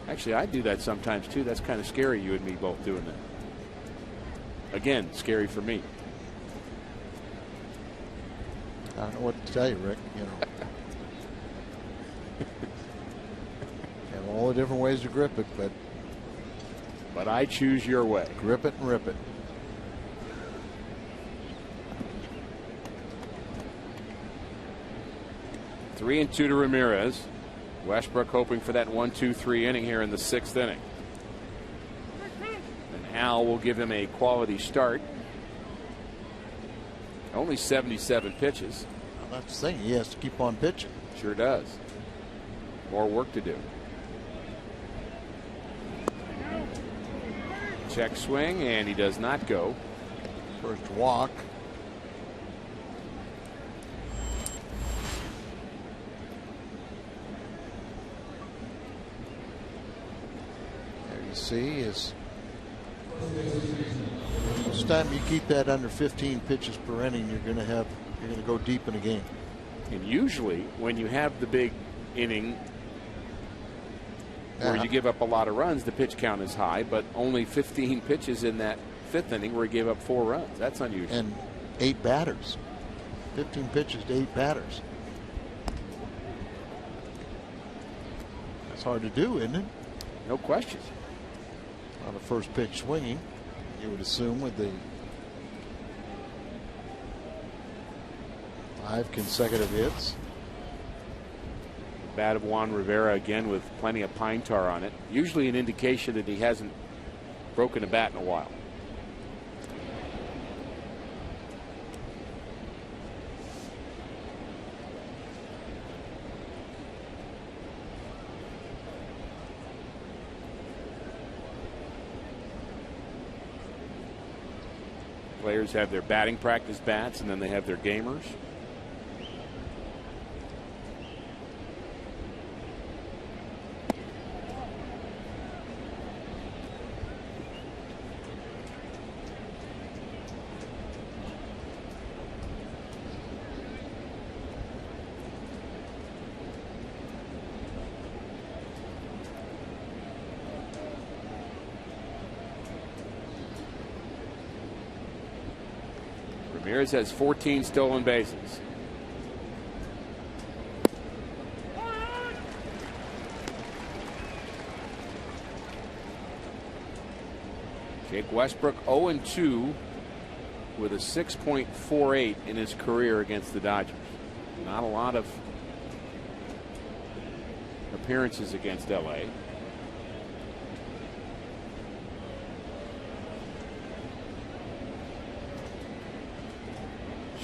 Speaker 4: Actually, I do that sometimes too. That's kind of scary. You and me both doing that. Again, scary for me.
Speaker 5: I don't know what to tell you, Rick. Have all the different ways to grip it,
Speaker 4: but I choose your way.
Speaker 5: Grip it and rip it.
Speaker 4: Three and 2 to Ramirez. Westbrook hoping for that 1-2-3 inning here in the 6th inning. And Al will give him a quality start. Only 77 pitches.
Speaker 5: Well, that's the thing. He has to keep on pitching.
Speaker 4: Sure does. More work to do. Check swing, and he does not go.
Speaker 5: First walk. see is this time you keep that under 15 pitches per inning, you're going to go deep in a game.
Speaker 4: And usually when you have the big inning where you give up a lot of runs, the pitch count is high, but only 15 pitches in that 5th inning where he gave up 4 runs. That's unusual.
Speaker 5: And 8 batters. 15 pitches to 8 batters. That's hard to do, isn't it?
Speaker 4: No question.
Speaker 5: On the first pitch swinging, you would assume, with the 5 consecutive hits.
Speaker 4: Bat of Juan Rivera again with plenty of pine tar on it. Usually an indication that he hasn't broken a bat in a while. Players have their batting practice bats, and then they have their gamers. Ramirez has 14 stolen bases. Jake Westbrook 0-2 with a 6.48 in his career against the Dodgers. Not a lot of appearances against LA.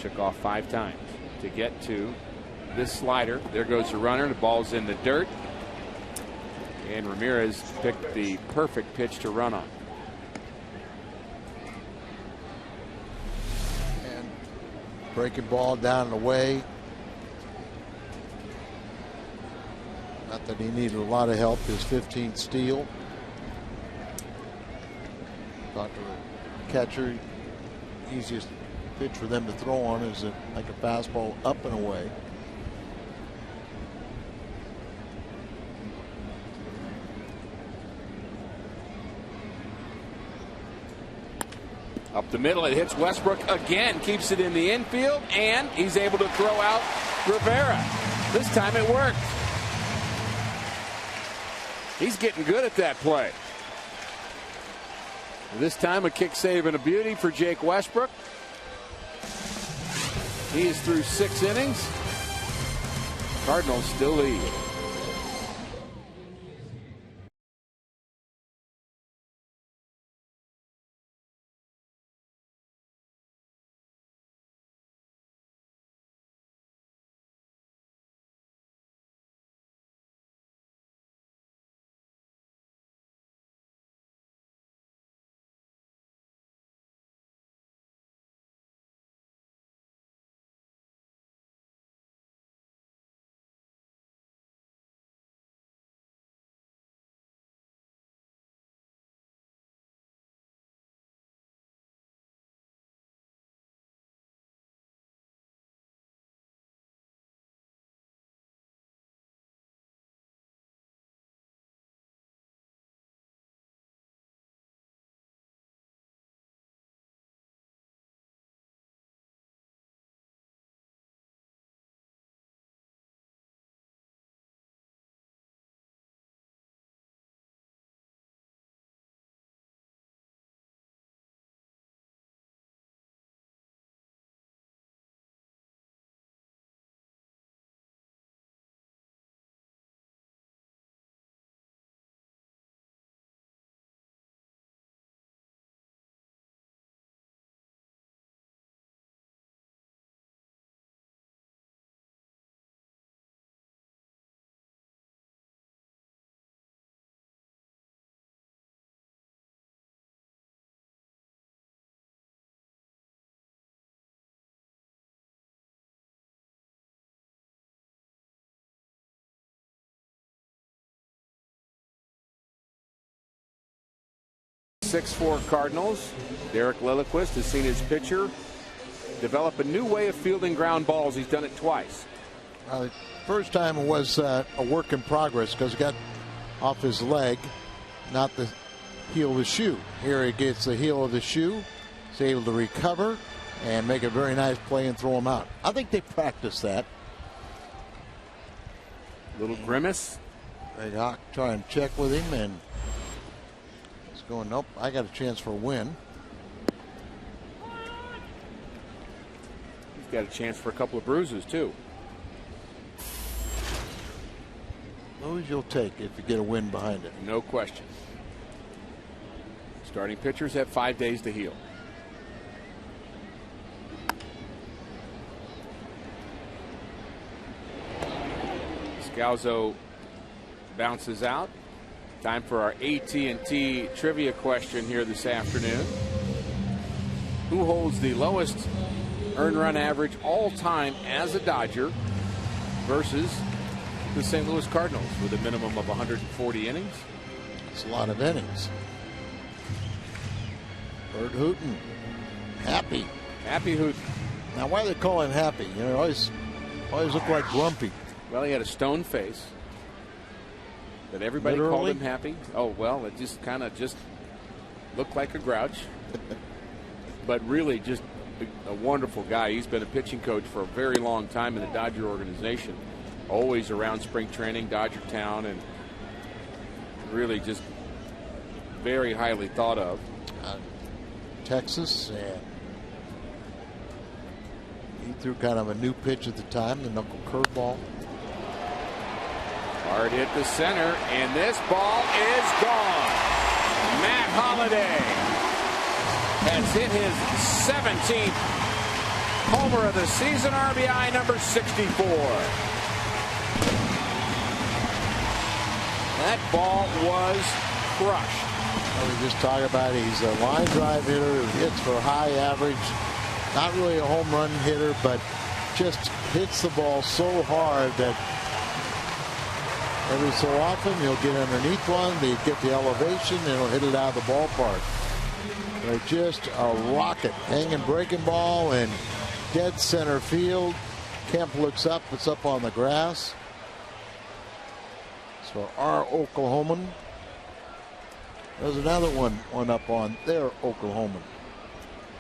Speaker 4: Shook off 5 times to get to this slider. There goes the runner. The ball's in the dirt. And Ramirez picked the perfect pitch to run on.
Speaker 5: And breaking ball down and away. Not that he needed a lot of help. His 15th steal. Talk to the catcher. Easiest pitch for them to throw on is like a fastball up and away.
Speaker 4: Up the middle, it hits Westbrook again, keeps it in the infield, and he's able to throw out Rivera. This time it worked. He's getting good at that play. This time a kick save and a beauty for Jake Westbrook. He is through 6 innings. Cardinals still lead. 6'4" Cardinals. Derek Lilliquist has seen his pitcher develop a new way of fielding ground balls. He's done it twice.
Speaker 5: The first time it was a work in progress because it got off his leg, not the heel of the shoe. Here he gets the heel of the shoe. He's able to recover and make a very nice play and throw him out. I think they practice that.
Speaker 4: Little grimace.
Speaker 5: They try and check with him, and he's going, nope, I got a chance for a win.
Speaker 4: He's got a chance for a couple of bruises, too.
Speaker 5: Those you'll take if you get a win behind it.
Speaker 4: No question. Starting pitchers have 5 days to heal. Scalzo bounces out. Time for our AT&T trivia question here this afternoon. Who holds the lowest earned run average all time as a Dodger versus the St. Louis Cardinals with a minimum of 140 innings?
Speaker 5: It's a lot of innings. Bird Hooten. Happy.
Speaker 4: Happy Hooten.
Speaker 5: Now, why do they call him Happy? You know, always look like grumpy.
Speaker 4: Well, he had a stone face. But everybody called him Happy. Oh, well, it just kind of just looked like a grouch. But really just a wonderful guy. He's been a pitching coach for a very long time in the Dodger organization. Always around spring training, Dodger Town, and really just very highly thought of.
Speaker 5: Texas, and he threw kind of a new pitch at the time, the knuckle curveball.
Speaker 4: Hard hit to center, and this ball is gone. Matt Holliday has hit his 17th homer of the season, RBI number 64. That ball was crushed.
Speaker 5: We just talked about it. He's a line drive hitter who hits for high average. Not really a home run hitter, but just hits the ball so hard that every so often he'll get underneath one, they get the elevation, and he'll hit it out of the ballpark. They're just a rocket, hanging breaking ball and dead center field. Kemp looks up, it's up on the grass. So our Oklahoman. There's another one up on their Oklahoman.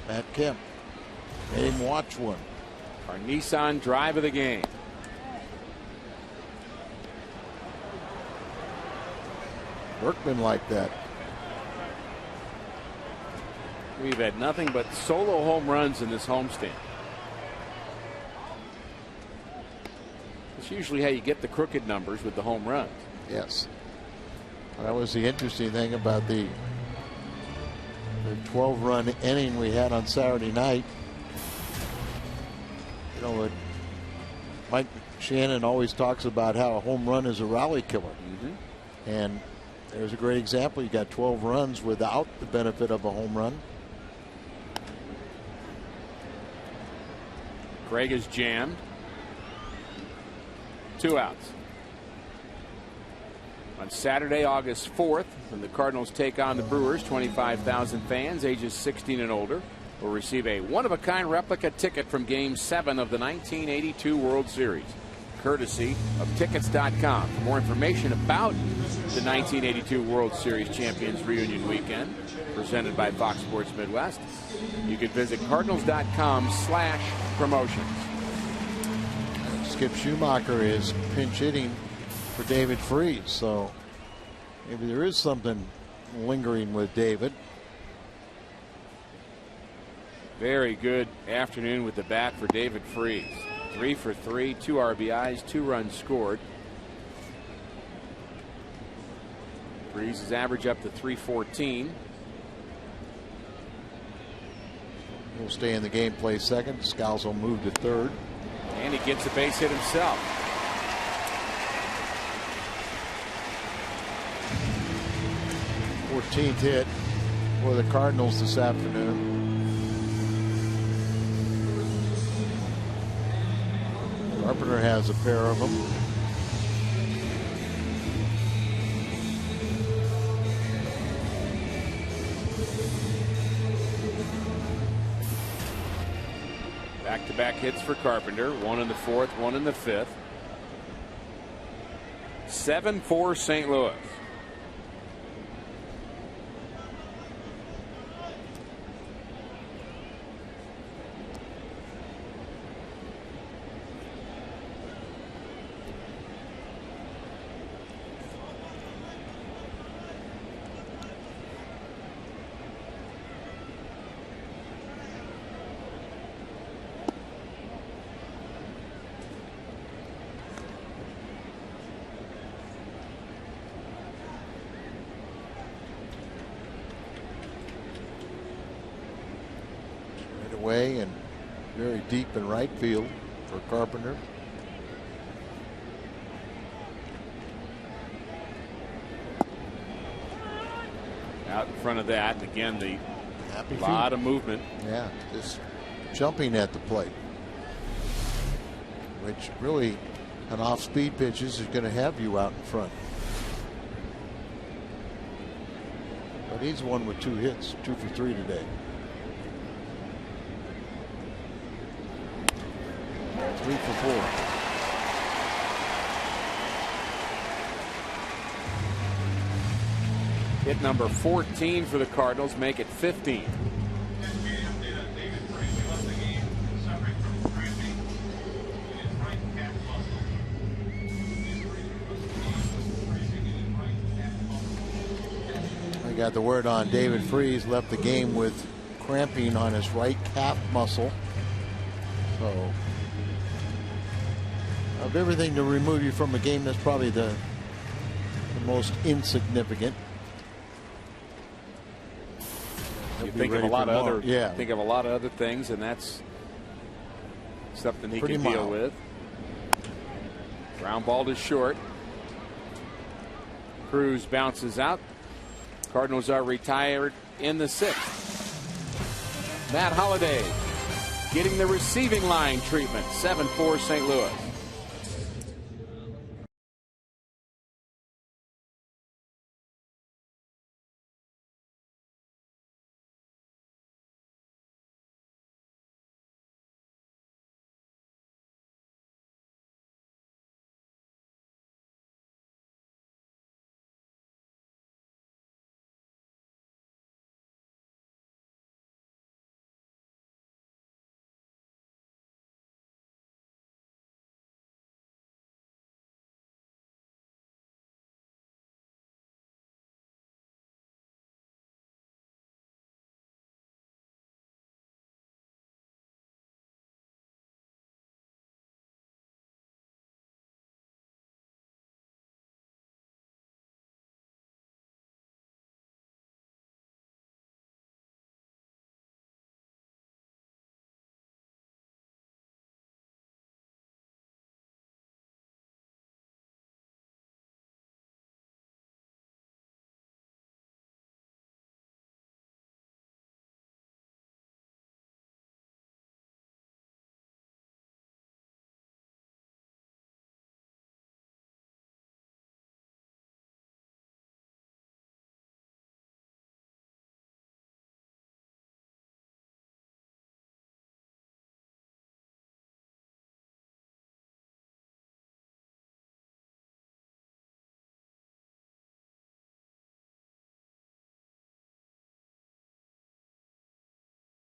Speaker 5: Matt Kemp. Made him watch one.
Speaker 4: Our Nissan drive of the game.
Speaker 5: Berkman like that.
Speaker 4: We've had nothing but solo home runs in this homestand. That's usually how you get the crooked numbers with the home runs.
Speaker 5: Yes. That was the interesting thing about the 12-run inning we had on Saturday night. You know, Mike Shannon always talks about how a home run is a rally killer. Mm-hmm. And there's a great example. You got 12 runs without the benefit of a home run.
Speaker 4: Craig is jammed. 2 outs. On Saturday, August 4th, when the Cardinals take on the Brewers, 25,000 fans ages 16 and older will receive a one-of-a-kind replica ticket from Game 7 of the 1982 World Series, courtesy of Tickets.com. For more information about the 1982 World Series Champions Reunion Weekend, presented by Fox Sports Midwest, you can visit Cardinals.com/promotions.
Speaker 5: Skip Schumacher is pinch hitting for David Freese, so maybe there is something lingering with David.
Speaker 4: Very good afternoon with the bat for David Freese. 3 for 3, 2 RBIs, 2 runs scored. Freese's average up to 314.
Speaker 5: He'll stay in the game, play second. Scalzo move to third.
Speaker 4: And he gets a base hit himself.
Speaker 5: Fourteenth hit for the Cardinals this afternoon. Carpenter has a pair of them.
Speaker 4: Back-to-back hits for Carpenter. One in the fourth, one in the fifth. 7-4 St. Louis.
Speaker 5: Away and very deep in right field for Carpenter.
Speaker 4: Out in front of that, and again,
Speaker 5: Happy
Speaker 4: lot of movement.
Speaker 5: Yeah, just jumping at the plate, which really on off-speed pitches is going to have you out in front. But he's one with 2 hits, 2 for 3 today. 3 for 4.
Speaker 4: Hit number 14 for the Cardinals, make it 15.
Speaker 5: I got the word on David Freese, left the game with cramping on his right calf muscle. So of everything to remove you from a game, that's probably the most insignificant.
Speaker 4: You think of a lot of other things, and that's something he can deal with. Ground ball to short. Cruz bounces out. Cardinals are retired in the 6th. Matt Holliday getting the receiving line treatment. 7-4 St. Louis.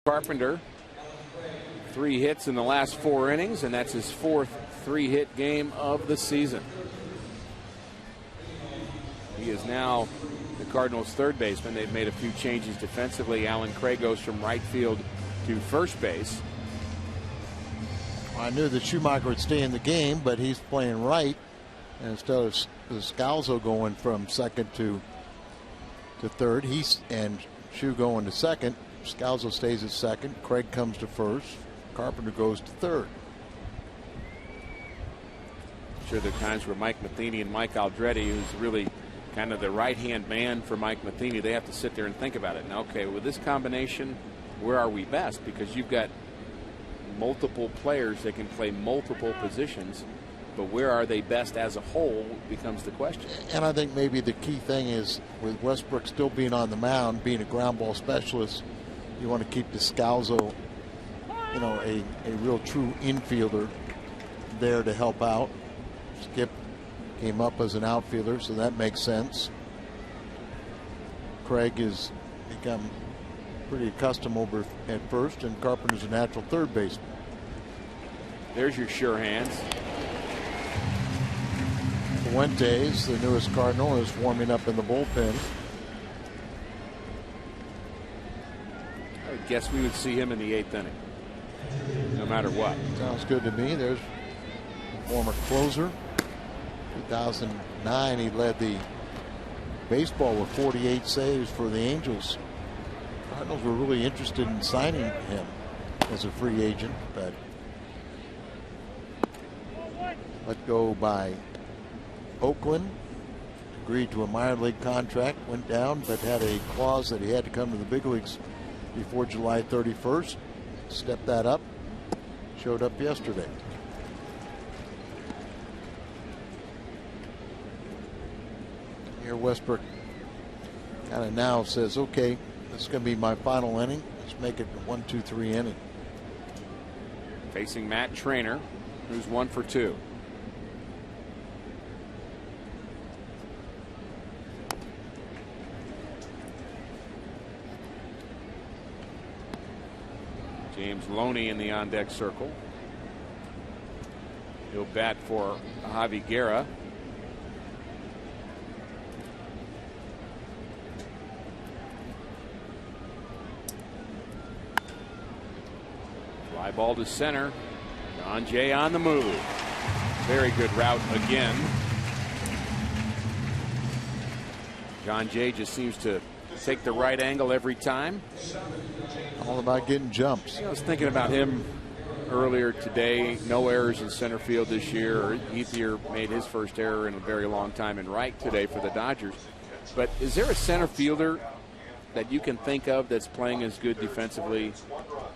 Speaker 4: Carpenter, 3 hits in the last 4 innings, and that's his 4th 3-hit game of the season. He is now the Cardinals' 3rd baseman. They've made a few changes defensively. Alan Craig goes from right field to first base.
Speaker 5: I knew that Schumacher would stay in the game, but he's playing right, and instead of Scalzo going from second to third, and Shu going to second. Scalzo stays at second. Craig comes to first. Carpenter goes to third.
Speaker 4: I'm sure there are times where Mike Matheny and Mike Aldretti, who's really kind of the right-hand man for Mike Matheny, they have to sit there and think about it. Now, okay, with this combination, where are we best? Because you've got multiple players that can play multiple positions, but where are they best as a whole becomes the question.
Speaker 5: And I think maybe the key thing is with Westbrook still being on the mound, being a ground ball specialist, you want to keep Descalso a real true infielder there to help out. Skip came up as an outfielder, so that makes sense. Craig has become pretty accustomed over at first, and Carpenter's a natural third baseman.
Speaker 4: There's your sure hands.
Speaker 5: Fuentes, the newest Cardinal, is warming up in the bullpen.
Speaker 4: I would guess we would see him in the 8th inning, no matter what.
Speaker 5: Sounds good to me. There's former closer. 2009, he led the baseball with 48 saves for the Angels. Cardinals were really interested in signing him as a free agent, but let go by Oakland. Agreed to a minor league contract, went down, but had a clause that he had to come to the big leagues before July 31st. Stepped that up. Showed up yesterday. Here Westbrook kind of now says, okay, this is going to be my final inning. Let's make it a 1-2-3 inning.
Speaker 4: Facing Matt Trainer, who's 1 for 2. James Loney in the on-deck circle. He'll bat for Javi Guerra. Fly ball to center. John Jay on the move. Very good route again. John Jay just seems to take the right angle every time.
Speaker 5: All about getting jumps.
Speaker 4: I was thinking about him earlier today. No errors in center field this year. Ethier made his first error in a very long time in right today for the Dodgers. But is there a center fielder that you can think of that's playing as good defensively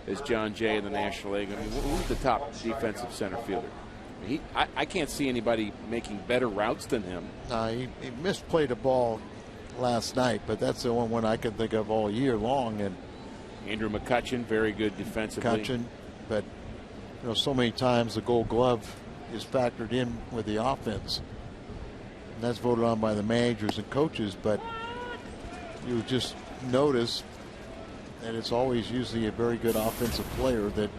Speaker 4: as John Jay in the National League? I mean, who's the top defensive center fielder? I can't see anybody making better routes than him.
Speaker 5: He misplayed a ball last night, but that's the only one I can think of all year long. And
Speaker 4: Andrew McCutchen, very good defensively.
Speaker 5: But so many times the Gold Glove is factored in with the offense, and that's voted on by the managers and coaches. But you just notice that it's always usually a very good offensive player that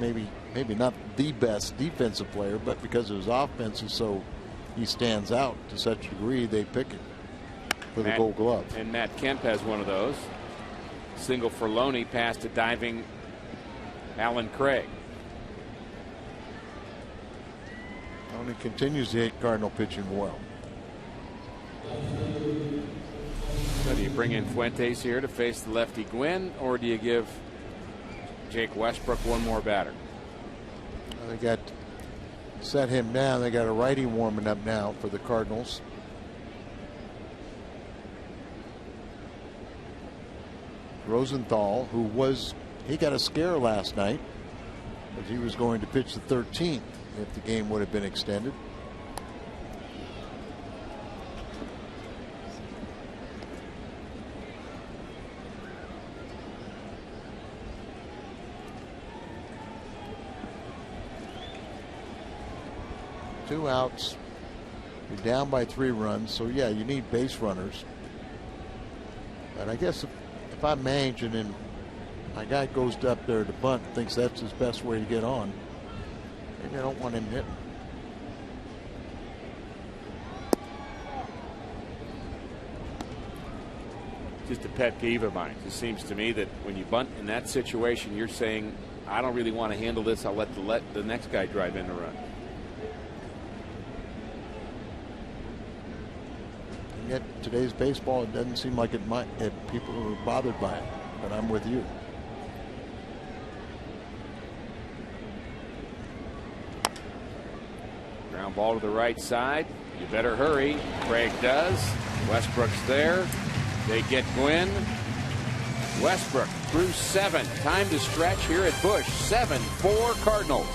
Speaker 5: maybe not the best defensive player, but because of his offense is so he stands out to such a degree, they pick it for the Gold Glove.
Speaker 4: And Matt Kemp has one of those. Single for Loney, pass to diving Alan Craig.
Speaker 5: Loney continues to hit Cardinal pitching well.
Speaker 4: So do you bring in Fuentes here to face the lefty Gwynn, or do you give Jake Westbrook one more batter?
Speaker 5: They got set him down. They got a righty warming up now for the Cardinals. Rosenthal, he got a scare last night because he was going to pitch the 13th if the game would have been extended. Two outs. You're down by 3 runs, so yeah, you need base runners. But I guess if I'm managing and my guy goes up there to bunt and thinks that's his best way to get on, maybe I don't want him hitting.
Speaker 4: Just a pet peeve of mine. It just seems to me that when you bunt in that situation, you're saying, I don't really want to handle this. I'll let the next guy drive in the run.
Speaker 5: And yet today's baseball, it doesn't seem like people are bothered by it. But I'm with you.
Speaker 4: Ground ball to the right side. You better hurry. Craig does. Westbrook's there. They get Gwynn. Westbrook through 7. Time to stretch here at Busch. 7-4 Cardinals.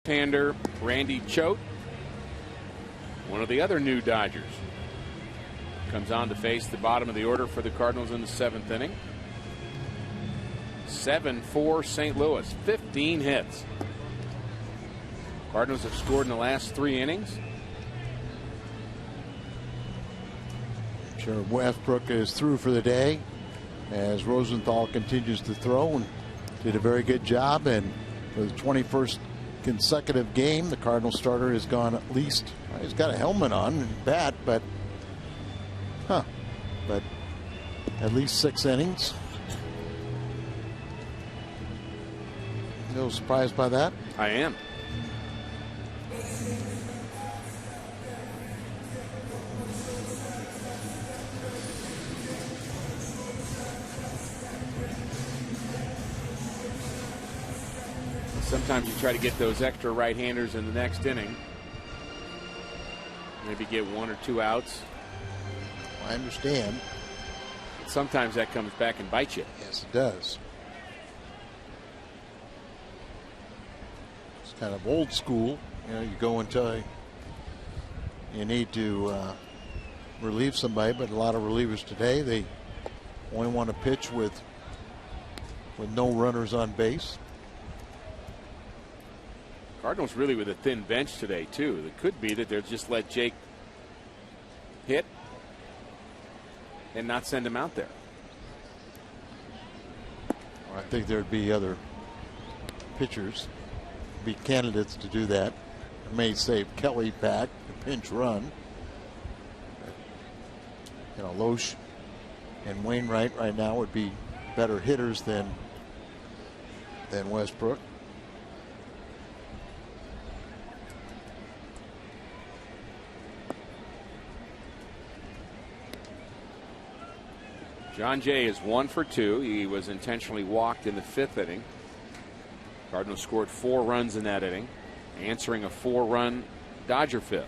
Speaker 4: Left-hander Randy Choate, one of the other new Dodgers, comes on to face the bottom of the order for the Cardinals in the 7th inning. 7-4 St. Louis, 15 hits. Cardinals have scored in the last 3 innings.
Speaker 5: Sure, Westbrook is through for the day as Rosenthal continues to throw and did a very good job. And for the 21st consecutive game, the Cardinal starter has gone at least, he's got a helmet on and bat, but at least 6 innings. A little surprised by that?
Speaker 4: I am. Sometimes you try to get those extra right-handers in the next inning. Maybe get 1 or 2 outs.
Speaker 5: I understand.
Speaker 4: Sometimes that comes back and bites you.
Speaker 5: Yes, it does. It's kind of old school. You know, you go until you need to relieve somebody, but a lot of relievers today, they only want to pitch with no runners on base.
Speaker 4: Cardinals really with a thin bench today, too. It could be that they'll just let Jake hit and not send him out there.
Speaker 5: I think there'd be other pitchers, be candidates to do that. It may save Kelly back, a pinch run. You know, Loesch and Wainwright right now would be better hitters than Westbrook.
Speaker 4: John Jay is 1 for 2. He was intentionally walked in the 5th inning. Cardinals scored 4 runs in that inning, answering a 4-run Dodger 5th.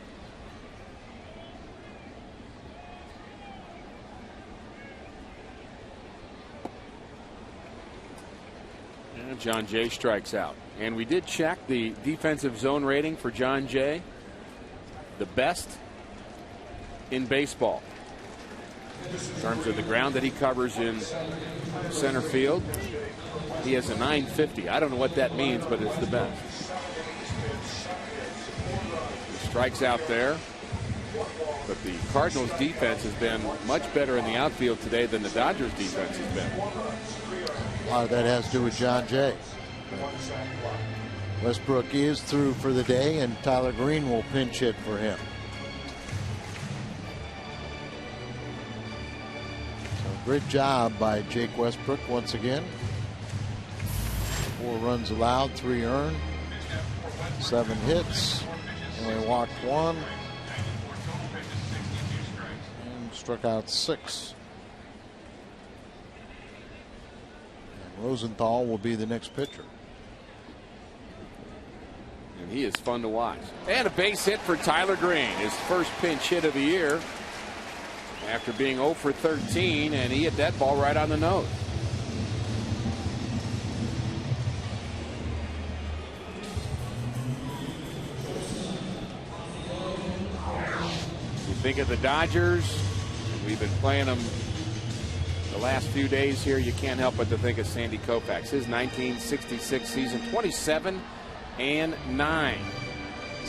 Speaker 4: And John Jay strikes out. And we did check the defensive zone rating for John Jay. The best in baseball. In terms of the ground that he covers in center field, he has a 950. I don't know what that means, but it's the best. He strikes out there. But the Cardinals defense has been much better in the outfield today than the Dodgers defense has been.
Speaker 5: A lot of that has to do with John Jay. Westbrook is through for the day, and Tyler Green will pinch hit for him. Great job by Jake Westbrook once again. 4 runs allowed, 3 earned, 7 hits, only walked 1, and struck out 6. And Rosenthal will be the next pitcher.
Speaker 4: And he is fun to watch. And a base hit for Tyler Green, his first pinch hit of the year. After being 0 for 13, and he hit that ball right on the nose. You think of the Dodgers, we've been playing them the last few days here. You can't help but to think of Sandy Koufax. His 1966 season, 27-9.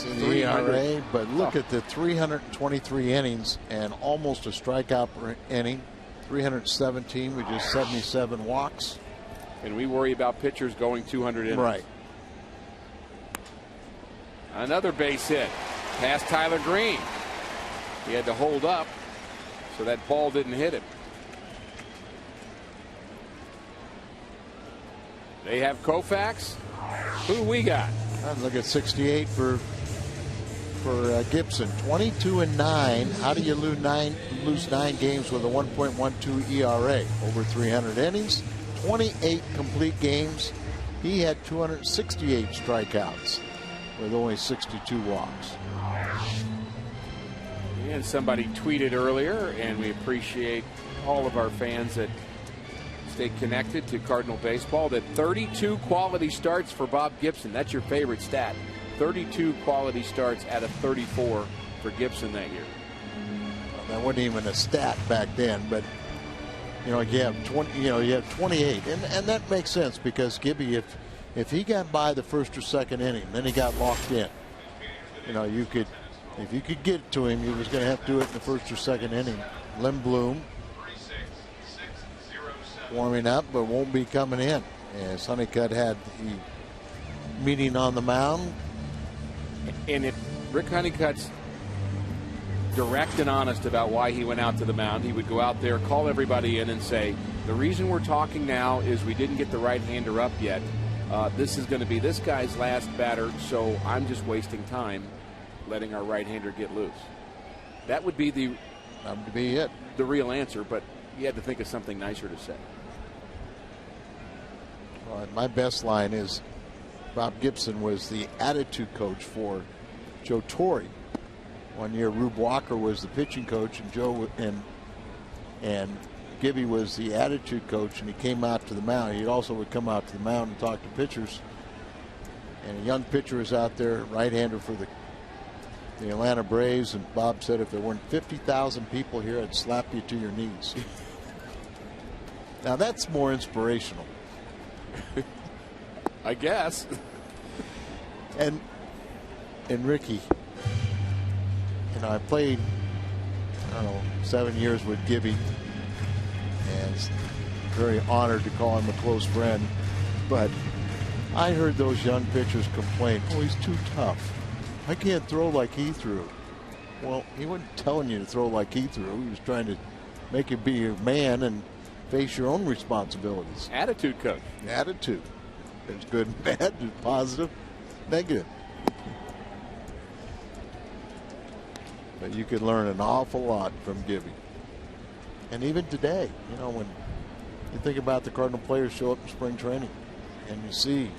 Speaker 5: In the ERA, but look at the 323 innings and almost a strikeout per inning. 317 with just 77 walks.
Speaker 4: And we worry about pitchers going 200 innings.
Speaker 5: Right.
Speaker 4: Another base hit past Tyler Green. He had to hold up so that ball didn't hit him. They have Koufax. Who do we got?
Speaker 5: Look at 68 for Gibson. 22-9. How do you lose 9 games with a 1.12 ERA? Over 300 innings, 28 complete games. He had 268 strikeouts with only 62 walks.
Speaker 4: And somebody tweeted earlier, and we appreciate all of our fans that stay connected to Cardinal baseball, that 32 quality starts for Bob Gibson. That's your favorite stat. 32 quality starts out of 34 for Gibson that year.
Speaker 5: Well, that wasn't even a stat back then, but you have 20. You have 28, and that makes sense because Gibby, if he got by the first or second inning, then he got locked in. If you could get to him, he was going to have to do it in the first or second inning. Lindblom warming up, but won't be coming in. As Honeycutt had the meeting on the mound.
Speaker 4: And if Rick Honeycutt's direct and honest about why he went out to the mound, he would go out there, call everybody in and say, the reason we're talking now is we didn't get the right-hander up yet. This is going to be this guy's last batter, so I'm just wasting time letting our right-hander get loose. That would be the real answer, but you had to think of something nicer to say.
Speaker 5: Well, my best line is Bob Gibson was the attitude coach for Joe Torre. One year Rube Walker was the pitching coach, and Joe and Gibby was the attitude coach, and he came out to the mound. He also would come out to the mound and talk to pitchers. And a young pitcher was out there, right-hander for the Atlanta Braves, and Bob said if there weren't 50,000 people here, I'd slap you to your knees. Now that's more inspirational.
Speaker 4: I guess.
Speaker 5: And Ricky, I played, 7 years with Gibby, and very honored to call him a close friend. But I heard those young pitchers complain, oh, he's too tough. I can't throw like he threw. Well, he wasn't telling you to throw like he threw. He was trying to make you be a man and face your own responsibilities.
Speaker 4: Attitude coach.
Speaker 5: Attitude. There's good and bad, there's positive, negative. But you could learn an awful lot from Gibby. And even today, when you think about the Cardinal players show up in spring training and you see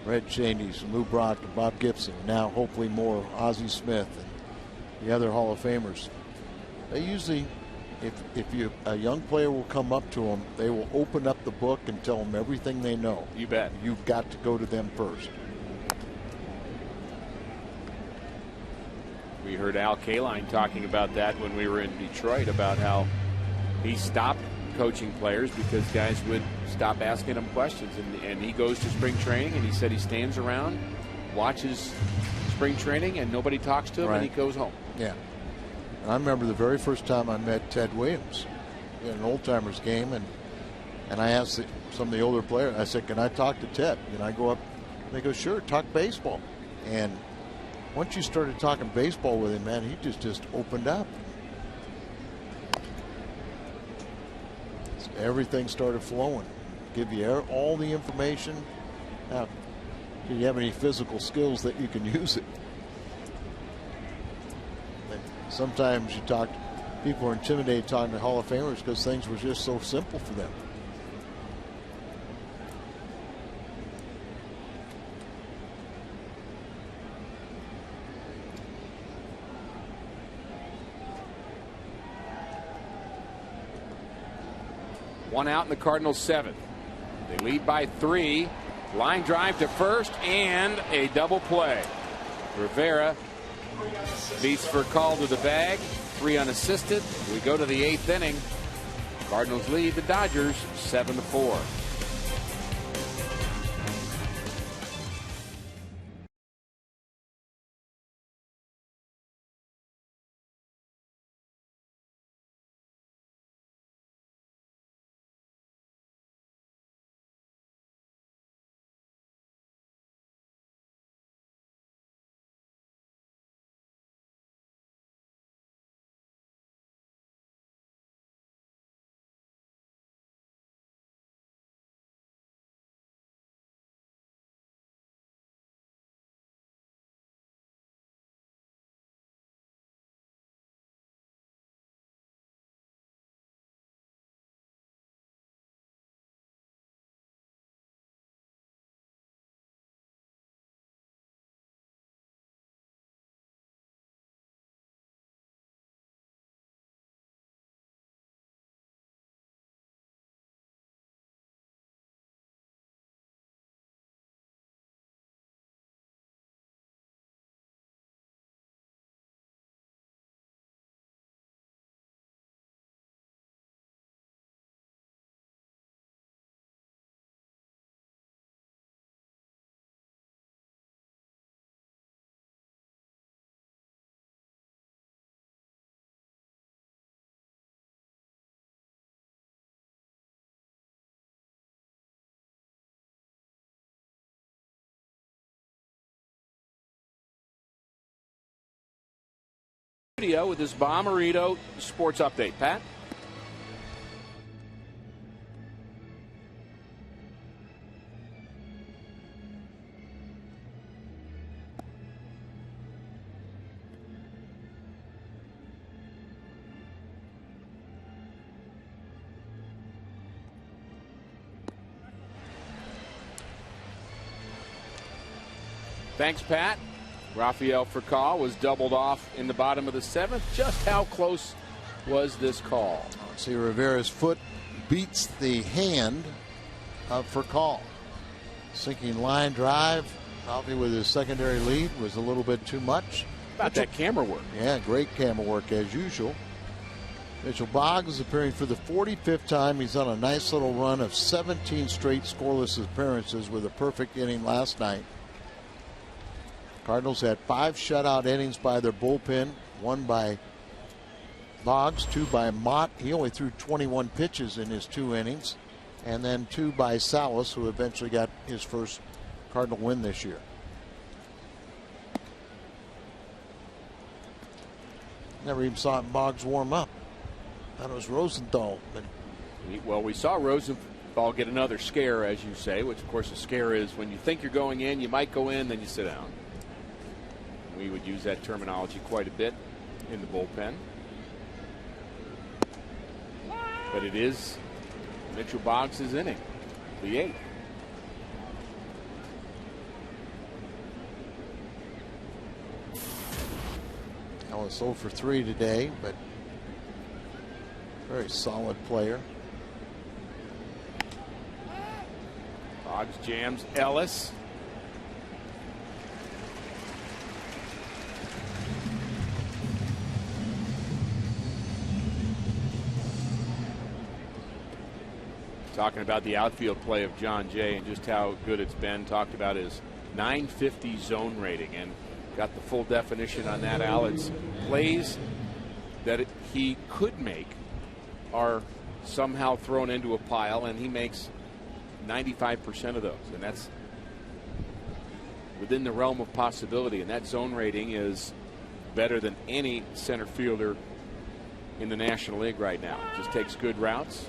Speaker 5: Red Cheney's, Lou Brock, and Bob Gibson, now hopefully more Ozzie Smith and the other Hall of Famers, they usually, if a young player will come up to them, they will open up the book and tell them everything they know.
Speaker 4: You bet.
Speaker 5: You've got to go to them first.
Speaker 4: We heard Al Kaline talking about that when we were in Detroit, about how he stopped coaching players because guys would stop asking him questions. And he goes to spring training, and he said he stands around, watches spring training, and nobody talks to him,
Speaker 5: right.
Speaker 4: And he goes home.
Speaker 5: Yeah. I remember the very first time I met Ted Williams in an old timers game, and I asked some of the older players, I said, can I talk to Ted? And I go up, and they go, sure, talk baseball. And once you started talking baseball with him, man, he just opened up. Everything started flowing. Give you all the information. Now, do you have any physical skills that you can use it? Sometimes people are intimidated talking to Hall of Famers because things were just so simple for them.
Speaker 4: One out in the Cardinals' seventh. They lead by 3. Line drive to first and a double play. Rivera beats Furcal to the bag. 3 unassisted. We go to the 8th inning. Cardinals lead the Dodgers 7-4. studio with this Bomberito Sports Update. Pat? Thanks, Pat. Rafael Furcal was doubled off in the bottom of the 7th. Just how close was this call?
Speaker 5: See, Rivera's foot beats the hand of Furcal. Sinking line drive, probably with his secondary lead, was a little bit too much.
Speaker 4: About that camera work.
Speaker 5: Yeah, great camera work as usual. Mitchell Boggs is appearing for the 45th time. He's on a nice little run of 17 straight scoreless appearances with a perfect inning last night. Cardinals had 5 shutout innings by their bullpen, 1 by Boggs, 2 by Mott. He only threw 21 pitches in his 2 innings, and then 2 by Salas, who eventually got his first Cardinal win this year. Never even saw Boggs warm up. Thought it was Rosenthal. But
Speaker 4: well, we saw Rosenthal get another scare, as you say, which of course a scare is when you think you're going in, you might go in, then you sit down. We would use that terminology quite a bit in the bullpen. But it is Mitchell Boggs' inning, the 8th.
Speaker 5: Ellis 0 for 3 today, but very solid player.
Speaker 4: Boggs jams Ellis. Talking about the outfield play of John Jay and just how good it's been. Talked about his 950 zone rating and got the full definition on that, Al. It's plays that he could make are somehow thrown into a pile, and he makes 95% of those. And that's within the realm of possibility. And that zone rating is better than any center fielder in the National League right now. Just takes good routes.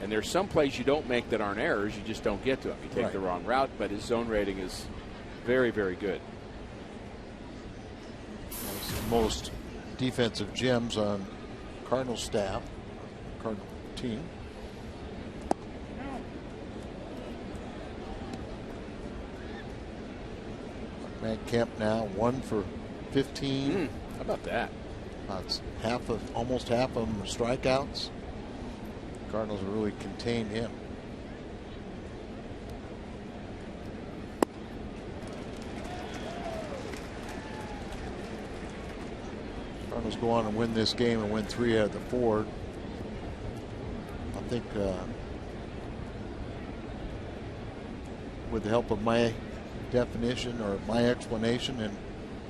Speaker 4: And there's some plays you don't make that aren't errors. You just don't get to them. You take the wrong route, but his zone rating is very, very good.
Speaker 5: That's the most defensive gems on Cardinal staff, Cardinal team. Matt Kemp now 1 for 15.
Speaker 4: How about that?
Speaker 5: That's almost half of them are strikeouts. Cardinals have really contained him. Cardinals go on and win this game and win 3 out of the 4. I think with the help of my definition or my explanation and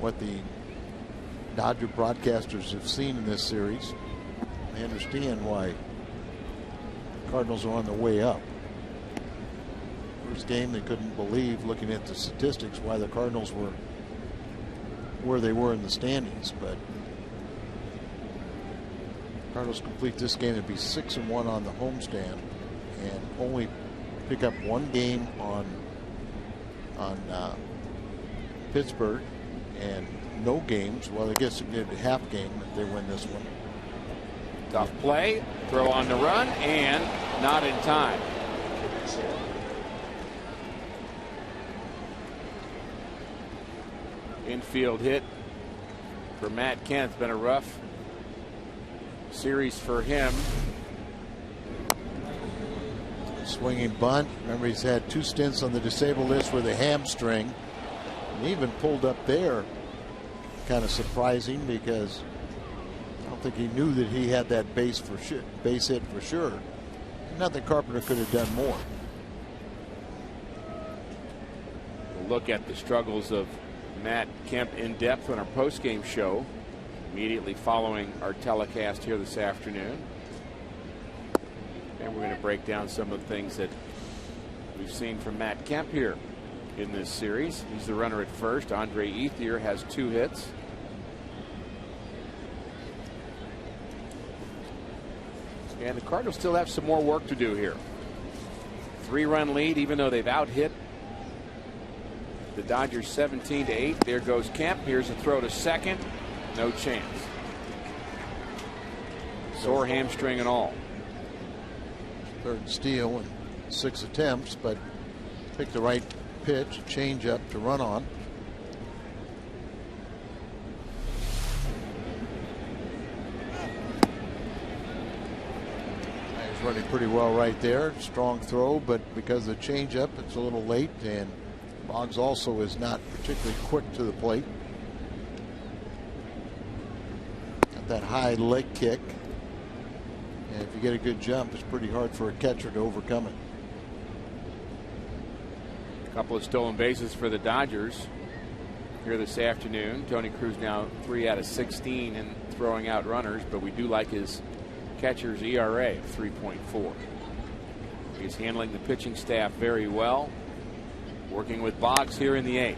Speaker 5: what the Dodger broadcasters have seen in this series, they understand why Cardinals are on their way up. First game they couldn't believe, looking at the statistics, why the Cardinals were where they were in the standings, but Cardinals complete this game and be 6-1 on the homestand and only pick up 1 game on Pittsburgh and no games. Well, I guess they get a half game if they win this one.
Speaker 4: Tough play, throw on the run, and not in time. Infield hit for Matt Kemp. It's been a rough series for him.
Speaker 5: Swinging bunt. Remember, he's had 2 stints on the disabled list with a hamstring. And even pulled up there. Kind of surprising because I don't think he knew that he had that base hit for sure. Not that Carpenter could have done more.
Speaker 4: We'll look at the struggles of Matt Kemp in depth on our post-game show immediately following our telecast here this afternoon. And we're going to break down some of the things that we've seen from Matt Kemp here in this series. He's the runner at first. Andre Ethier has 2 hits. And the Cardinals still have some more work to do here. 3-run lead, even though they've out-hit the Dodgers 17-8. There goes Kemp. Here's a throw to second. No chance. Sore hamstring and all.
Speaker 5: Third steal in 6 attempts, but picked the right pitch, change up to run on. He's running pretty well right there. Strong throw, but because of the change up, it's a little late, and Boggs also is not particularly quick to the plate. Got that high leg kick. And if you get a good jump, it's pretty hard for a catcher to overcome it.
Speaker 4: A couple of stolen bases for the Dodgers here this afternoon. Tony Cruz now 3 out of 16 in throwing out runners, but we do like his catcher's ERA of 3.4. He's handling the pitching staff very well, working with Boggs here in the 8th.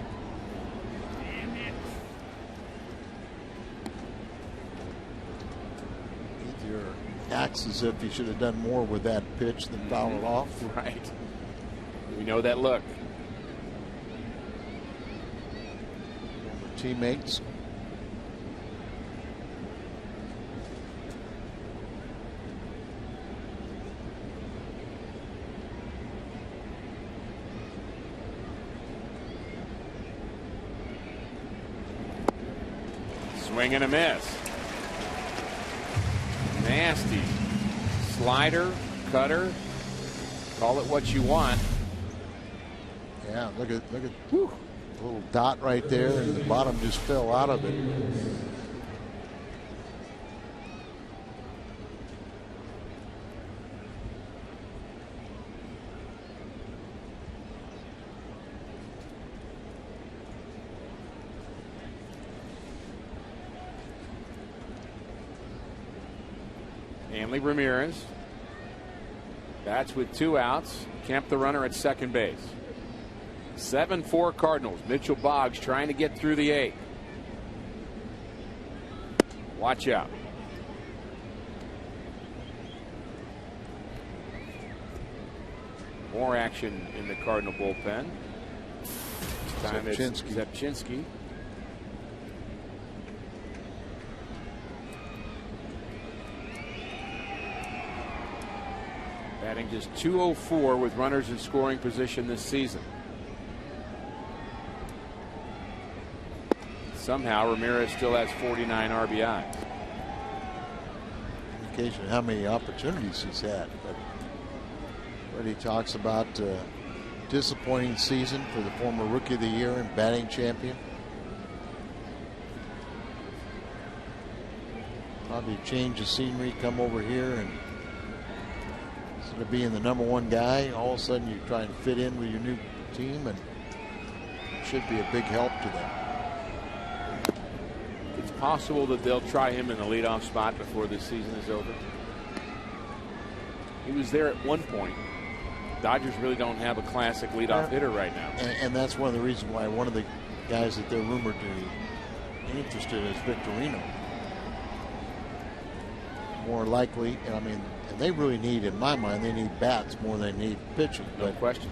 Speaker 5: Acts as if he should have done more with that pitch than foul it off.
Speaker 4: Right. We know that look.
Speaker 5: Teammates.
Speaker 4: Swing and a miss. Nasty slider, cutter, call it what you want.
Speaker 5: Yeah, look at whew, a little dot right there, and the bottom just fell out of it.
Speaker 4: Hanley Ramirez. That's with 2 outs. Kemp the runner at second base. 7-4 Cardinals. Mitchell Boggs trying to get through the 8th. Watch out. More action in the Cardinal bullpen. This time it's Zepchinski. Batting just .204 with runners in scoring position this season. Somehow Ramirez still has 49 RBIs.
Speaker 5: Indication of how many opportunities he's had. But he talks about disappointing season for the former Rookie of the Year and batting champion. Probably change the scenery, come over here, and instead of being the #1 guy, all of a sudden you try and fit in with your new team, and it should be a big help to them.
Speaker 4: It's possible that they'll try him in the leadoff spot before this season is over. He was there at one point. Dodgers really don't have a classic leadoff hitter right now.
Speaker 5: And that's one of the reasons why one of the guys that they're rumored to be interested in is Victorino. More likely, I mean, and they really need, in my mind, they need bats more than they need pitching.
Speaker 4: No question.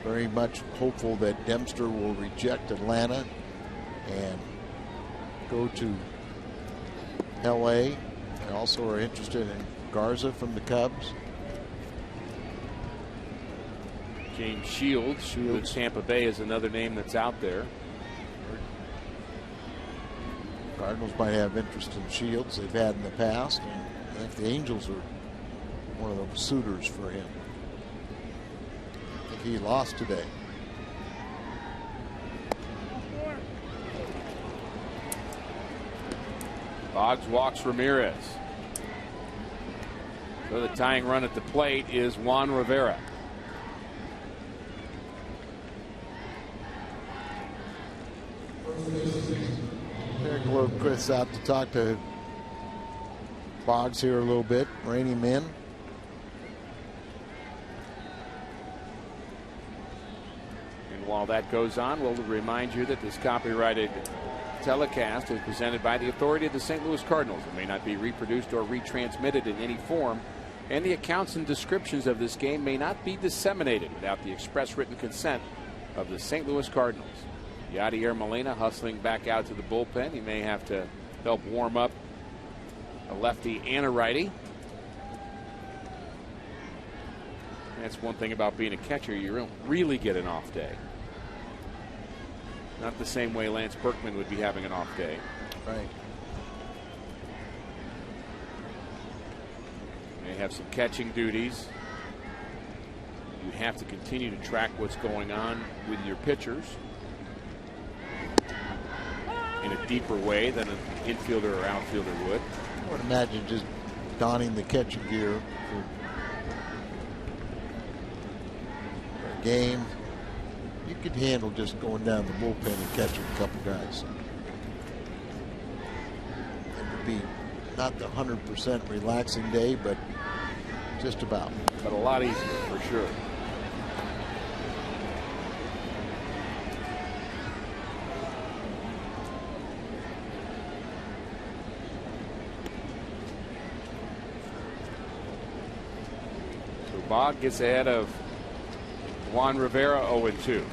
Speaker 5: Very much hopeful that Dempster will reject Atlanta and go to LA. They also are interested in Garza from the Cubs.
Speaker 4: James Shields with Tampa Bay is another name that's out there.
Speaker 5: Cardinals might have interest in Shields. They've had in the past. And I think the Angels are one of the suitors for him. I think he lost today.
Speaker 4: Boggs walks Ramirez. So the tying run at the plate is Juan Rivera.
Speaker 5: Eric Lopez out to talk to Boggs here a little bit. Rein him in.
Speaker 4: And while that goes on, we'll remind you that this copyrighted telecast is presented by the authority of the St. Louis Cardinals. It may not be reproduced or retransmitted in any form And the accounts and descriptions of this game may not be disseminated without the express written consent of the St. Louis Cardinals. Yadier Molina hustling back out to the bullpen. He may have to help warm up a lefty and a righty. That's one thing about being a catcher. You don't really get an off day. Not the same way Lance Berkman would be having an off day.
Speaker 5: Right.
Speaker 4: They have some catching duties. You have to continue to track what's going on with your pitchers in a deeper way than an infielder or outfielder would.
Speaker 5: I would imagine just donning the catching gear for a game. You could handle just going down the bullpen and catching a couple guys. It would be not the 100% relaxing day, but just about.
Speaker 4: But a lot easier for sure. So Bog gets ahead of Juan Rivera 0-2.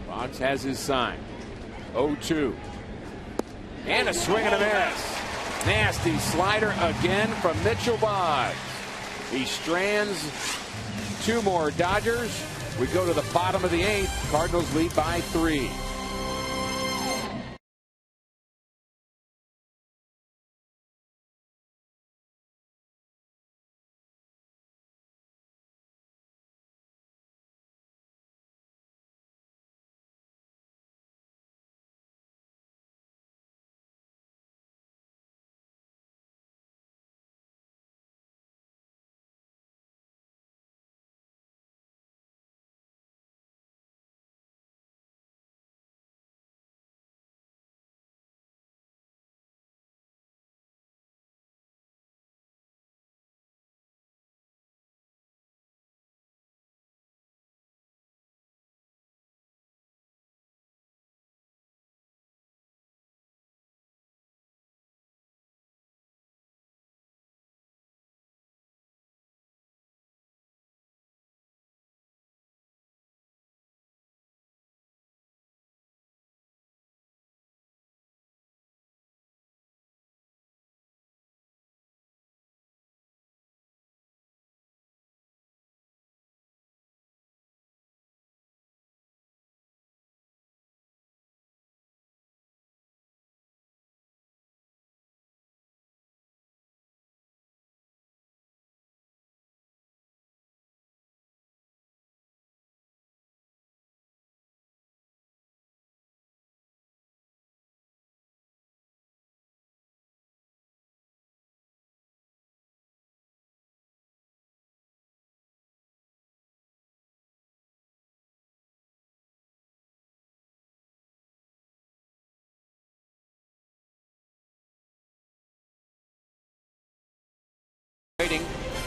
Speaker 4: Boggs has his sign. 0-2. And a swing and a miss. Nasty slider again from Mitchell Boggs. He strands two more Dodgers. We go to the bottom of the 8th. Cardinals lead by 3.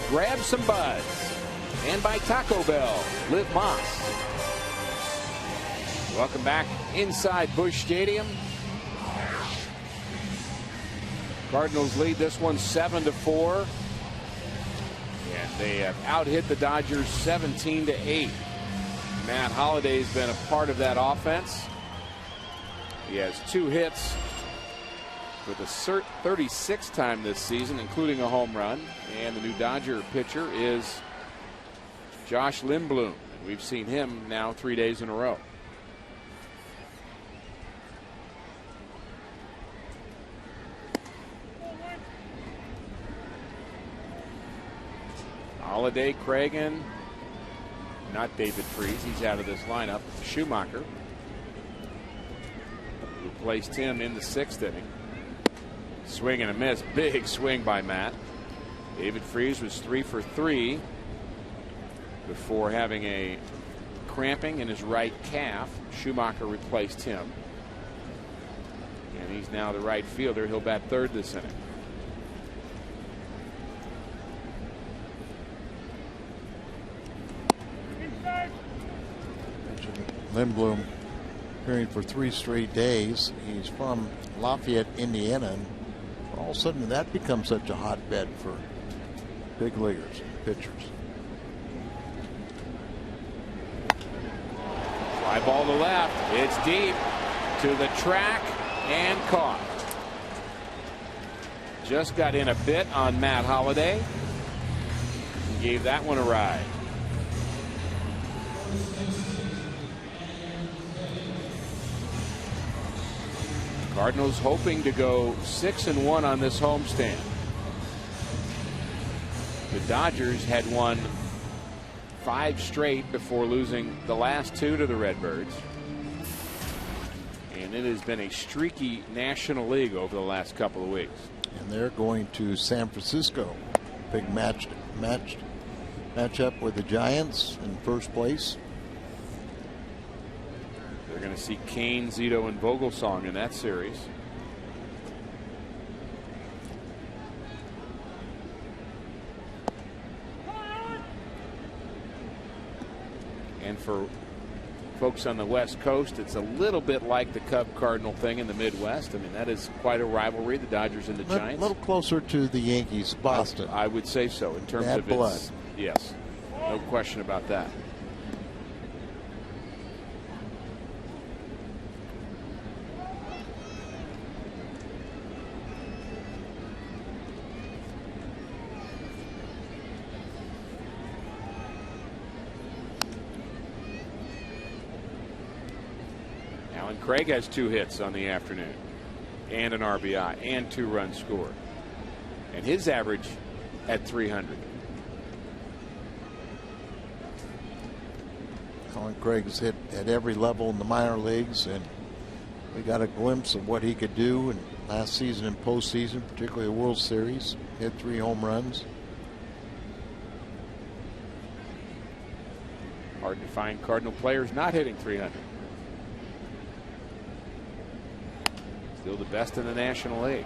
Speaker 4: Grab some buds. And by Taco Bell, Liv Moss. Welcome back inside Busch Stadium. Cardinals lead this one 7-4. And they have out-hit the Dodgers 17-8. Matt Holliday's been a part of that offense. He has 2 hits for the 36th time this season, including a home run. And the new Dodger pitcher is Josh Lindblom. We've seen him now 3 days in a row. Holliday, Cragen, not David Freese. He's out of this lineup. Schumacher replaced him in the 6th inning. Swing and a miss. Big swing by Matt. David Freese was 3 for 3 before having a cramping in his right calf. Schumacher replaced him. And he's now the right fielder. He'll bat third this inning.
Speaker 5: Lindblom appearing for 3 straight days. He's from Lafayette, Indiana. And all of a sudden that becomes such a hotbed for big leaguers, pitchers.
Speaker 4: Fly ball to left. It's deep to the track and caught. Just got in a bit on Matt Holliday. Gave that one a ride. Cardinals hoping to go 6-1 on this homestand. The Dodgers had won 5 straight before losing the last 2 to the Redbirds. And it has been a streaky National League over the last couple of weeks.
Speaker 5: And they're going to San Francisco. Big matchup with the Giants in first place.
Speaker 4: They're going to see Kane, Zito, and Vogelsong in that series. And for folks on the West Coast, it's a little bit like the Cub-Cardinal thing in the Midwest. I mean, that is quite a rivalry, the Dodgers and the Giants.
Speaker 5: A little closer to the Yankees, Boston.
Speaker 4: I would say so in terms of
Speaker 5: blood.
Speaker 4: Yes, no question about that. Craig has 2 hits on the afternoon and an RBI and 2 runs scored, and his average at 300.
Speaker 5: Colin Craig's hit at every level in the minor leagues, and we got a glimpse of what he could do in last season and postseason, particularly the World Series. Hit 3 home runs.
Speaker 4: Hard to find Cardinal players not hitting 300. Still the best in the National League.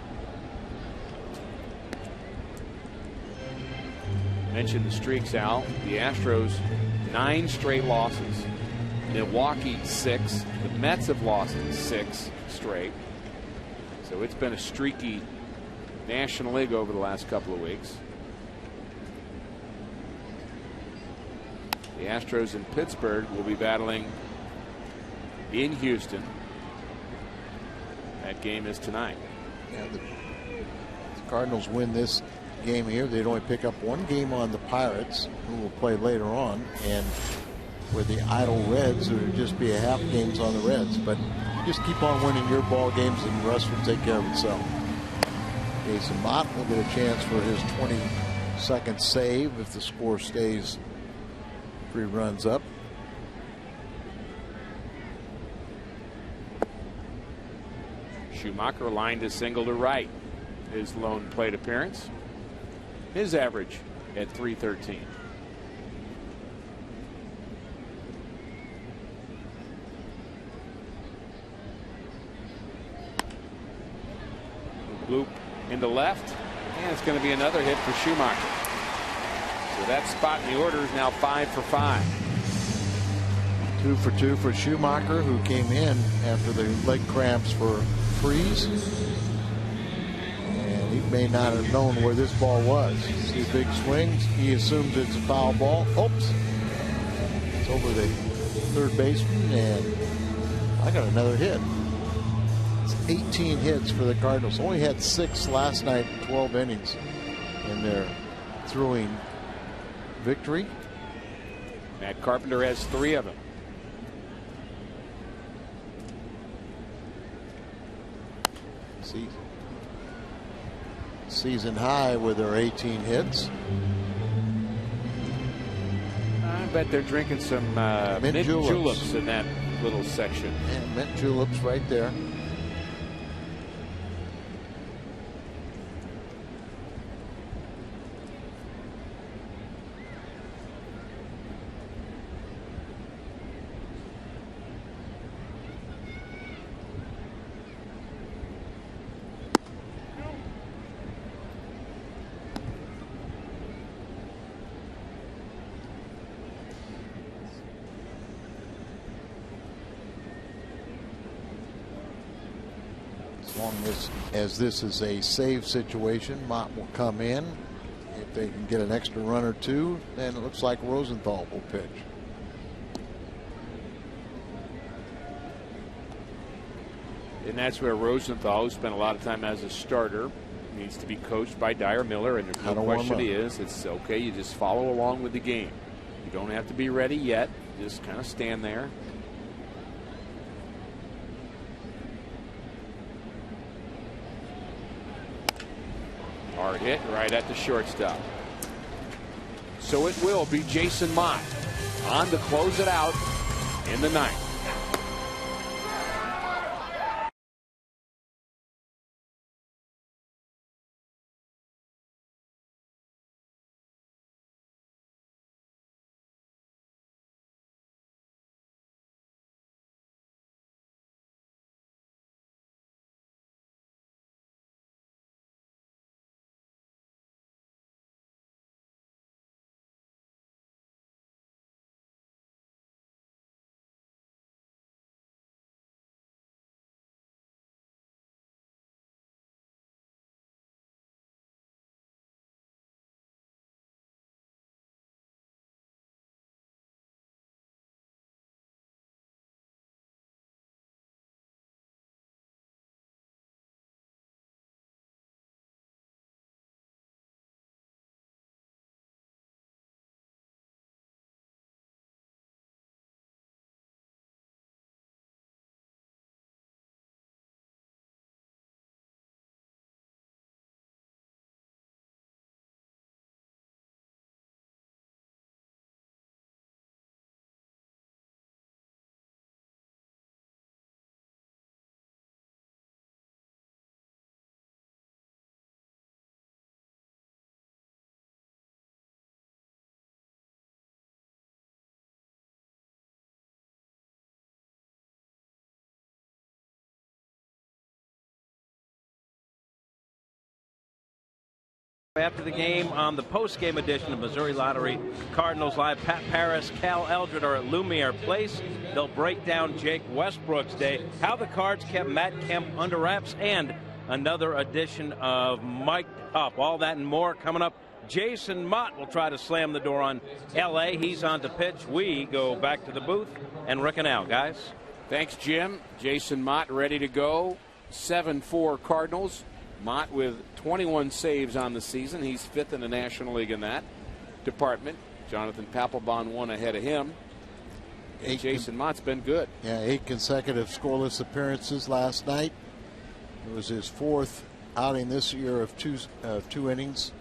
Speaker 4: Mentioned the streaks, Al. The Astros 9 straight losses. Milwaukee 6. The Mets have lost 6 straight. So it's been a streaky National League over the last couple of weeks. The Astros in Pittsburgh will be battling in Houston. That game is tonight.
Speaker 5: Yeah, the Cardinals win this game here. They'd only pick up 1 game on the Pirates, who will play later on, and with the idle Reds, there would just be a half games on the Reds. But you just keep on winning your ball games, and the rest will take care of itself. Jason Mott will get a chance for his 22nd save if the score stays 3 runs up.
Speaker 4: Schumacher lined a single to right. His lone plate appearance. His average at 313. Bloop into left, and it's going to be another hit for Schumacher. So that spot in the order is now 5 for 5.
Speaker 5: 2 for 2 for Schumacher, who came in after the leg cramps for Freeze, and he may not have known where this ball was. See big swings. He assumes it's a foul ball. Oops! It's over the third baseman, and I got another hit. It's 18 hits for the Cardinals. Only had 6 last night, 12 innings in their throwing victory.
Speaker 4: Matt Carpenter has 3 of them.
Speaker 5: Season high with their 18 hits.
Speaker 4: I bet they're drinking some mint juleps in that little section.
Speaker 5: And mint juleps right there. long as this is a save situation, Mott will come in. If they can get an extra run or two, then it looks like Rosenthal will pitch.
Speaker 4: And that's where Rosenthal, who spent a lot of time as a starter, needs to be coached by Dyer Miller. And there's no question he is. It's okay. You just follow along with the game. You don't have to be ready yet. Just kind of stand there. Hard hit right at the shortstop. So it will be Jason Mott on to close it out in the ninth.
Speaker 9: After the game on the post-game edition of Missouri Lottery Cardinals Live, Pat Paris, Cal Eldred are at Lumiere Place. They'll break down Jake Westbrook's day, how the Cards kept Matt Kemp under wraps, and another edition of Mic'd Up. All that and more coming up. Jason Mott will try to slam the door on L.A. He's on to pitch. We go back to the booth and Rick and Al, guys.
Speaker 4: Thanks, Jim. Jason Mott ready to go. 7-4 Cardinals. Mott with 21 saves on the season. He's fifth in the National League in that department. Jonathan Papelbon one ahead of him. And Jason Mott's been good.
Speaker 5: Yeah, 8 consecutive scoreless appearances last night. It was his 4th outing this year of two innings.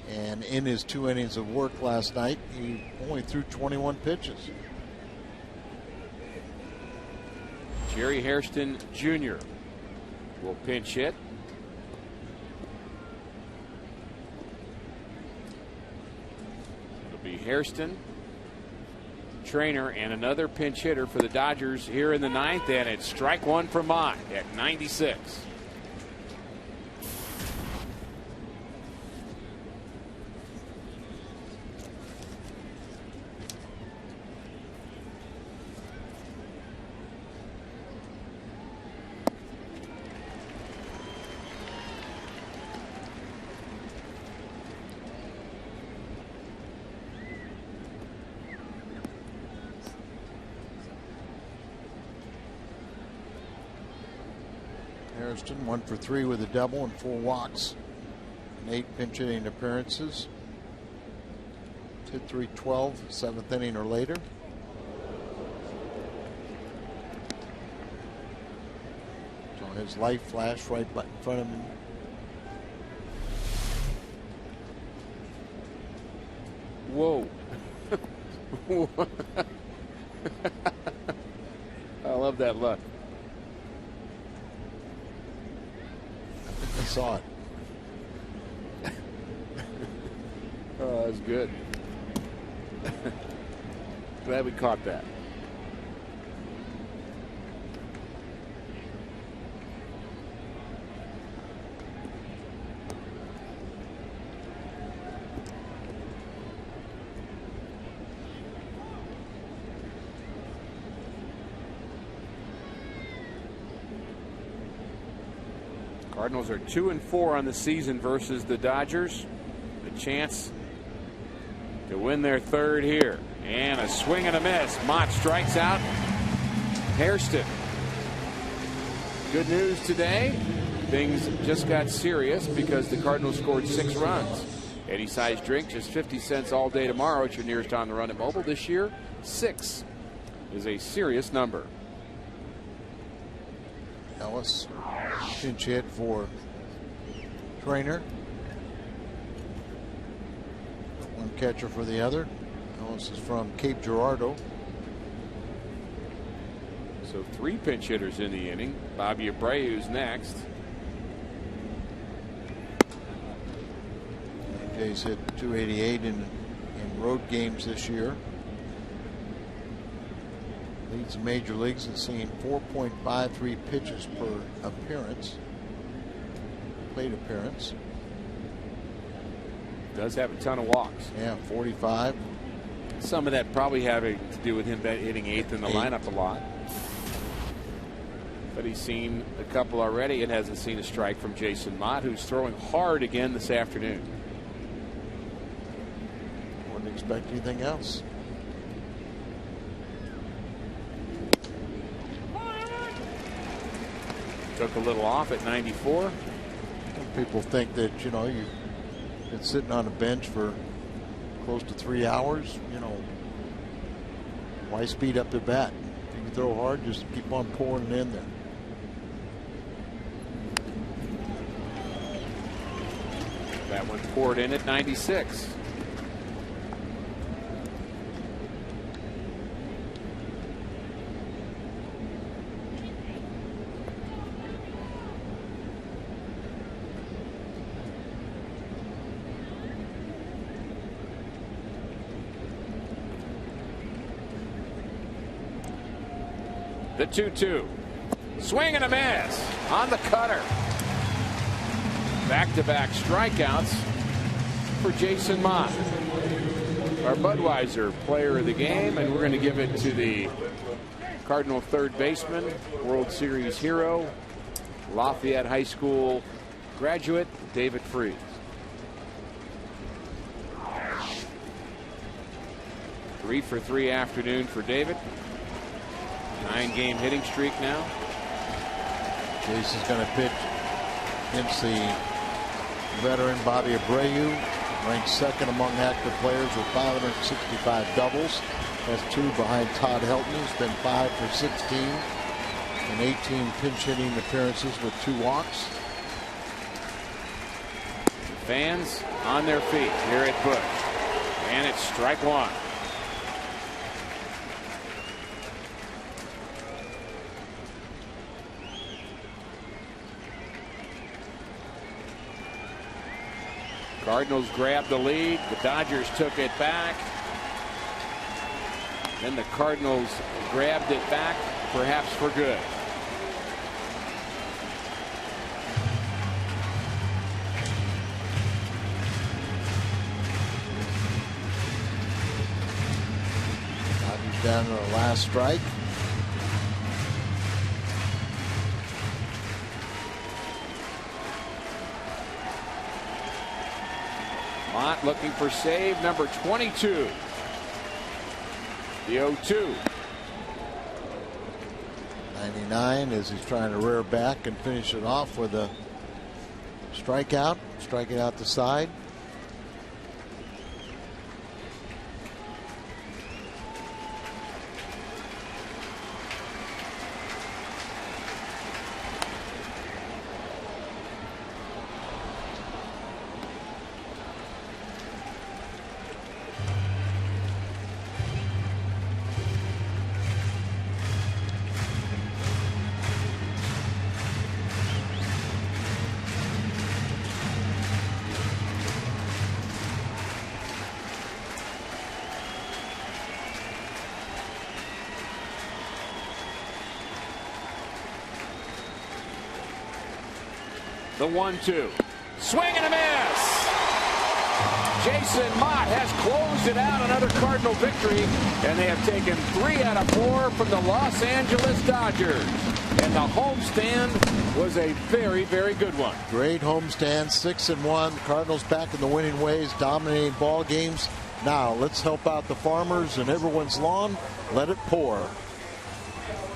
Speaker 5: And in his 2 innings of work last night, he only threw 21 pitches.
Speaker 4: Jerry Hairston Jr. will pinch hit. It'll be Hairston, Trainer, and another pinch hitter for the Dodgers here in the ninth. And it's strike one for Mott at 96.
Speaker 5: Hairston 1 for 3 with a double and 4 walks in 8 pinch hitting appearances. Hit 312, 7th inning or later. So his light flashed right in front of him.
Speaker 4: Whoa. I love that look.
Speaker 5: I saw it.
Speaker 4: Oh, that's good. Glad we caught that. Cardinals are 2-4 on the season versus the Dodgers. A chance to win their third here. And a swing and a miss. Mott strikes out Hairston. Good news today. Things just got serious because the Cardinals scored 6 runs. Any size drink, just 50 cents all day tomorrow at your nearest on the run at Mobile. This year, 6 is a serious number.
Speaker 5: Ellis, pinch hit for Trainer. One catcher for the other. Ellis is from Cape Girardeau.
Speaker 4: So 3 pinch hitters in the inning. Bobby Abreu's next.
Speaker 5: Jays hit .288 in road games this year. Leads the major leagues in seeing 4.53 pitches per appearance. Plate appearance.
Speaker 4: Does have a ton of walks.
Speaker 5: Yeah, 45.
Speaker 4: Some of that probably having to do with him hitting 8th in the lineup a lot. But he's seen a couple already and hasn't seen a strike from Jason Mott, who's throwing hard again this afternoon.
Speaker 5: Wouldn't expect anything else.
Speaker 4: Took a little off at 94.
Speaker 5: Some people think that, you know, you've been sitting on a bench for close to 3 hours. You know, why speed up the bat? If you can throw hard, just keep on pouring it in there.
Speaker 4: That one poured in at 96. The 2-2. Swing and a miss on the cutter. Back-to-back strikeouts for Jason Mott, our Budweiser player of the game, and we're going to give it to the Cardinal third baseman, World Series hero, Lafayette High School graduate, David Freese. Three for 3 afternoon for David. 9-game hitting streak now.
Speaker 5: Jason's going to pitch against the veteran Bobby Abreu, ranked second among active players with 565 doubles. That's 2 behind Todd Helton, who's been 5 for 16 and 18 pinch hitting appearances with 2 walks.
Speaker 4: Fans on their feet here at Busch, and it's strike 1. Cardinals grabbed the lead. The Dodgers took it back. Then the Cardinals grabbed it back, perhaps for good.
Speaker 5: Dodgers down to the last strike.
Speaker 4: Mott looking for save number 22. The 0-2.
Speaker 5: 99 as he's trying to rear back and finish it off with a strikeout. Striking out the side.
Speaker 4: The 1-2. Swing and a miss. Jason Mott has closed it out, another Cardinal victory, and they have taken 3 out of 4 from the Los Angeles Dodgers. And the homestand was a very, very good one.
Speaker 5: Great homestand, 6-1. The Cardinals back in the winning ways, dominating ball games. Now let's help out the farmers and everyone's lawn. Let it pour.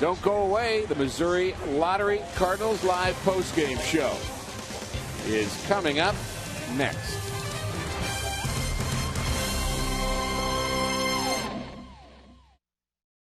Speaker 4: Don't go away. The Missouri Lottery Cardinals Live postgame show is coming up next.